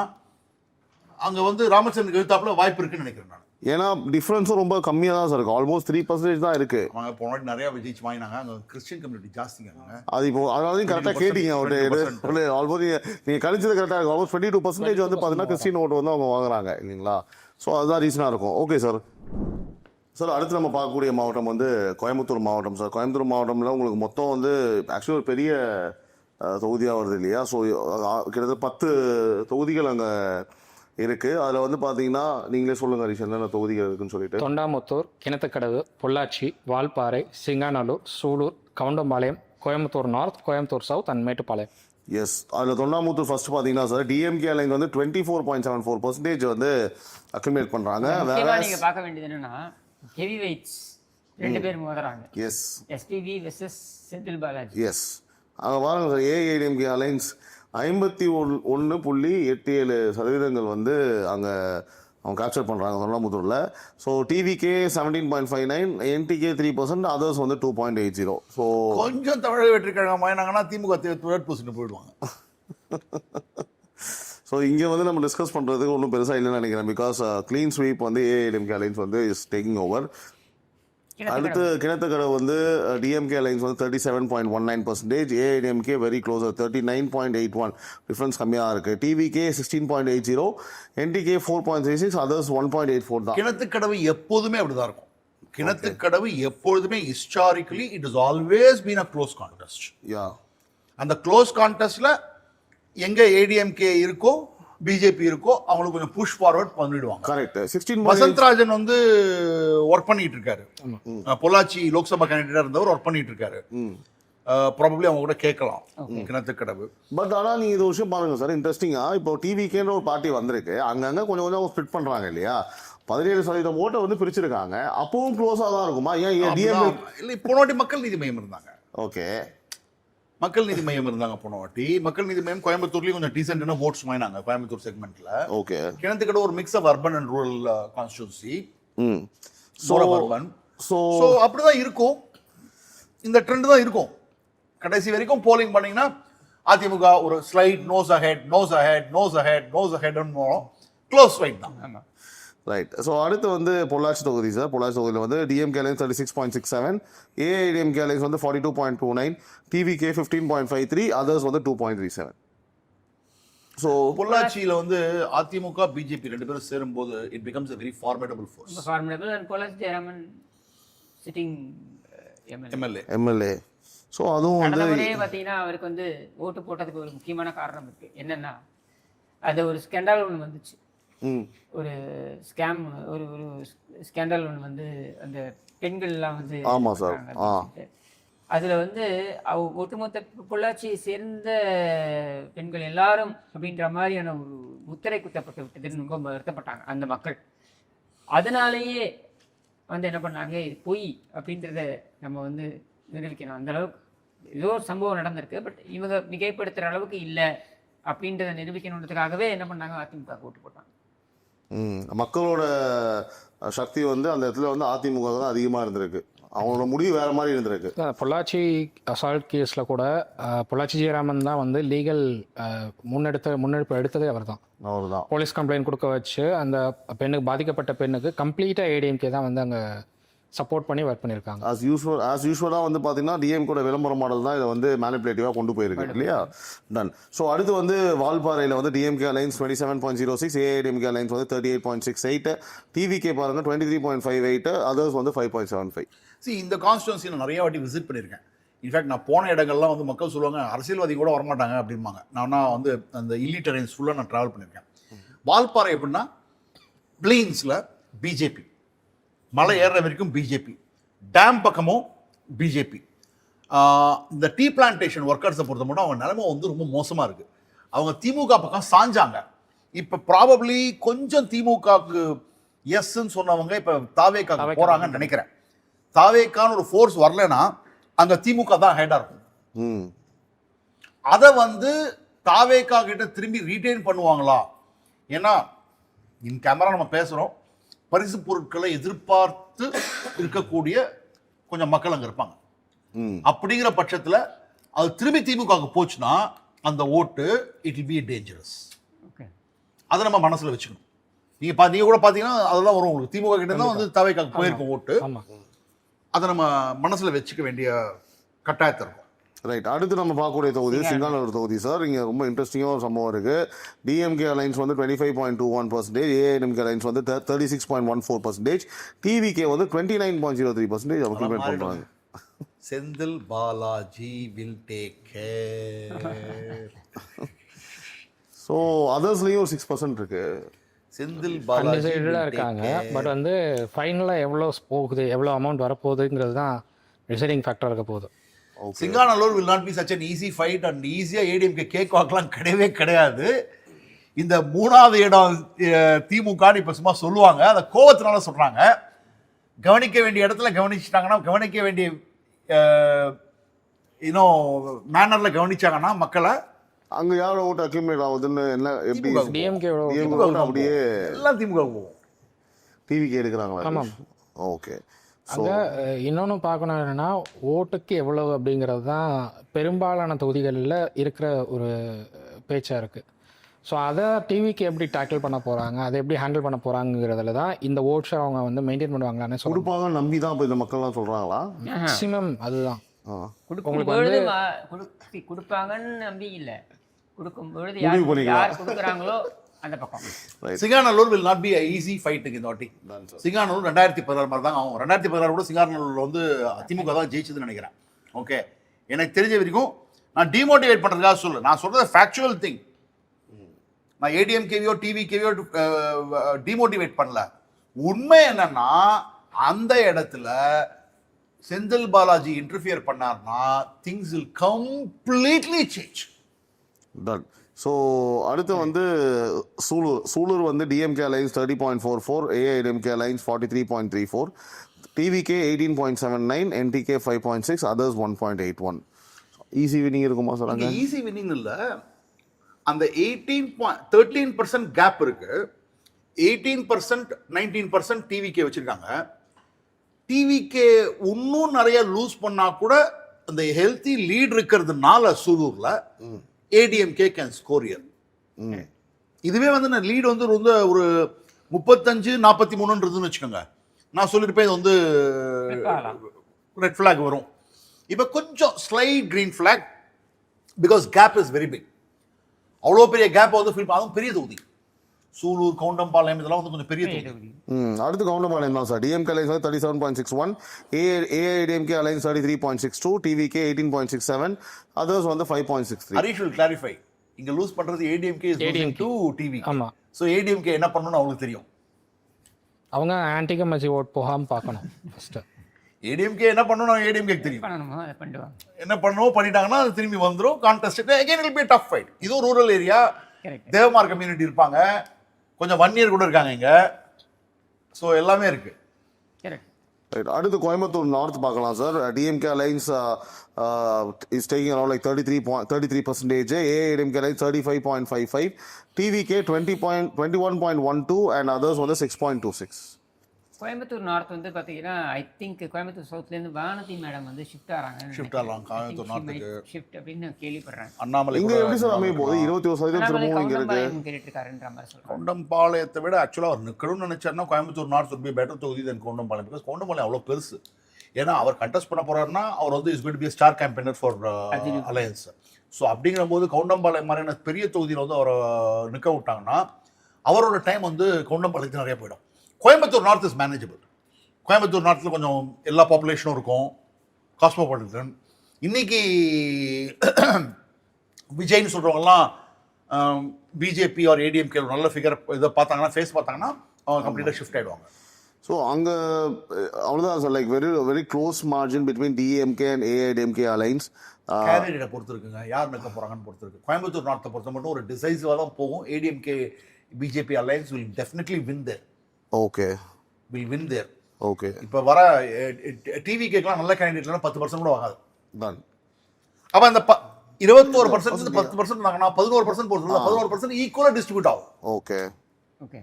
அங்க வந்து ராமச்சந்திரன் எழுத்தாப்புல வாய்ப்பு இருக்குன்னு நினைக்கிறேன் நான். ஏன்னா டிஃப்ரென்ஸும் ரொம்ப கம்மியாக தான் சார் இருக்குது, ஆல்மோஸ்ட் 3% தான் இருக்குது. அவங்க போன நிறையா விஜய் வாங்கினாங்க, அங்கே கிறிஸ்டியன் கம்யூனிட்டி ஜாஸ்திங்க. அது இப்போ அதனாலையும் கரெக்டாக கேட்டீங்க அவர்கிட்ட, ஆல்மோஸ்ட் நீங்கள் கழிச்சது கரெக்டாக இருக்கும். ஆல்மோஸ்ட் 22% வந்து பார்த்தீங்கன்னா கிறிஸ்டின் ஓட்டு வந்து அவங்க வாங்குறாங்க இல்லைங்களா. ஸோ அதுதான் ரீசனாக இருக்கும். Okay sir. சார் அடுத்து நம்ம பார்க்கக்கூடிய மாவட்டம் வந்து கோயம்புத்தூர் மாவட்டம் சார். கோயம்புத்தூர் மாவட்டம்ல உங்களுக்கு மொத்தம் வந்து ஆக்சுவலி ஒரு பெரிய தொகுதியாக வருது இல்லையா. ஸோ கிட்டத்தட்ட 10 தொகுதிகள் அங்கே இருக்குது. அதில் வந்து பார்த்தீங்கன்னா நீங்களே சொல்லுங்கள் ஹரிஷ் என்னென்ன தொகுதிகள் இருக்குன்னு சொல்லிட்டு. Thondamuthur, Kinathukadavu, Pollachi, Valparai, Singanallur, Sulur, Goundampalayam, Coimbatore north, Coimbatore south and Mettupalayam. Yes, அதில் தொண்டாமுத்தூர் ஃபர்ஸ்ட் பார்த்தீங்கன்னா சார் டிஎம்கே அலைன்ஸ் வந்து 24.74% வந்து அக்யூமுலேட் பண்ணுறாங்க. வேற நீங்கள் பார்க்க வேண்டியது என்னன்னா ஹெவி வெயிட்ஸ் 2 பேர் மோதுறாங்க. Yes, SPB versus Senthil Balaji. Yes, அங்கே பாருங்க சார், ஏஐடிஎம்கே அலைன்ஸ் 51.87% வந்து அங்கே அவங்க கேப்சர் பண்ணுறாங்க தொண்டாமுத்தூரில். ஸோ டிவிகே 17.59, என்டிகே 3%, அதர்ஸ் வந்து 2.80. ஸோ கொஞ்சம் தமிழக வெற்றிக்கழகம் வாங்கினாங்கன்னா திமுக 30% போயிடுவாங்க. ஸோ இங்கே வந்து நம்ம டிஸ்கஸ் பண்ணுறதுக்கு ஒன்றும் பெருசாக இல்லைன்னு நினைக்கிறேன். பிகாஸ் க்ளீன் ஸ்வீப் வந்து ஏஐடிஎம்கே அலைன்ஸ் வந்து இஸ் டேக்கிங் ஓவர். அடுத்து கிணத்துக்கடவு வந்து டிஎம்கே அலைன்ஸ் வந்து 37.19%, ஏஐடிஎம்கே வெரி க்ளோஸ் 39.81, டிஃப்ரென்ஸ் கம்மியாக இருக்குது. டிவிகே 16.80, என்டிகே 4.36, அதர்ஸ் 1.84 தான். கிணத்துக்கடவு எப்போதுமே அப்படிதான் இருக்கும். கிணத்துக்கடவு எப்பொழுதுமே historically it is always been a close contest. Yeah, அந்த க்ளோஸ் கான்டெஸ்ட்ல எங்க ஏடிஎம்கே இருக்கோ பிஜேபி இருக்கோ அவங்களுக்கு கொஞ்சம் புஷ் ஃபார்வர்ட் பண்ணிடுவாங்க. கரெக்ட். 16 வசந்த்ராஜன் வந்து ஒர்க் பண்ணிட்டு இருக்காரு, பொள்ளாச்சி லோக்சபா கேண்டிடேட்டா இருந்தவர் ஒர்க் பண்ணிட்டு இருக்காரு. ப்ராபப்ளி அவங்க கூட கேட்கலாம் கிணத்துக்கடவு. பட் ஆனால் நீங்கள் இது விஷயம் பாருங்க சார், இன்ட்ரெஸ்டிங்காக இப்போ டிவிகேன்னு ஒரு பார்ட்டி வந்திருக்கு, அங்கங்கே கொஞ்சம் கொஞ்சம் ஸ்பிட் பண்ணுறாங்க இல்லையா. 17% ஓட்டை வந்து பிரிச்சிருக்காங்க, அப்பவும் க்ளோஸாக தான் இருக்குமா? ஏன் டிஎம்கே இல்லை, போன மக்கள் நீதி மையம் இருந்தாங்க. ஓகே, மக்கள் நீதி மையம் இருந்தாங்க போன வாட்டி. மக்கள் நீதி மையம் கோயம்புத்தூர்லயும் கொஞ்சம் டீசென்டான ஓட்ஸ் வாங்கினாங்க கோயம்புத்தூர் செக்மெண்ட்ல. ஓகே, கிணத்துக்கடவு ஒரு mix of urban and rural constituency. So urban. So அப்படிதான் இருக்கும், இந்த ட்ரெண்ட் தான் இருக்கும் கடைசி வரைக்கும். போலிங் பண்ணீங்கன்னா அதிமுக ஒரு slight nose ahead, nose ahead, nose ahead, nose ahead, close fight தான். ரைட். ஸோ அடுத்து வந்து பொள்ளாச்சி தொகுதி சார். பொள்ளாச்சி தொகுதியில் வந்து டிஎம்கே அலைன்ஸ் 36.67, ஏஐடிஎம்கே அலைன்ஸ் வந்து 42.29, டிவிகே 15.53, அதர்ஸ் வந்து 2.37. ஸோ பொள்ளாச்சியில் வந்து அதிமுக பிஜேபி 2 பேரும் சேரும்போது it becomes a very formidable force. formidable and Pollachi Jayaraman sitting MLA. So அதுவும் வந்து பார்த்தீங்கன்னா அவருக்கு வந்து ஓட்டு போட்டதுக்கு ஒரு முக்கியமான காரணம் இருக்கு. என்னன்னா அது ஒரு ஸ்கேண்டல் ஒன்று வந்துச்சு, ஒரு ஸ்கேம், ஒரு ஒரு ஸ்கேண்டல் ஒன்று வந்து அந்த பெண்கள்லாம் வந்து. ஆமாம் சார். அதில் வந்து ஒட்டுமொத்த பொள்ளாச்சியை சேர்ந்த பெண்கள் எல்லாரும் அப்படின்ற மாதிரியான ஒரு முத்திரை குத்தப்பட்டு விட்டதுன்னு ரொம்ப வருத்தப்பட்டாங்க அந்த மக்கள். அதனாலேயே வந்து என்ன பண்ணாங்க, இது பொய் அப்படின்றத நம்ம வந்து நிரூபிக்கணும். அந்த அளவுக்கு ஏதோ ஒரு சம்பவம் நடந்திருக்கு, பட் இவங்க மிகைப்படுத்துகிற அளவுக்கு இல்லை அப்படின்றத நிரூபிக்கணுன்றதுக்காகவே என்ன பண்ணாங்க, அதிமுக ஓட்டு போட்டாங்க. மக்களோட சக்தி வந்து அந்த இடத்துல வந்து அதிமுக தான் அதிகமாக இருந்திருக்கு, அவங்களோட முடிவு வேற மாதிரி இருந்திருக்கு. பொள்ளாச்சி அசால்ட் கேஸில் கூட பொள்ளாச்சி ஜெயராமன் தான் வந்து லீகல் முன்னெடுப்பு எடுத்ததே அவர் தான். போலீஸ் கம்ப்ளைண்ட் கொடுக்க வச்சு அந்த பெண்ணுக்கு, பாதிக்கப்பட்ட பெண்ணுக்கு கம்ப்ளீட்டாக ஏடிஎம்கே தான் வந்து அங்கே சப்போர்ட் பண்ணி ஒர்க் பண்ணியிருக்காங்க. ஆஸ் யூஸ்வலாக வந்து பார்த்தீங்கன்னா டிஎம்கோட விளம்பர மாடல் தான் இதை வந்து மேனிப்புலேட்டிவாக கொண்டு போயிருக்கு இல்லையா. டன். ஸோ அடுத்து வந்து வால்பாறையில் வந்து டிஎம்கே அலைன்ஸ் 27.06, ஏஐடிஎம்கே அலைன்ஸ் வந்து 38.68, டிவிகே பாருங்க 23.58, அதர்ஸ் வந்து 5.75. இந்த கான்ஸ்டிட்யூன்சி நான் நிறைய வாட்டி விசிட் பண்ணியிருக்கேன். இன்ஃபேக்ட் நான் போன இடங்கள்லாம் வந்து மக்கள் சொல்லுவாங்க அரசியல்வாதி கூட வரமாட்டாங்க அப்படிம்பாங்க. நான் வந்து அந்த இல்லி டெரைன்ஸ் ஃபுல்லாக நான் ட்ராவல் பண்ணியிருக்கேன். வால்பாறை எப்படின்னா பிளீன்ஸில் பிஜேபி, மலை ஏறுற வரைக்கும் பிஜேபி, டேம் பக்கமும் பிஜேபி. இந்த டீ பிளான்டேஷன் ஒர்க்கர்ஸை பொறுத்த மட்டும் அவங்க நிலைமை வந்து ரொம்ப மோசமாக இருக்குது. அவங்க திமுக பக்கம் சாஞ்சாங்க. இப்போ ப்ராபப்ளி கொஞ்சம் திமுகவுக்கு எஸ்ன்னு சொன்னவங்க இப்போ தாவேக்காக்கு போகிறாங்கன்னு நினைக்கிறேன். தாவேக்கான்னு ஒரு ஃபோர்ஸ் வரலன்னா அங்கே திமுக தான் ஹெட்டாக இருக்கும். அதை வந்து தாவேக்கா கிட்ட திரும்பி ரீட்டைன் பண்ணுவாங்களா? ஏன்னா இன் கேமரா நம்ம பேசுகிறோம், பரிசு பொருட்களை எதிர்பார்த்து இருக்கக்கூடிய கொஞ்சம் மக்கள் அங்கே இருப்பாங்க. அப்படிங்கிற பட்சத்தில் அது திரும்பி திமுகவுக்கு போச்சுன்னா அந்த ஓட்டு இட் வில் பி டேஞ்சரஸ். அதை நம்ம மனசில் வச்சுக்கணும். நீங்க கூட பாத்தீங்கன்னா அதெல்லாம் வரும் உங்களுக்கு. திமுக கிட்ட தான் வந்து தவைக்காக்கு போயிருக்கும் ஓட்டு. ஆமாம். அதை நம்ம மனசுல வச்சுக்க வேண்டிய கட்டாயத்தை இருக்கும். ரைட், அடுத்து நம்ம பார்க்கக்கூடிய தொகுதி சிங்கானூர் தொகுதி சார். இங்கே ரொம்ப இன்ட்ரெஸ்டிங்காக ஒரு சம்பவம் இருக்குது. டிஎம்கே அலைன்ஸ் வந்து 25.21%, ஏஐஎம்கே அலைன்ஸ் வந்து 36.14%, டிவிகே வந்து 29.03% அவங்க கம்பேர் பண்ணுறாங்க. Senthil Balaji will take care. So அதர்ஸ்லேயும் 6% இருக்கு. செந்தில் பாலாஜி அன்டிசைடடாக இருக்காங்க. பட் வந்து ஃபைனலாக எவ்வளோ போகுது, எவ்வளோ அமௌண்ட் வரப்போகுதுங்கிறது தான் டிசைடிங் ஃபேக்டர் இருக்க போகுது. Singanallur will not be such an easy fight and ஈஸியாக ஏடிஎம்கே கேக் வாக்கலாம் கிடையவே கிடையாது. இந்த 3வது இடம் திமுகன்னு இப்போ சும்மா சொல்லுவாங்க, அந்த கோவத்தினால சொல்கிறாங்க. கவனிக்க வேண்டிய இடத்துல கவனிச்சிட்டாங்கன்னா, கவனிக்க வேண்டிய இன்னும் மேனரில் கவனிச்சாங்கன்னா மக்களை, அங்கே யார் ஓட்டு அக்யூமுலேட் ஆகுதுன்னு என்ன எப்படி டிஎம்கே அப்படியே எல்லாம் திமுக போகும். டிவிக்கு எடுக்கிறாங்களா? ஆமாம். ஓகே. அங்கே இன்னொன்று பார்க்கணும் என்னென்னா, ஓட்டுக்கு எவ்வளவு அப்படிங்கிறது தான் பெரும்பாலான தொகுதிகளில் இருக்கிற ஒரு பேச்சாக இருக்குது. ஸோ அதை டிவிக்கு எப்படி டேக்கிள் பண்ண போகிறாங்க, அதை எப்படி ஹேண்டில் பண்ண போகிறாங்கிறதுல தான் இந்த ஓட் ஷேர் அவங்க வந்து மெயின்டைன் பண்ணுவாங்களான்னு கொடுப்பாங்க நம்பி தான் இப்போ இந்த மக்கள்லாம் சொல்கிறாங்களா? மேக்ஸிமம் அதுதான். கொடுக்கும்பொழுது கொடுப்பாங்கன்னு நம்பி இல்லை, கொடுக்கும்பொழுது யார் கொடுக்குறாங்களோ அந்த பக்கம். Singanallur will not be a easy fight இந்த வாட்டி. சிங்கானல்லூர் 2016 மாதிரி தான் ஆகும். 2016 கூட சிங்கானல்லூர்ல வந்து திமுக தான் ஜெயிச்சதுன்னு நினைக்கிறேன். ஓகே, எனக்கு தெரிஞ்ச வரைக்கும் நான் டிமோட்டிவேட் பண்றதுக்காக சொல்ல, நான் சொல்றது ஃபேக்சுவல் திங். நான் ஏடிஎம்கேவியோ டிவிகேவியோ டிமோட்டிவேட் பண்ணல. உண்மை என்னன்னா, அந்த இடத்துல செந்தில் பாலாஜி இன்டர்ஃபியர் பண்ணார்னா things will completely change. Done. So அடுத்து வந்து சூலூர் வந்து DMK alliance 30.44, AIDMK alliance 43.34, TVK 18.79, NTK 5.6, others 1.81. Easy winning இருக்குமா சார்? அங்கே ஈஸி வினிங் இல்லை, அந்த 13% கேப் இருக்கு. 18% 19% டிவிகே வச்சிருக்காங்க. டிவிகே இன்னும் நிறைய லூஸ் பண்ணா கூட அந்த ஹெல்த்தி லீட் இருக்கிறதுனால சூலூர்ல ஏடிஎம்கே கேன் ஸ்கோர் இயர். இதுவே வந்து நான் லீட் வந்து ஒரு 35-43 வச்சுக்கோங்க, நான் சொல்லியிருப்பேன் இது வந்து ரெட் ஃபிளாக் வரும். இப்போ கொஞ்சம் slight green flag, because gap is very big. அவ்வளோ பெரிய கேப் வந்து ஃபீல் அதுவும் பெரிய தொகுதி. சூலூர், கவுண்டம்பாளையம் இதெல்லாம் வந்து கொஞ்சம் பெரிய தொகுதி. அடுத்து கவுண்டம்பாளையம் தான் சார். டிஎம்கே அலைன்ஸ் வந்து 37.61, ஏஐடிஎம்கே அலைன்ஸ் 33.62, டிவிகே 18.67, அதர்ஸ் வந்து 5.63. Harish will clarify. இங்க லூஸ் பண்றது ADMK is losing to TV. ஆமா. சோ ஏடிஎம்கே என்ன பண்ணனும்னு அவங்களுக்கு தெரியும். அவங்க ஆன்டிக மச்சி ஓட் போகாம பார்க்கணும் ஃபர்ஸ்ட். ஏடிஎம்கே என்ன பண்ணனும் ஏடிஎம்கே தெரியும். பண்ணணுமோ அதை பண்ணுவாங்க. என்ன பண்ணனும் பண்ணிட்டாங்கன்னா அது திரும்பி வந்துரும். Contest again it will be a tough fight. இது ஒரு ரூரல் ஏரியா. தேவமார் கம்யூனிட்டி இருப்பாங்க, கொஞ்சம் வன்னியர் கூட இருக்காங்க இங்க. ஸோ எல்லாமே இருக்கு. அடுத்து கோயம்புத்தூர் நார்த் பார்க்கலாம் sir. DMK alliance is taking around like 33%, AIADMK alliance 35.55, TVK 21.12 and others வந்து 6.26. கோயம்புத்தூர் நார்த் வந்து பார்த்தீங்கன்னா, ஐ திங்க் கோயம்புத்தூர் சவுத்லேருந்து வானதி மேடம் வந்து ஷிஃப்ட் ஆகிறாங்க. ஷிஃப்ட் ஆகலாம் கோயம்புத்தூர் நார்த்துக்கு. ஷிஃப்ட் அப்படின்னு கேள்விப்படுறேன். அண்ணாமலை இங்க எப்படி சார் அமைய போகுது? 21% திரும்பவும் இங்க இருக்கு. கேட்டுருக்காருன்ற மாதிரி சொல்றாங்க. கவுண்டம்பாளையத்தை விட ஆக்சுவலாக அவர் நிற்கணும்னு நினைச்சாருன்னா Coimbatore north would be better தொகுதி than கவுண்டம்பாளையம். பிகாஸ் கவுண்டம்பாளையம் அவ்வளோ பெருசு. ஏன்னா அவர் கண்டெஸ்ட் பண்ண போறாருன்னா அவர் வந்து is going to be star campaigner for alliance. So அப்படிங்கிற போது கவுண்டம்பாளையம் மாதிரியான பெரிய தொகுதியில் வந்து அவரை நிற்க விட்டாங்கன்னா அவரோட டைம் வந்து கவுண்டம்பாளையத்துக்கு நிறைய போயிடும். Coimbatore north is manageable. Coimbatore நார்த்தில் கொஞ்சம் எல்லா பாப்புலேஷனும் இருக்கும், காஸ்மோபாலிட்டன். இன்னைக்கு விஜய்னு சொல்கிறவங்கலாம் பிஜேபி ஆர் ஏடிஎம்கே நல்ல ஃபிகர் இதை பார்த்தாங்கன்னா, ஃபேஸ் பார்த்தாங்கன்னா அவங்க கம்ப்ளீட்டாக ஷிஃப்ட் ஆகிடுவாங்க. ஸோ அங்கே அவ்வளோதான் sir, like very close margin between DMK and AIADMK alliance. கேண்டிடேட்டை பொறுத்து இருக்குங்க, யார் நிற்க போகிறாங்கன்னு பொறுத்து இருக்கு. கோயம்புத்தூர் நார்த்தை பொறுத்த மட்டும் ஒரு டிசைசிவாக தான் போகும். ADMK BJP alliance will definitely win there. Okay, will win there. Okay. இப்போ வர டிவிக்கேக்கெலாம் நல்ல கேண்டிடேட்லாம் 10% கூட ஆகாது. தான் அப்போ அந்த 21% 10% இருந்தாங்கன்னா 11% போடுறது, 11% ஈக்குவலாக டிஸ்ட்ரிபியூட் ஆகும். Okay, okay.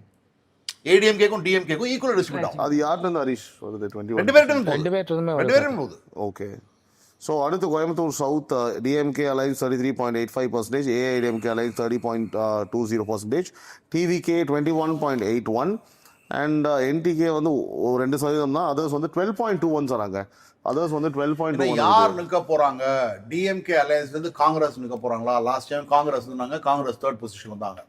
ஏடிஎம்கேக்கும் டிஎம்கேக்கும் ஈக்குவலாக டிஸ்ட்ரிபியூட் ஆகும். அது யார்கிட்ட இருந்து ஹரிஷ் வருது? 21 ரெண்டு பேரும் போகுது. ஓகே. ஸோ அடுத்து Coimbatore south DMK alliance 33.85%, AIADMK alliance 30.20%, TVK 21.81, and NTK வந்து 2% தான். அதர்ஸ் வந்து 12.21 தராங்க. அதர்ஸ் வந்து 12.21. யார் நிற்க போறாங்க? டிஎம்கே அலையன்ஸ்ல இருந்து காங்கிரஸ் நிற்க போறாங்களா? லாஸ்ட் டைம் காங்கிரஸ் இருந்தாங்க, காங்கிரஸ் 3rd பொசிஷன் வந்தாங்க.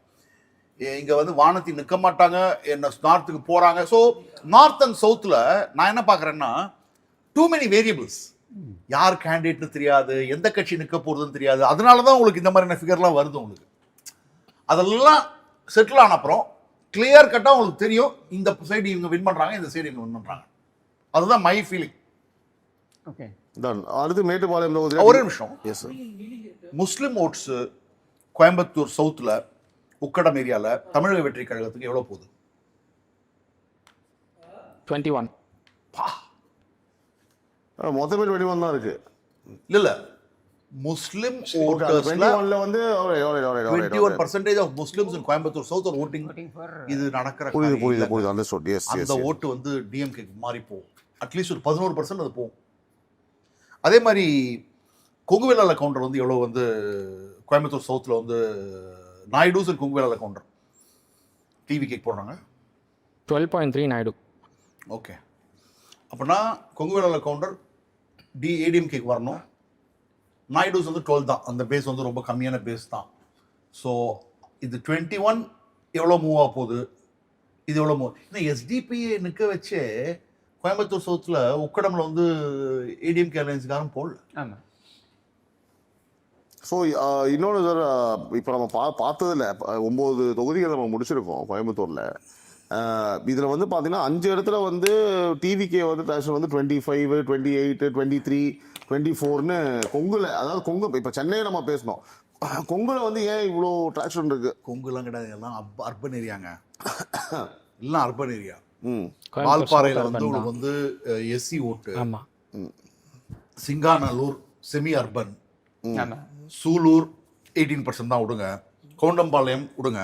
இங்க வந்து வானத்தி நிற்க மாட்டாங்க, என்ன நார்த்துக்கு போறாங்க. ஸோ நார்த் அண்ட் சவுத்துல நான் என்ன பாக்குறேன்னா, டூ மெனி வேரியபிள்ஸ். யார் கேண்டிடேட்னு தெரியாது, எந்த கட்சி நிற்க போறதுன்னு தெரியாது. அதனாலதான் உங்களுக்கு இந்த மாதிரியான ஃபிகர்லாம் வருது. உங்களுக்கு அதெல்லாம் செட்டில் ஆன அப்புறம் கிளியர் கட்டா உங்களுக்கு தெரியும், இந்த சைடு இவங்க வின் பண்றாங்க, இந்த சைடு இவங்க வின் பண்றாங்க. அதுதான் மை ஃபீலிங். Okay done. அடுத்து மேட்டுப்பாளையம் ஒரே நிமிஷம். Yes sir. Muslim votes Coimbatore சவுத்துல உக்கடம் ஏரியால தமிழக வெற்றி கழகத்துக்கு எவ்வளவு போகுது? 21. மொத்தமே 21 தான் இருக்கு. இல்ல முஸ்லிம் ஓட்டர்ஸ்ல 21ல வந்து 21% of Muslims in Coimbatore south are voting. இது நடக்கிற புரியுது காரியம் புரியுது இல்ல. புரியுது. அண்டர்ஸ்டுட். Yes yes. அந்த ஓட்டு வந்து டிஎம்கே மாறி போகும். அட்லீஸ்ட் ஒரு 11% அது போகும். அதே மாதிரி கொங்குவேலால கவுண்டர் வந்து எவ்வளவு வந்து கோயம்புத்தூர் சவுத்துல வந்து நாயுடுஸ் அண்ட் கொங்குவேலால கவுண்டர் டிவிகே போடுறாங்க. 12.3 நாயுடு. ஓகே, அப்படின்னா கொங்குவேலால கவுண்டர் ஏடிஎம்கேக்கு வரணும். நாயுடுஸ் வந்து 12 தான். அந்த பேஸ் வந்து ரொம்ப கம்மியான பேஸ் தான். ஸோ இது 21 எவ்வளோ மூவ் ஆக போகுது, இது எவ்வளோ மூவ். இன்னும் எஸ்டிபியை நிற்க வச்சு கோயம்புத்தூர் சவுத்தில் உக்கடமில் வந்து ஏடிஎம்கே அலையன்ஸுக்காரும் போடல. ஆமாம். ஸோ இன்னொன்று சார், இப்போ நம்ம பார்த்ததில்ல 9 தொகுதிகள் நம்ம முடிச்சிருக்கோம் கோயம்புத்தூரில். இதில் வந்து பார்த்தீங்கன்னா 5 இடத்துல வந்து டிவிகே வந்து ட்ராக்ஷன் வந்து 25, 28, 23, 24ன்னு கொங்குல, அதாவது கொங்கு இப்போ சென்னையை நம்ம பேசணும், கொங்குல வந்து ஏன் இவ்வளோ ட்ராக்ஷன் இருக்கு? கொங்குலாம் கிடையாது, எல்லாம் அர்பன் ஏரியாங்க. எல்லாம் அர்பன் ஏரியா. கோயம்புத்தூர் வால்பாறையில் south வந்து urban உங்களுக்கு தான். வந்து எஸ்சி ஓட்டு, ஆமாம். சிங்காநல்லூர் செமி அர்பன், ஆமாம். சூலூர் 18% தான் விடுங்க, கவுண்டம்பாளையம் விடுங்க,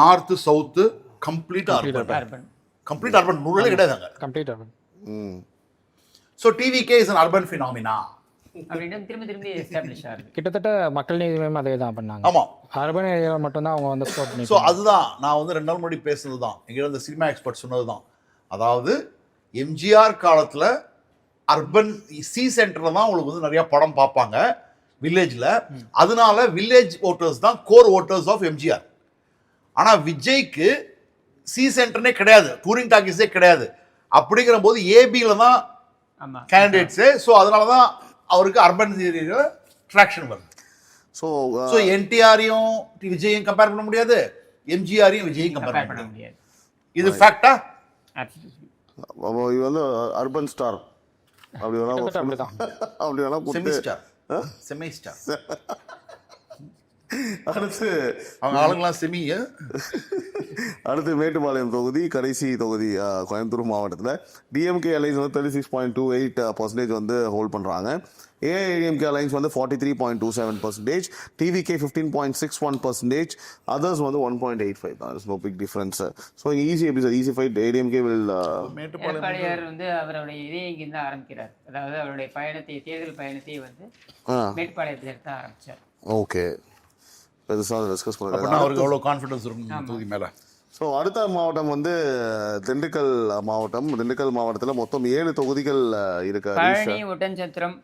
north south complete urban. Urban. Complete urban ரூரலே கிடையாதுங்க. Complete urban. So TVK is an urban phenomena. அப்படின்னா திரும்ப திரும்பி எஸ்டாப்ளிஷ் ஆகுது. கிட்டத்தட்ட மக்கள் நீதி மையம் அதே தான் பண்ணாங்க. ஆமாம். அர்பன் ஏரியாவில் மட்டும்தான் அவங்க வந்து ஸ்கோர் பண்ணி. ஸோ அதுதான் நான் வந்து 2 நாள் முன்னாடி பேசுனது தான், எங்கிட்ட இந்த சினிமா எக்ஸ்பர்ட் சொன்னது தான். அதாவது எம்ஜிஆர் காலத்தில் அர்பன் சி சென்டரில் தான் உங்களுக்கு வந்து நிறைய படம் பார்ப்பாங்க வில்லேஜில். அதனால வில்லேஜ் ஓட்டர்ஸ் தான் கோர் ஓட்டர்ஸ் ஆஃப் எம்ஜிஆர். ஆனால் விஜய்க்கு சி சென்டர்னே கிடையாது, டூரிங் டாக்கீஸே கிடையாது. அப்படிங்கிற போது ஏபியில் தான் ஆமாம். கேண்டிடேட்ஸு. ஸோ அதனால தான் அவருக்கு அர்பன் ஏரியாவில் ட்ராக்ஷன் வருது. ஸோ என்டிஆரையும் விஜயும் கம்பேர் பண்ண முடியாது, எம்ஜிஆரையும் விஜயும் கம்பேர் கம்பேர் பண்ண பண்ண முடியாது. முடியாது. இது ஃபேக்டா? Absolutely. இது வந்து அர்பன் ஸ்டார் அப்படி வேணா அப்படிதான். அப்படி வேணா செமி போட்டு. ஸ்டார். Semi star. அடுத்து அவங்க ஆளுங்களாம் செமி. அடுத்து மேட்டுப்பாளையம் தொகுதி, கடைசி தொகுதி கோயம்புத்தூர் மாவட்டத்தில். டிஎம்கே அலைன்ஸ் வந்து 36.28% வந்து ஹோல்ட் பண்ணுறாங்க. ஏஐடிஎம்கே அலைன்ஸ் வந்து 43.27%, டிவிகே 15.61%, அதர்ஸ் வந்து 1.85. தான். No big difference. So easy எப்படி sir? Easy fight. ADMK will. எடப்பாடியார் வந்து அவருடைய இதே இங்கிருந்து ஆரம்பிக்கிறார். அதாவது அவருடைய பயணத்தை, தேர்தல் பயணத்தை வந்து மேட்டுப்பாளையத்தில் தான் ஆரம்பிச்சார். ஓகே, பெருசாக டிஸ்கஸ் அப்படின்னா பண்ணுறாங்க. அவருக்கு எவ்வளோ கான்ஃபிடன்ஸ் இருக்கும் தொகுதி மேலே. ஸோ அடுத்த மாவட்டம் வந்து திண்டுக்கல் மாவட்டம். திண்டுக்கல் மாவட்டத்தில் மொத்தம் 7 தொகுதிகள் இருக்கு. பழனி, ஒட்டன்சத்திரம்,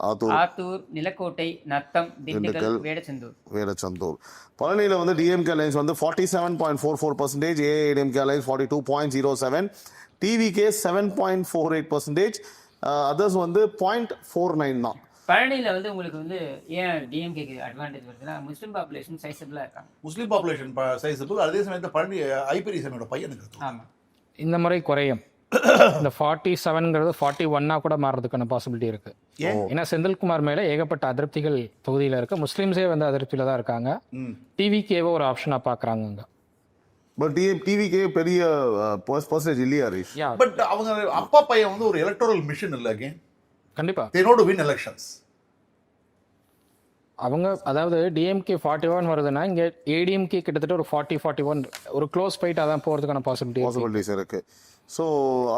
ஆத்தூர், ஆத்தூர், நிலக்கோட்டை, நத்தம், திண்டுக்கல், வேடச்சந்தூர். வேடச்சந்தூர். பழனியில் வந்து டிஎம்கே அலைன்ஸ் வந்து 47.44%, ஏஐடிஎம்கே அலைன்ஸ் 42.07, டிவிகே 7.48%, அதர்ஸ் வந்து 0.49 தான். பழனியில் வந்து உங்களுக்கு வந்து ஏன் டிஎம்கேக்கு அட்வான்டேஜ் வருதுன்னா முஸ்லீம் பாப்புலேஷன் சைஸபிளாக இருக்காங்க. முஸ்லீம் பாப்புலேஷன் சைஸபிள். அதே சமயத்தில் பழனி ஐபிரி சாமியோட பையனுக்கு. ஆமாம். இந்த முறை குறையும். இந்த 47ங்கிறது 41 கூட மாறுறதுக்கான பாசிபிலிட்டி இருக்கு. ஏன்னா செந்தில்குமார் மேல ஏகப்பட்ட அதிருப்திகள் தொகுதியில இருக்கு. முஸ்லீம்ஸே வந்து அதிருப்தியில தான் இருக்காங்க. டிவிகேவை ஒரு ஆப்ஷனா பாக்குறாங்க. பட் டிவிகே பெரிய பர்சன்டேஜ் இல்லையா ஹரிஷ்? பட் அவங்க அப்பா பையன் வந்து ஒரு எலக்டோரல் மிஷன் இல்லை. அகைன் கண்டிப்பா they know to win elections. அவங்க அதாவது டிஎம்கே 41 வருதுன்னா இங்க ஏடிஎம்கே கிட்டத்தட்ட ஒரு 40-41 ஒரு க்ளோஸ் ஃபைட் அதான் போறதுக்கான பாசிபிலிட்டிஸ் இருக்கு. ஸோ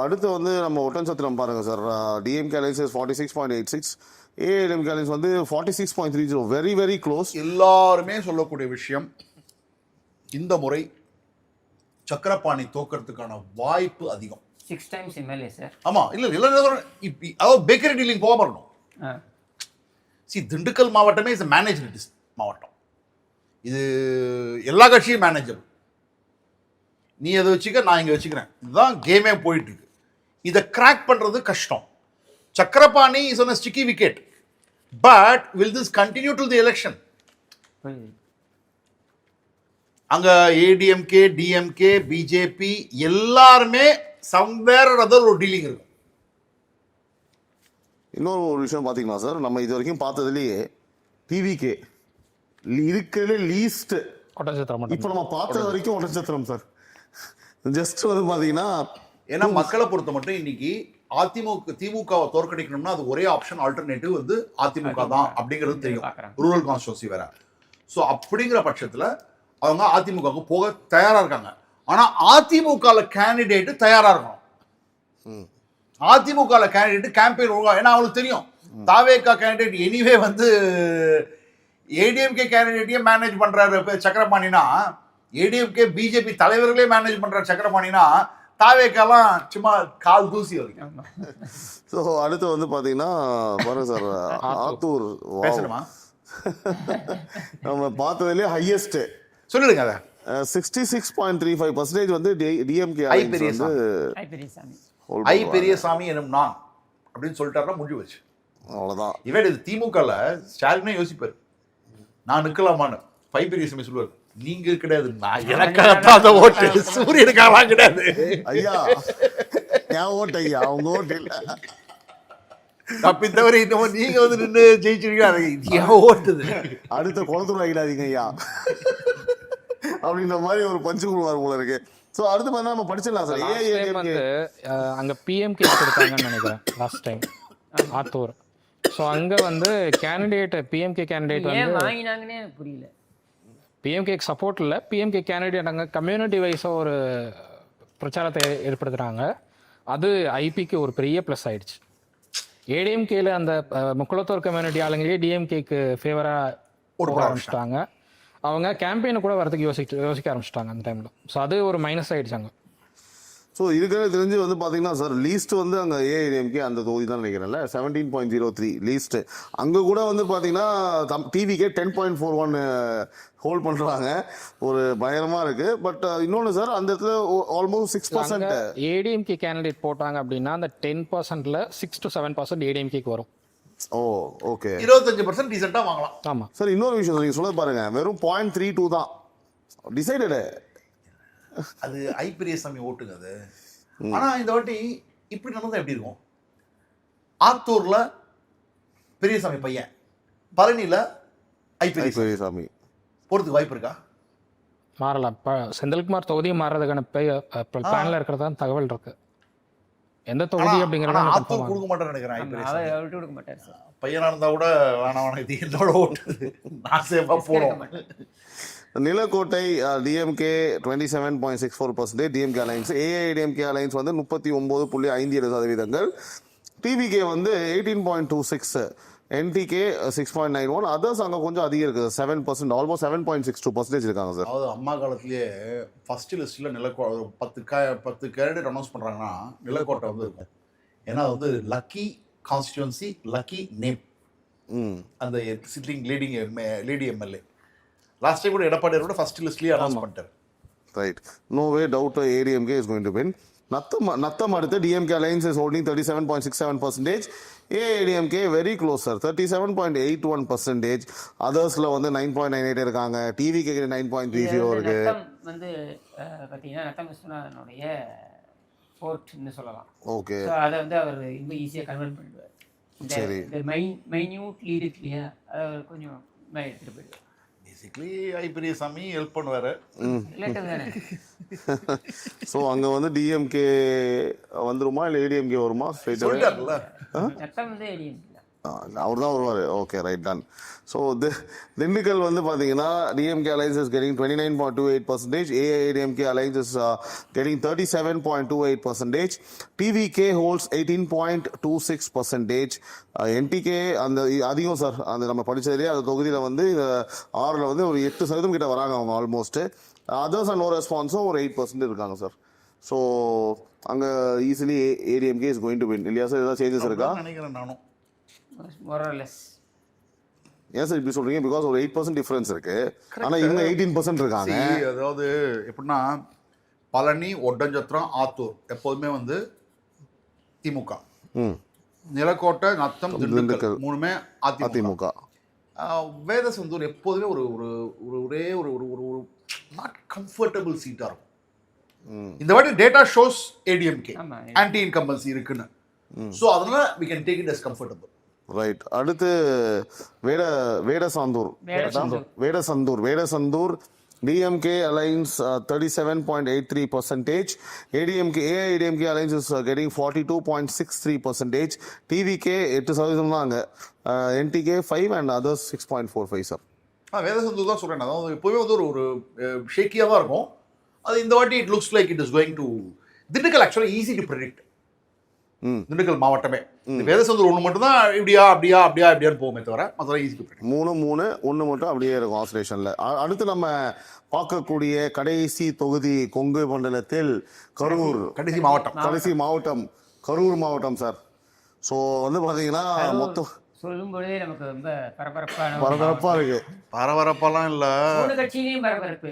அடுத்து வந்து நம்ம ஒட்டன்சத்திரம் பாருங்கள் sir. DMK alliance 46.86, AIADMK alliance வந்து 46.30, வெரி வெரி க்ளோஸ். எல்லாருமே சொல்லக்கூடிய விஷயம், இந்த முறை சக்கரபாணி தோக்கிறதுக்கான வாய்ப்பு அதிகம். 6 times எம்எல்ஏ சார். ஆமா, இல்ல அதாவது பேக்கரி டீலிங் போகாம இருக்கணும். திண்டுக்கல் மாவட்டமே இஸ் மேனேஜ்மெண்ட் மாவட்டம். இது எல்லா கட்சியும் மேனேஜர். நீ அதை வச்சுக்க, நான் இங்க வச்சுக்கிறேன். இதுதான் கேமே போயிட்டு இருக்கு. இதை கிராக் பண்றது கஷ்டம். Sakkarapani is on a sticky wicket, but will this continue till the election? அங்க ஏடிஎம்கே, டிஎம்கே, பிஜேபி எல்லாருமே சம்வேர் அதர் ஒரு டீலிங் இருக்கும். இன்னொரு ஒரு விஷயம் பார்த்தீங்கன்னா சார், நம்ம இது வரைக்கும் பார்த்ததுலேயே டிவிகே இருக்கிறதுலே லீஸ்ட் ஒட்டன்சத்திரம் இப்போ நம்ம பார்த்தது வரைக்கும் ஒட்டன்சத்திரம் சார். ஜஸ்ட் வந்து பார்த்தீங்கன்னா, ஏன்னா மக்களை பொறுத்த மட்டும் இன்னைக்கு திமுகவை தோற்கடிக்கணும்னா அது ஒரே ஆப்ஷன், ஆல்டர்னேட்டிவ் வந்து அதிமுக தான் அப்படிங்கிறது தெரியும். ரூரல் கான்ஸ்டிட்யூன்சி வேற. ஸோ அப்படிங்கிற பட்சத்தில் அவங்க அதிமுகவுக்கு போக தயாரா இருக்காங்க. ஆனா அதிமுக கேண்டிடேட் தயாரா இருக்கணும். அதிமுக கேண்டிடேட் கேம்பெயின் ஒழுங்கா, ஏன்னா அவங்களுக்கு தெரியும் தாவேகா கேண்டிடேட் எனிவே வந்து ஏடிஎம்கே கேண்டிடேட்டையே மேனேஜ் பண்றாரு சக்கரபாணினா, ஏடிஎம்கே பிஜேபி தலைவர்களே மேனேஜ் பண்றாரு சக்கரபாணினா, தாவேக்காலாம் சும்மா கால் தூசி வரைக்கும். ஸோ அடுத்து வந்து பார்த்தீங்கன்னா பாருங்க சார், ஆத்தூர் பேசணுமா? நம்ம பார்த்ததுலேயே ஹையஸ்ட் சொல்லிடுங்க அதை. 66.35% வந்து டிஎம்கே ஐ பெரியசாமி ஐ பெரியசாமி எனும் நான் அப்படின்னு சொல்லிட்டாருன்னா முடிஞ்சு வச்சு. அவ்வளோதான். இவன் இது திமுகல ஸ்டாலினே யோசிப்பாரு, நான் நிற்கலாமான்னு. பை பெரியசாமி சொல்லுவார், நீங்க கிடையாது, நான் எனக்காகத்தான் அந்த ஓட்டு, சூரியனுக்காக கிடையாது ஐயா. என் ஓட்டு ஐயா, அவங்க ஓட்டு இல்லை. தப்பி தவிர இன்னமும் நீங்க வந்து நின்று ஜெயிச்சிருக்கீங்க, ஓட்டுது. அடுத்த குளத்தூர் ஆகிடாதீங்க ஐயா அப்படின்ற மாதிரி ஒரு பஞ்சு குழுவார் போல இருக்கு. ஸோ அடுத்து பார்த்தா நம்ம படிச்சிடலாம் சார். வந்து அங்கே பிஎம்கே கொடுத்தாங்கன்னு நினைக்கிறேன் லாஸ்ட் டைம் ஆத்தூர். ஸோ அங்கே வந்து கேண்டிடேட் பிஎம்கே கேண்டிடேட் வந்து வாங்கினாங்கன்னே எனக்கு புரியல. பிஎம்கேக்கு சப்போர்ட் இல்லை, பிஎம்கே கேண்டிடேட் அங்கே கம்யூனிட்டி வைஸாக ஒரு பிரச்சாரத்தை ஏற்படுத்துகிறாங்க. அது ஐபிக்கு ஒரு பெரிய ப்ளஸ் ஆயிடுச்சு. ஏடிஎம்கேல அந்த முக்குளத்தூர் கம்யூனிட்டி ஆளுங்களே டிஎம்கேக்கு ஃபேவராக போட ஆரம்பிச்சிட்டாங்க. அவங்க கேம்பெயினை கூட வரதுக்கு யோசிக்க ஆரம்பிச்சிட்டாங்க அந்த டைமில். ஸோ அது ஒரு மைனஸ் ஆகிடுச்சாங்க. ஸோ இதுக்கு தெரிஞ்சு வந்து பார்த்தீங்கன்னா சார், லீஸ்ட் வந்து அங்கே ஏஐடிஎம்கே அந்த தொகுதி தான் நினைக்கிறேன்ல, 17.03 லீஸ்ட்டு. அங்கே கூட வந்து பார்த்தீங்கன்னா டிவிக்கே 10.41 ஹோல்ட் பண்ணுறாங்க. ஒரு பயங்கரமாக இருக்குது. பட் இன்னொன்று சார், அந்த இடத்துல ஆல்மோஸ்ட் 6% ஏடிஎம்கே கேண்டிடேட் போட்டாங்க அப்படின்னா அந்த 10%ல் 6 to 7% ஏடிஎம்கேக்கு வரும். ஓ ஓகே, 25% டீசெண்டாக வாங்கலாம். ஆமாம் சார். இன்னொரு விஷயம் நீங்கள் சொல்ல பாருங்க, வெறும் 0.32 தான் டிசைடடு. அது ஐ பெரியசாமி ஓட்டுங்க அது. ஆனா இந்த வாட்டி இப்படி நடந்தா எப்படி இருக்கும்? ஆத்தூர்ல பெரியசாமி பையன், பழனியில ஐ பெரியசாமி போறதுக்கு வாய்ப்பு இருக்கா? மாறலாம். செந்தில்குமார் தொகுதியும் மாறுறதுக்கான பிளான்ல இருக்கிறதா தகவல் இருக்கு. எந்த தொகுதி அப்படிங்கறத ஆத்தூர் கொடுக்க மாட்டேன்னு நினைக்கிறேன். ஐ பெரியசாமி அவர் கொடுக்க மாட்டார் சார். பையனா இருந்தா கூட வேணாம், இது என்னோட ஓட்டு, நான் சேஃபா போறோம். Nilakottai DMK 27.64%, DMK alliance. AIADMK alliance வந்து 39.57%. டிவிகே வந்து 18.26, என்டிகே 6.91, அதர்ஸ் அங்கே கொஞ்சம் அதிகம் இருக்குது, 7%, ஆல்மோஸ்ட் 7.62% இருக்காங்க சார். அதாவது அம்மா காலத்திலேயே ஃபர்ஸ்ட் லிஸ்ட்டில் 10 கேண்டிடேட் அனௌன்ஸ் பண்ணுறாங்கன்னா நிலக்கோட்டை வந்து இருக்கும். ஏன்னா அது வந்து லக்கி கான்ஸ்டிடுவன்சி, லக்கி நேம். அந்த sitting lady MLA last time கூட எடப்பாடியோட ஃபர்ஸ்ட் லிஸ்ட்லேயே அனௌன்ஸ் பண்ணிட்டார். Right, no way doubt ADMK is going to win. Natham அடுத்து DMK alliance is holding 37.67%. AIADMK very close sir, 37.81%. அதர்ஸில் வந்து 9.98 இருக்காங்க. டிவிகே 9.30 இருக்கு. வந்து பார்த்தீங்கன்னா நத்தம் விஸ்வநாதனுடைய ஃபோர்ட்னு சொல்லலாம். ஓகே, அதை வந்து அவர் ரொம்ப ஈஸியாக கன்வெர்ட் பண்ணிடுவார். சரி, இந்த மைன்யூட் லீடு இருக்கு இல்லையா, அதை அவர் கொஞ்சம் எடுத்துகிட்டு போயிடுவார். பேசிக்லி ஐ பெரியசாமி ஹெல்ப் பண்ணுவார். ஸோ அங்கே வந்து டிஎம்கே வந்துருமா இல்லை ஏடிஎம்கே வருமா? சொல்லிட்டார்ல, நத்தம் வந்து ஏடிஎம்கே. அவர் தான் வருவார். Okay, right, done. So Dindigul வந்து பார்த்தீங்கன்னா DMK alliance is getting 29.28%, AIDMK alliance is getting 37.28%, TVK holds 18.26%, NTK அந்த அதிகம் சார், அந்த நம்ம படித்ததுலேயே அந்த தொகுதியில் வந்து 6ல் வந்து ஒரு 8% கிட்ட வராங்க அவங்க ஆல்மோஸ்ட்டு. அதர்ஸ் அண்ட் நோ ரெஸ்பான்ஸும் ஒரு 8% இருக்காங்க சார். ஸோ அங்கே easily ADMK is going to win இல்லையா சார்? ஏதாவது சேஞ்சஸ் இருக்கா? நினைக்கிறேன் நானும். மொரலஸ் ஏன் சார் இப்படி சொல்றீங்க? பிகாஸ் ஒரு 8% டிஃபரன்ஸ் இருக்கு, ஆனால் இவங்க 18% இருக்காங்க. அதாவது எப்படின்னா பழனி, ஒட்டஞ்சத்திரம், ஆத்தூர் எப்போதுமே வந்து திமுக, நிலக்கோட்டை, நத்தம், திண்டுக்கல் மூணுமே அதிமுக. வேதசந்தூர் எப்போதுமே ஒரு ஒரு ஒரே ஒரு ஒரு ஒரு நாட் கம்ஃபர்டபுள் சீட்டாக இருக்கும். இந்த வாட்டி data shows ADMK anti incumbency இருக்குன்னு. ஸோ அதனால we can take it as comfortable. Right. அடுத்து Vedasandur DMK alliance 37.83%, AIADMK alliance is getting 42.63%, TVK 8% தான் அங்கே, NTK 5 and others 6.45 sir. Vedasandur தான் சொல்கிறேன். அதாவது எப்போவுமே வந்து ஒரு ஷேக்கியாக தான் இருக்கும். அது இந்த வாட்டி it looks like it is going to Dindigul. ஆக்சுவலாக ஈஸி டு ப்ரெடிக்ட். திண்டுக்கல் மாவட்டமே வேதசந்தூர் ஒன்று மட்டும் தான் இப்படியான்னு போகுமே தவிர மற்ற ஈஸி டு ப்ரெடிக்ட். 3 1 மட்டும் அப்படியே இருக்கும் ஆஸ்திரேஷனில். அடுத்து நம்ம பார்க்கக்கூடிய கடைசி தொகுதி கொங்கு மண்டலத்தில் கரூர், கடைசி மாவட்டம் கரூர் மாவட்டம் சார். ஸோ வந்து பார்த்தீங்கன்னா மொத்தம் சொல்லும்போதே நமக்கு ரொம்ப பரபரப்பா இருக்கு. பரபரப்பாலாம் இல்லை, மூணு கட்சியிலையும் பரபரப்பு.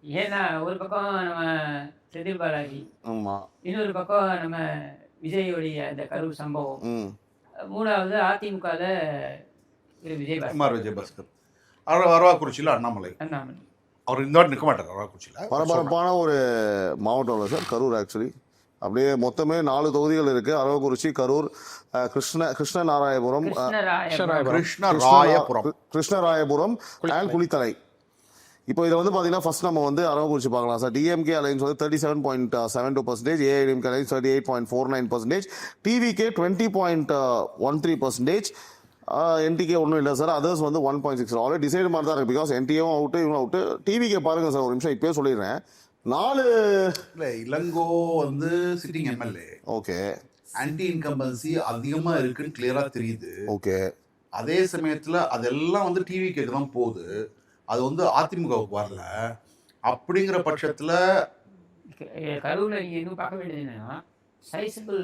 ஏன்னா ஒரு பக்கம் நம்ம செந்தில் பாலாஜி, இன்னொரு பக்கம் நம்ம விஜயோடைய அந்த கரூர் சம்பவம், மூணாவது அதிமுகவில் விஜயபாஸ்கர், அரவாக்குறிச்சியில் அண்ணாமலை. அவர் இந்த வாட்டி நிற்க மாட்டார் அரவாக்குறிச்சியில். பரபரப்பான ஒரு மாவட்டம் இல்லை சார் கரூர். ஆக்சுவலி அப்படியே மொத்தமே 4 தொகுதிகள் இருக்கு. அரவக்குறிச்சி, கரூர், கிருஷ்ணராயபுரம் அண்ட் குளித்தலை. இப்போ இதில் வந்து பார்த்தீங்கன்னா ஃபர்ஸ்ட் நம்ம வந்து அரவக்குறிச்சி பார்க்கலாம் சார். டிஎம்கே அலைன்ஸ் வந்து 37.72%, ஏஐடிஎம்கே அலைன்ஸ் 38.49%, டிவிகே 20.13%, என்டிகே ஒன்றும் இல்லை சார். அதர்ஸ் வந்து 1.6. ஆல்ரெடி டிசைட் மாதிரி தான் இருக்குது. பிகாஸ் என்டிஏவும் அவுட்டு, இவங்க அவுட்டு. டிவிகே பாருங்கள் சார், ஒரு நிமிஷம் இப்போயே சொல்லிடுறேன். 4 இல்லை, இளங்கோ வந்து sitting MLA. Okay, anti incumbency அதிகமாக இருக்குன்னு கிளியராக தெரியுது. ஓகே, அதே சமயத்தில் அதெல்லாம் வந்து டிவிக்கு தான் போகுது, அது வந்து அதிமுகவுக்கு வரல. அப்படிங்கிற பட்சத்தில் கரூரில் நீங்கள் எதுவும் பார்க்க வேண்டியது என்னன்னா சைசபிள்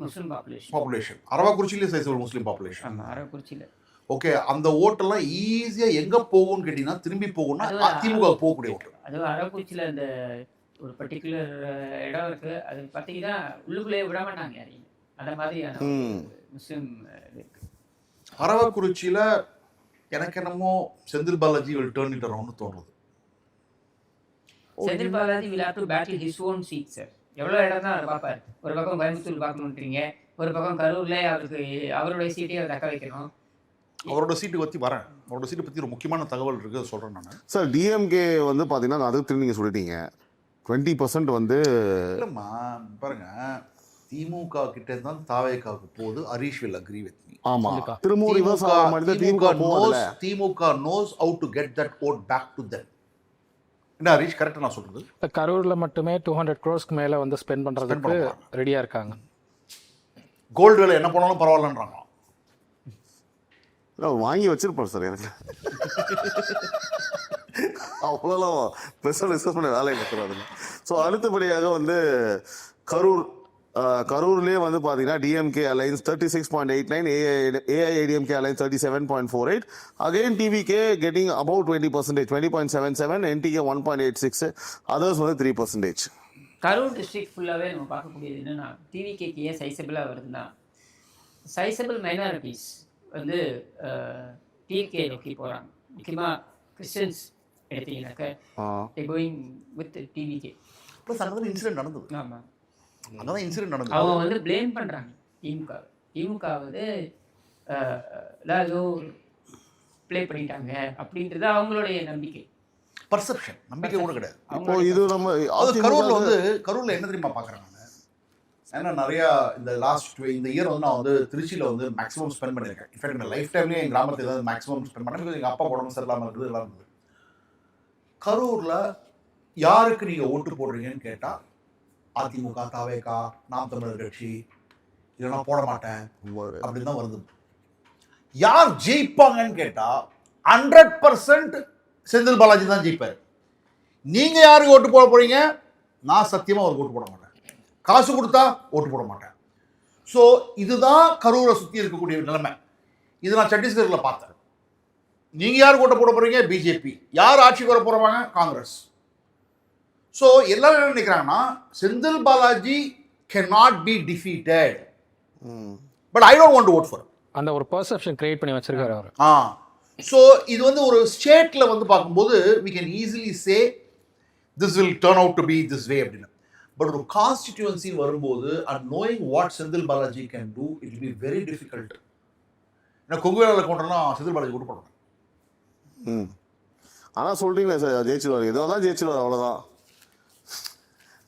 முஸ்லீம் பாப்புலேஷன். அரவாக்குறிச்சியிலே சைசபிள் முஸ்லீம் பாப்புலேஷன். ஆமாம், அரவாக்குறிச்சியில். ஓகே, அந்த ஓட்டெல்லாம் ஈஸியாக எங்கே போகும்னு கேட்டிங்கன்னா திரும்பி போகும்னா அதிமுக போகக்கூடிய ஓட்டு. அதுவும் அரவாக்குறிச்சியில் அந்த ஒரு பர்டிகுலர் இடம் இருக்குது, அது பார்த்தீங்கன்னா உள்ளுக்குள்ளேயே விட மாட்டாங்க யாரையும். அந்த மாதிரியான முஸ்லீம் இருக்கு அரவாக்குறிச்சியில். எனக்கு என்னமோ Senthil Balaji will turn it around தோணுது. Senthil Balaji will have to battle his own seat sir. எவ்வளோ இடம் தான் அவர் பார்ப்பார். ஒரு பக்கம் கோயம்புத்தூர் பார்க்கணுன்றீங்க, ஒரு பக்கம் கரூரில் அவருக்கு அவருடைய சீட்டையும் அவர் தக்க வைக்கணும். அவரோட சீட்டு பற்றி வரேன். அவரோட சீட்டை பற்றி ஒரு முக்கியமான தகவல் இருக்குது, சொல்கிறேன் நான். சார் டிஎம்கே வந்து பார்த்தீங்கன்னா அதுக்கு திரும்பி நீங்கள் சொல்லிட்டீங்க 20% வந்து இல்லைம்மா பாருங்க, திமுக கிட்ட தான் தாவேகாவுக்கு போகுது. Harish will agree with me. ஆமா, திரும்ப ரிவர்ஸ் ஆக மாட்டேங்குது. திமுக knows how to get that vote back to them. என்ன ஹரிஷ், கரெக்டாக நான் சொல்றது? கரூர்ல மட்டுமே 200 crores மேல வந்து ஸ்பெண்ட் பண்றதுக்கு ரெடியா இருக்காங்க. கோல்டு விலை என்ன போனாலும் பரவாயில்லன்றாங்க. வாங்கி வச்சிருப்பார் சார். எனக்கு அவ்வளோலாம் ஸ்பெஷல் டிஸ்கஸ் பண்ண வேலையை பார்க்குறாரு. ஸோ அடுத்தபடியாக வந்து கரூர்லேயே வந்து பார்த்தீங்கன்னா DMK alliance 36.89, AIADMK alliance 37.48, again TVK getting about 20%, 20.77, NTK 1.86, others வந்து 3%. கரூர் டிஸ்ட்ரிக்ட் ஃபுல்லாகவே நம்ம பார்க்கக்கூடியது என்னென்னா டிவிகேக்கு ஏன் சைசபிளாக வருதுன்னா சைசபிள் மைனாரிட்டிஸ் வந்து டிவிகே நோக்கி போகிறாங்க. முக்கியமாக கிறிஸ்டியன்ஸ் எடுத்தீங்கன்னாக்க கோயிங் வித் டிவிகே. ப்ளஸ் அங்கே இன்சிடென்ட் நடந்தது. ஆமாம், அதான் இன்சிடென்ட் நடந்தது. அவங்க வந்து பிளேம் பண்ணுறாங்க திமுக வந்து ஏதோ ப்ளே பண்ணிட்டாங்க அப்படின்றது அவங்களுடைய நம்பிக்கை, பர்செப்ஷன். நம்பிக்கை கூட கிடையாது. இப்போ இது நம்ம கரூரில் வந்து கரூரில் என்ன தெரியுமா பார்க்குறாங்க, ஏன்னா நிறையா இந்த இந்த இயர் வந்து நான் வந்து திருச்சியில் வந்து மேக்ஸிமம் ஸ்பெண்ட் பண்ணியிருக்கேன். இன்ஃபேக்ட் என் லைஃப் டைம்லேயே என் கிராமத்தில் ஏதாவது மேக்ஸிமம் ஸ்பெண்ட் பண்ணேன். எங்கள் அப்பா உடம்பு சரியில்லாமல் இருக்குது, எல்லாம் இருக்குது. கரூரில் யாருக்கு நீங்கள் ஓட்டு போடுறீங்கன்னு கேட்டால் அதிமுக, தாவேகா, நாம் தமிழர் கட்சி, இல்லைன்னா போட மாட்டேன் அப்படின்னு தான் வருது. யார் ஜெயிப்பாங்கன்னு கேட்டால் 100% செந்தில் பாலாஜி தான் ஜெயிப்பார். நீங்கள் யாருக்கு ஓட்டு போட போறீங்க? நான் சத்தியமாக அவருக்கு ஓட்டு போட மாட்டேன். காசு கொடுத்தா ஓட்டு போட மாட்டேன். ஸோ இதுதான் கரூரை சுற்றி இருக்கக்கூடிய நிலைமை. இது நான் சத்தீஸ்கரில் பார்த்தேன். நீங்கள் யாருக்கு ஓட்டு போட போறீங்க? பிஜேபி. யார் ஆட்சிக்கு வர போகிறாங்க? காங்கிரஸ். ஸோ எல்லாரும் என்ன நினைக்கிறாங்கன்னா Senthil Balaji cannot be defeated. But I don't want to vote for him. அந்த ஒரு பர்செப்ஷன் கிரியேட் பண்ணி வச்சிருக்காரு அவர். ஸோ இது வந்து ஒரு ஸ்டேட்டில் வந்து பார்க்கும்போது we can easily say this will turn out to be this way அப்படின்னு. பட் ஒரு கான்ஸ்டிடியூன்சி வரும்போது and knowing what Senthil Balaji can do, it will be very difficult. ஏன்னா கொங்கு வேளாளர் கவுண்டர்லாம் செந்தில் பாலாஜி ஓட்டு போடுறாங்க. ஆனால் சொல்கிறீங்களே சார் ஜெயிச்சிருவார், எதோ தான் ஜெயிச்சிருவார், அவ்வளோதான்.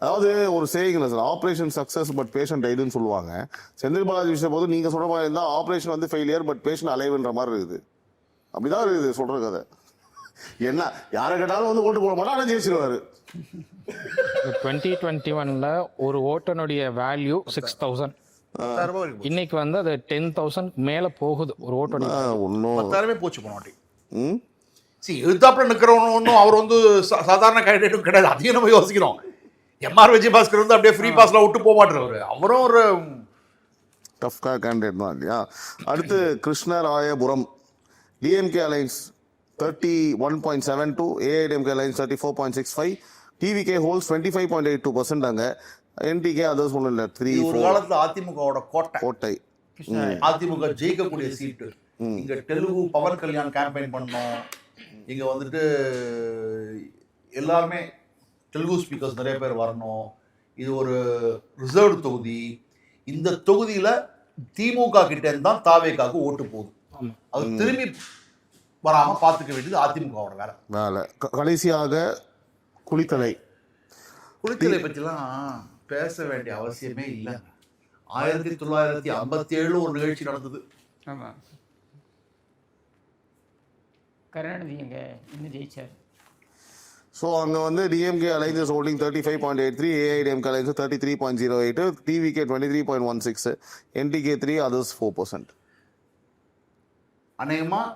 அதாவது ஒரு சேயிங்களா sir, operation success but patient டைடுன்னு சொல்லுவாங்க. செந்தில் பாலாஜி விஷயம் போது நீங்கள் சொல்கிற மாதிரி இருந்தால் ஆப்ரேஷன் வந்து ஃபெயிலியர் பட் பேஷண்ட் அலைவ்ன்ற மாதிரி இருக்குது. அப்படிதான் இருக்குது சொல்கிற கதை. என்ன யாரை கேட்டாலும் வந்து ஓட்டு போட மாட்டா, ஆனால் ஜெயிச்சிருவாரு. 2021 ஒரு ஓட்டனுடைய வேல்யூ 6,000. இன்னைக்கு வந்து அது 10,000 மேலே போகுது ஒரு ஓட்டோட. ஒன்றும் 10,000 போச்சு போனாட்டி. எழுத்தாப்புல நிற்கிறவனும் ஒன்றும் அவர் வந்து சாதாரண கேண்டிடேட்டும் கிடையாது. அதையும் நம்ம யோசிக்கிறோம். எம்ஆர் விஜயபாஸ்கர் வந்து அப்படியே ஃப்ரீ பாஸ்லாம் விட்டு போக மாட்டார். அவரும் ஒரு டஃப் கேண்டிடேட் தான் இல்லையா. அடுத்து Krishnarayapuram DMK alliance 31.72, AIADMK alliance 34.65, TVK holes 25.82%. அங்கே என்டிகே அதர்ஸ் ஒன்றும் இல்லை 3. ஒரு காலத்தில் அதிமுகவோட கோட்டை. அதிமுக ஜெயிக்கக்கூடிய சீட்டு. இங்கே தெலுங்கு பவன் கல்யாண் கேம்பெயின் பண்ணோம். இங்கே வந்துட்டு எல்லாருமே தெலுங்கு ஸ்பீக்கர்ஸ் நிறைய பேர் வரணும். இது ஒரு ரிசர்வ் தொகுதி. இந்த தொகுதியில் திமுக கிட்டே தான் தாவேகாவுக்கு ஓட்டு போகுது. அது திரும்பி வராமல் பார்த்துக்க வேண்டியது அதிமுகவோட வேலை. கடைசியாக குளித்தலை பற்றிலாம் பேச வேண்டிய அவசியமே இல்லை. 1957 ஒரு நிகழ்ச்சி நடந்தது. ஆமாம், கருணாநிதி எங்கே இன்னும் ஜெயிச்சார். ஸோ அங்கே வந்து DMK alliances holding 35.83, AIADMK alliance 33.08, TVK 23.16, NTK 3, others 4%. அநேகமாக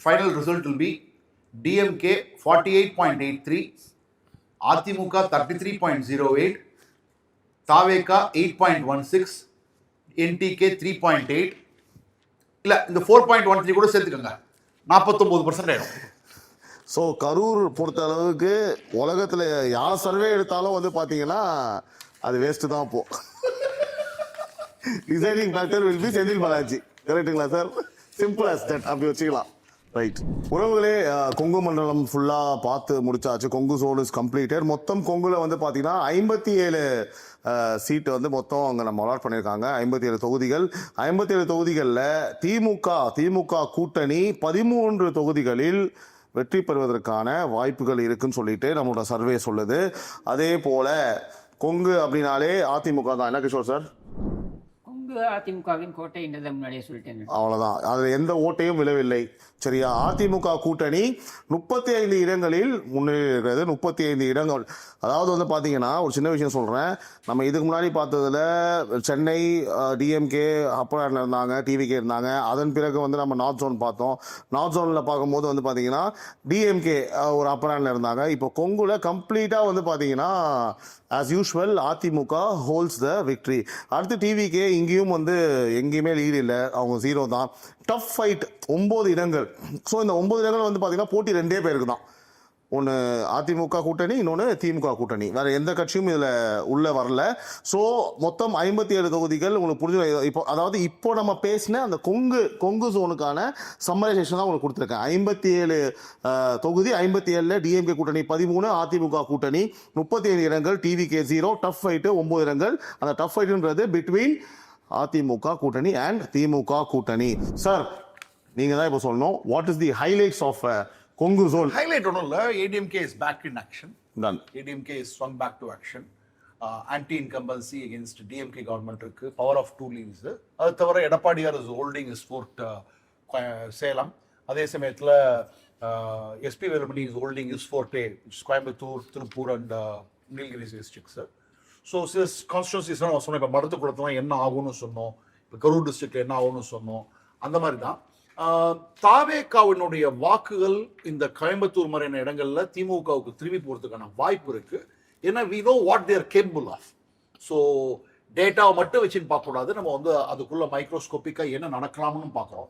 final result will be DMK 48.83, அதிமுக 33.08, தாவேகா 8.16, என்டிகே 3.8. இல்லை, இந்த 4.13 கூட சேர்த்துக்கோங்க, 49% ஆயிடும். ஸோ கரூர் பொறுத்த அளவுக்கு உலகத்தில் யார் சர்வே எடுத்தாலும் வந்து பார்த்தீங்கன்னா அது வேஸ்ட்டு தான். போ deciding factor will be Senthil Balaji. கரெக்டுங்களா சார்? சிம்பிள் அஸ் தட், அப்படி வச்சுக்கலாம். ரைட் உறவுகளே, கொங்கு மண்டலம் ஃபுல்லாக பார்த்து முடிச்சாச்சு. Kongu zone is completed. மொத்தம் கொங்குல வந்து பார்த்தீங்கன்னா 57 சீட்டு வந்து மொத்தம் அங்கே நம்ம அலாட் பண்ணியிருக்காங்க. 57 தொகுதிகள். 57 தொகுதிகளில் திமுக கூட்டணி 13 தொகுதிகளில் வெற்றி பெறுவதற்கான வாய்ப்புகள் இருக்குன்னு சொல்லிட்டு நம்மளோட சர்வே சொல்லுது. அதே போல கொங்கு அப்படின்னாலே அதிமுக தான். என்ன கிஷோர் சார்? கொங்கு அதிமுகவின் கோட்டைன்றதை முன்னாடியே சொல்லிட்டேன். அவ்வளோதான், அதில் எந்த ஓட்டையும் விழவில்லை. சரியா? அதிமுக கூட்டணி 35 இடங்களில் முன்னிலையில் இருக்கிறது. 35 இடங்கள். அதாவது வந்து பார்த்தீங்கன்னா ஒரு சின்ன விஷயம் சொல்கிறேன். நம்ம இதுக்கு முன்னாடி பார்த்ததுல சென்னை டிஎம்கே அப்பர் இருந்தாங்க, டிவிகே இருந்தாங்க. அதன் பிறகு வந்து நம்ம நார்த் ஜோன் பார்த்தோம். நார்த் ஜோனில் பார்க்கும்போது வந்து பார்த்தீங்கன்னா டிஎம்கே ஒரு அப்பர் இருந்தாங்க. இப்போ கொங்குல கம்ப்ளீட்டாக வந்து பார்த்தீங்கன்னா ஆஸ் யூஷுவல் அதிமுக ஹோல்ஸ் த விக்ட்ரி. அடுத்து டிவிகே இங்கேயும் வந்து எங்கேயுமே லீடு இல்லை, அவங்க 0 தான். டஃப் ஃபைட் 9 இடங்கள். ஸோ இந்த 9 இடங்கள் வந்து பார்த்தீங்கன்னா போட்டி 2 பேருக்கு தான். ஒன்று அதிமுக கூட்டணி, இன்னொன்று திமுக கூட்டணி. வேற எந்த கட்சியும் இதில் உள்ள வரல. ஸோ மொத்தம் 57 தொகுதிகள். உங்களுக்கு புரிஞ்சு இப்போ, அதாவது இப்போ நம்ம பேசின அந்த கொங்கு ஜோனுக்கான சம்மரைசேஷன் தான் உங்களுக்கு கொடுத்துருக்கேன். 57 தொகுதி, 57 டிஎம்கே கூட்டணி 13, அதிமுக கூட்டணி 35 இடங்கள், டிவிகே 0, டஃப் ஃபைட்டு 9 இடங்கள். அந்த டஃப் ஃபைட்டுன்றது பிட்வீன் அதிமுக கூட்டணி அண்ட் திமுக கூட்டணி. சார், நீங்கள் தான் இப்போ சொல்லணும், what is the highlights of Kongu zone? Highlight ஒன்றும் இல்லை. ADMK is back in action. Done. ADMK is swung back to action. Anti incumbency against DMK government இருக்கு, பவர் ஆஃப் டூ லீவ்ஸ். அது தவிர எடப்பாடியார் is holding is fort Salem. அதே சமயத்தில் SP Velumani is holding is ஃபோர்ட்டே Coimbatore, Tiruppur and Nilgiris districts. So சில constituencies நம்ம சொன்னோம். இப்போ மருத்துவக்குளத்துலாம் என்ன ஆகும்னு சொன்னோம், இப்போ கரூர் டிஸ்ட்ரிக்ட்ல என்ன ஆகும்னு சொன்னோம். அந்த மாதிரி தான் தாவேகாவினுடைய வாக்குகள் இந்த கோயம்புத்தூர் மாதிரியான இடங்கள்ல திமுகவுக்கு திரும்பி போறதுக்கான வாய்ப்பு இருக்கு. ஏன்னா we know what they are capable of. So டேட்டாவை மட்டும் வச்சுன்னு பார்க்கக்கூடாது, நம்ம வந்து அதுக்குள்ள மைக்ரோஸ்கோப்பிக்காக என்ன நடக்கலாம்னு பார்க்குறோம்.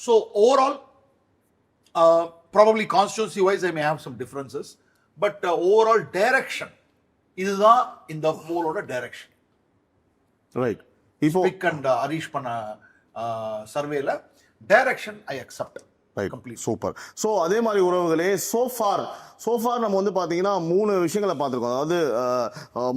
So overall probably constituency wise I may have some differences, but overall direction இதுதான் இந்த போலோட டைரக்ஷன். ரைட். இப்போ பிக் அண்ட் ஹரீஷ் பண்ண சர்வேல direction I accept. Super. So அதே மாதிரி உறவுகளே, சோஃபார் நம்ம வந்து பார்த்தீங்கன்னா 3 விஷயங்களை பார்த்துருக்கோம். அதாவது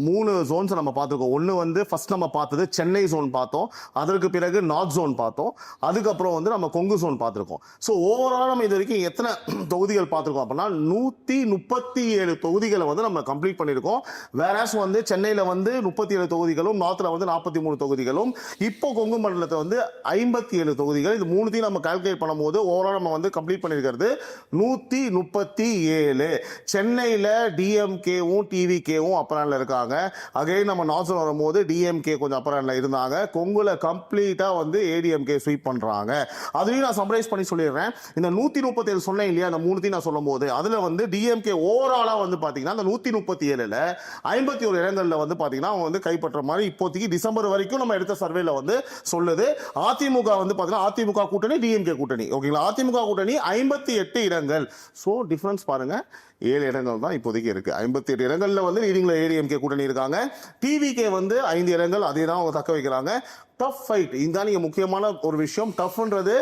3 ஜோன்ஸை நம்ம பார்த்துருக்கோம். ஒன்று வந்து ஃபர்ஸ்ட் நம்ம பார்த்தது சென்னை ஜோன் பார்த்தோம், அதற்கு பிறகு நார்த் ஜோன் பார்த்தோம், அதுக்கப்புறம் வந்து நம்ம கொங்கு ஜோன் பார்த்துருக்கோம். ஸோ ஓவரால் நம்ம இது வரைக்கும் எத்தனை தொகுதிகள் பார்த்துருக்கோம் அப்படின்னா 137 தொகுதிகளை வந்து நம்ம கம்ப்ளீட் பண்ணியிருக்கோம். வேறாஸ் வந்து சென்னையில் வந்து 37 தொகுதிகளும், நார்த்தில் வந்து 43 தொகுதிகளும், இப்போ கொங்கு மண்டலத்தை வந்து 57 தொகுதிகள். இது 3த்தையும் நம்ம கால்குலேட் பண்ணும்போது ஓவரால் நம்ம வந்து கம்ப்ளீட் பண்ணியிருக்கிறது 137. சென்னையில் டிஎம்கேவும் டிவிகேவும் அப்பரான்ல இருக்காங்க. அகைன் நம்ம நார்த் வரும்போது டிஎம்கே கொஞ்சம் அப்பரான்ல இருந்தாங்க. கொங்குல கம்ப்ளீட்டா வந்து ஏடிஎம்கே ஸ்வீப் பண்றாங்க. அதையும் நான் சம்மரைஸ் பண்ணி சொல்லிடுறேன். இந்த 137 சொன்னேன் இல்லையா, அந்த 3த்தையும் நான் சொல்லும் போது அதுல வந்து டிஎம்கே ஓவராலா வந்து பாத்தீங்கன்னா அந்த 137ல 51 இடங்கள்ல வந்து பாத்தீங்கன்னா அவங்க வந்து கைப்பற்ற மாதிரி இப்போதைக்கு டிசம்பர் வரைக்கும் நம்ம எடுத்த சர்வேல வந்து சொல்லுது. அதிமுக வந்து பாத்தீங்கன்னா அதிமுக கூட்டணி டிஎம்கே கூட்டணி, ஓகேங்களா, அதிமுக கூட்டணி 58 இடங்கள். ஸோ டிஃபரன்ஸ் பாருங்க, 7 இடங்கள் தான் இப்போதைக்கு இருக்கு. 58 இடங்கள்ல வந்து லீடிங்ல ஏடிஎம்கே கூட்டணி இருக்காங்க. டிவிகே வந்து 5 இடங்கள், அதே தான் அவங்க தக்க வைக்கிறாங்க. டஃப் ஃபைட், இதுதான் நீங்க முக்கியமான ஒரு விஷயம். டஃப்ன்றது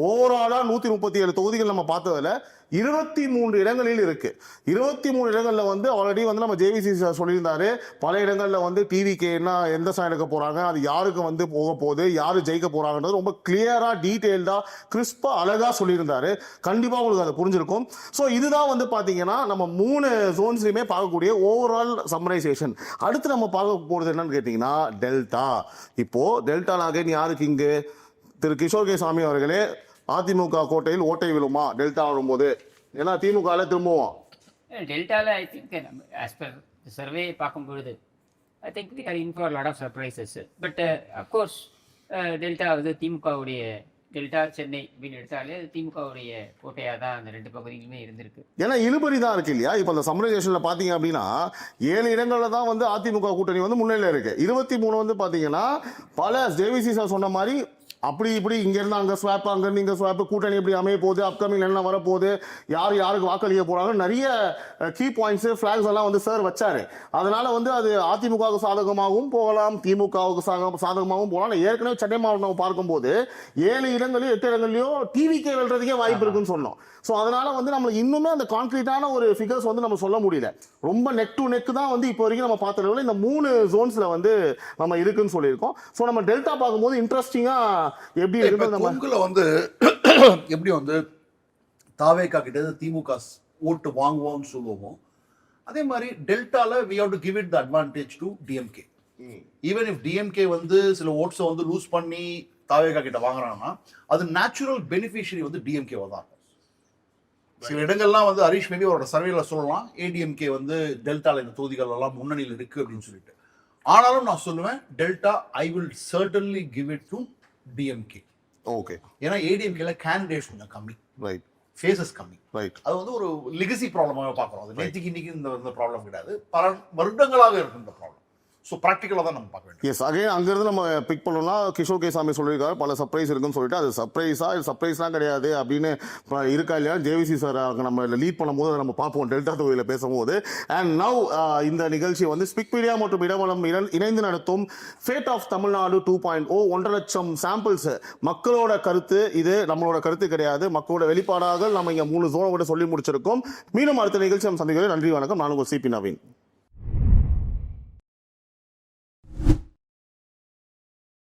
ஓவராலா 137 தொகுதிகள் நம்ம பார்த்ததுல 23 இடங்களில் இருக்கு. 23 இடங்கள்ல வந்து ஆல்ரெடி வந்து நம்ம ஜேவிசி சொல்லியிருந்தாரு, பல இடங்கள்ல வந்து டிவிகே எந்த சைடு எடுக்க போறாங்க, அது யாருக்கு வந்து போக போகுது, யாரு ஜெயிக்க போறாங்கன்றது ரொம்ப கிளியரா டீடைல்டா கிறிஸ்பா அழகா சொல்லியிருந்தாரு. கண்டிப்பா உங்களுக்கு அது புரிஞ்சிருக்கும். ஸோ இதுதான் வந்து பாத்தீங்கன்னா நம்ம 3 ஜோன்ஸ்லயுமே பார்க்கக்கூடிய ஓவரால் சம்மரைசேஷன். அடுத்து நம்ம பார்க்க போறது என்னன்னு கேட்டீங்கன்னா டெல்டா. இப்போ டெல்டா அகைன் யாருக்கு இங்கு திரு கிஷோர் கே சாமி அவர்களே, அதிமுக கோட்டையில் ஓட்டை விழுமா டெல்டா வரும்போது? ஏன்னா திமுக திரும்பவும் டெல்டாவில் I think as per survey பார்க்கும்பொழுது I think we are in for lot of surprises. But of course delta வந்து திமுகவுடைய டெல்டா சென்னை அப்படின்னு எடுத்தாலே அது திமுகவுடைய கோட்டையாக தான் அந்த 2 பகுதிகளுமே இருந்திருக்கு. ஏன்னா இழுபறி தான் இருக்கு இல்லையா. இப்போ அந்த சம்மரைசேஷன்ல பாத்தீங்க அப்படின்னா 7 இடங்கள்ல தான் வந்து அதிமுக கூட்டணி வந்து முன்னிலையில் இருக்கு. 23 வந்து பாத்தீங்கன்னா பல ஜேவிசி சார் சொன்ன மாதிரி அப்படி இப்படி இங்க இருந்து அங்க ஸ்வாப், அங்க இருந்து இங்க ஸ்வாப், கூட்டணி எப்படி அமைய போகுது, அப்கமிங் என்ன வரப்போகுது, யாருக்கு வாக்களிக்க போறாங்க, நிறைய கீ பாயிண்ட்ஸ் ஃபிளாக்ஸ் எல்லாம் வந்து சார் வச்சாரு. அதனால வந்து அது அதிமுகவுக்கு சாதகமாகவும் போகலாம், திமுகவுக்கு சாதகமாகவும் போகலாம். ஏற்கனவே சென்னை மாவட்டம் பார்க்கும்போது 7 இடங்களையும் 8 இடங்களையும் டிவிகே வெல்றதுக்கே வாய்ப்பு இருக்குன்னு சொன்னோம். ஸோ அதனால வந்து நம்மளுக்கு இன்னுமே அந்த கான்கிரீட்டான ஒரு ஃபிகர்ஸ் வந்து நம்ம சொல்ல முடியல. ரொம்ப நெக் டு நெக் தான் வந்து இப்போ வரைக்கும் நம்ம பார்த்ததுல இந்த 3 ஜோன்ஸ்ல வந்து நம்ம இருக்குன்னு சொல்லியிருக்கோம். ஸோ நம்ம டெல்டா பார்க்கும்போது இன்ட்ரெஸ்டிங்கா எப்படி இருக்கு நம்ம கொங்குல வந்து எப்படி வந்து தாவேகா கிட்ட திமுக ஓட்டு வாங்குவோம்னு சொல்லுவோம், அதே மாதிரி டெல்டால we have to give it the advantage to DMK. Even if DMK வந்து சில ஓட்ஸை வந்து லூஸ் பண்ணி தாவேகா கிட்ட வாங்குறாங்கன்னா அது நேச்சுரல் பெனிஃபிஷியரி வந்து டிஎம்கே தான். சில இடங்கள்லாம் வந்து ஹரீஷ் மேபி அவரோட சர்வேல சொல்லலாம் ஏடிஎம்கே வந்து டெல்டால இந்த தொகுதிகள் எல்லாம் முன்னணியில் இருக்கு அப்படின்னு சொல்லிட்டு. ஆனாலும் நான் சொல்லுவேன் delta I will certainly give it to DMK. Okay. ஏன்னா ஏடிஎம்கேல கேண்டிடேட்ஸ் கொஞ்சம் கம்மி, ரைட், ஃபேஸஸ் கம்மி, ரைட். அது வந்து ஒரு லெகசி ப்ராப்ளமாக பார்க்குறோம். அது நேற்றுக்கு இன்னைக்கு இந்த ப்ராப்ளம் கிடையாது, பல வருடங்களாக இருக்கும் இந்த ப்ராப்ளம். ஸோ ப்ராக்டிக்கலாக தான் நம்ம பார்க்க வேண்டும். எஸ், அகைன் அங்கேருந்து நம்ம பிக் பண்ணோம்னா கிஷோர் கே சாமி சொல்லியிருக்காரு பல சர்ப்ரைஸ் இருக்குன்னு சொல்லிட்டு. அது சர்ப்ரைஸ்லாம் கிடையாது அப்படின்னு இருக்கா இல்லையா ஜேவிசி சார் நம்ம லீட் பண்ணும்போது அதை நம்ம பார்ப்போம் டெல்டா தொகுதியில் பேசும்போது. அண்ட் நவ் இந்த நிகழ்ச்சி வந்து ஸ்பிக் மீடியா மற்றும் இடமலம் இணைந்து நடத்தும் ஃபேட் ஆஃப் தமிழ்நாடு 2.0 1.5 லட்சம் சாம்பிள்ஸ். மக்களோட கருத்து இது, நம்மளோட கருத்து கிடையாது, மக்களோட வெளிப்பாடாக நம்ம இங்கே 3 ஜோனை கூட சொல்லி முடிச்சிருக்கோம். மீண்டும் அடுத்த நிகழ்ச்சி நம்ம சந்திக்கிறோம். நன்றி, வணக்கம். நான் உங்கள் சிபி நவீன்.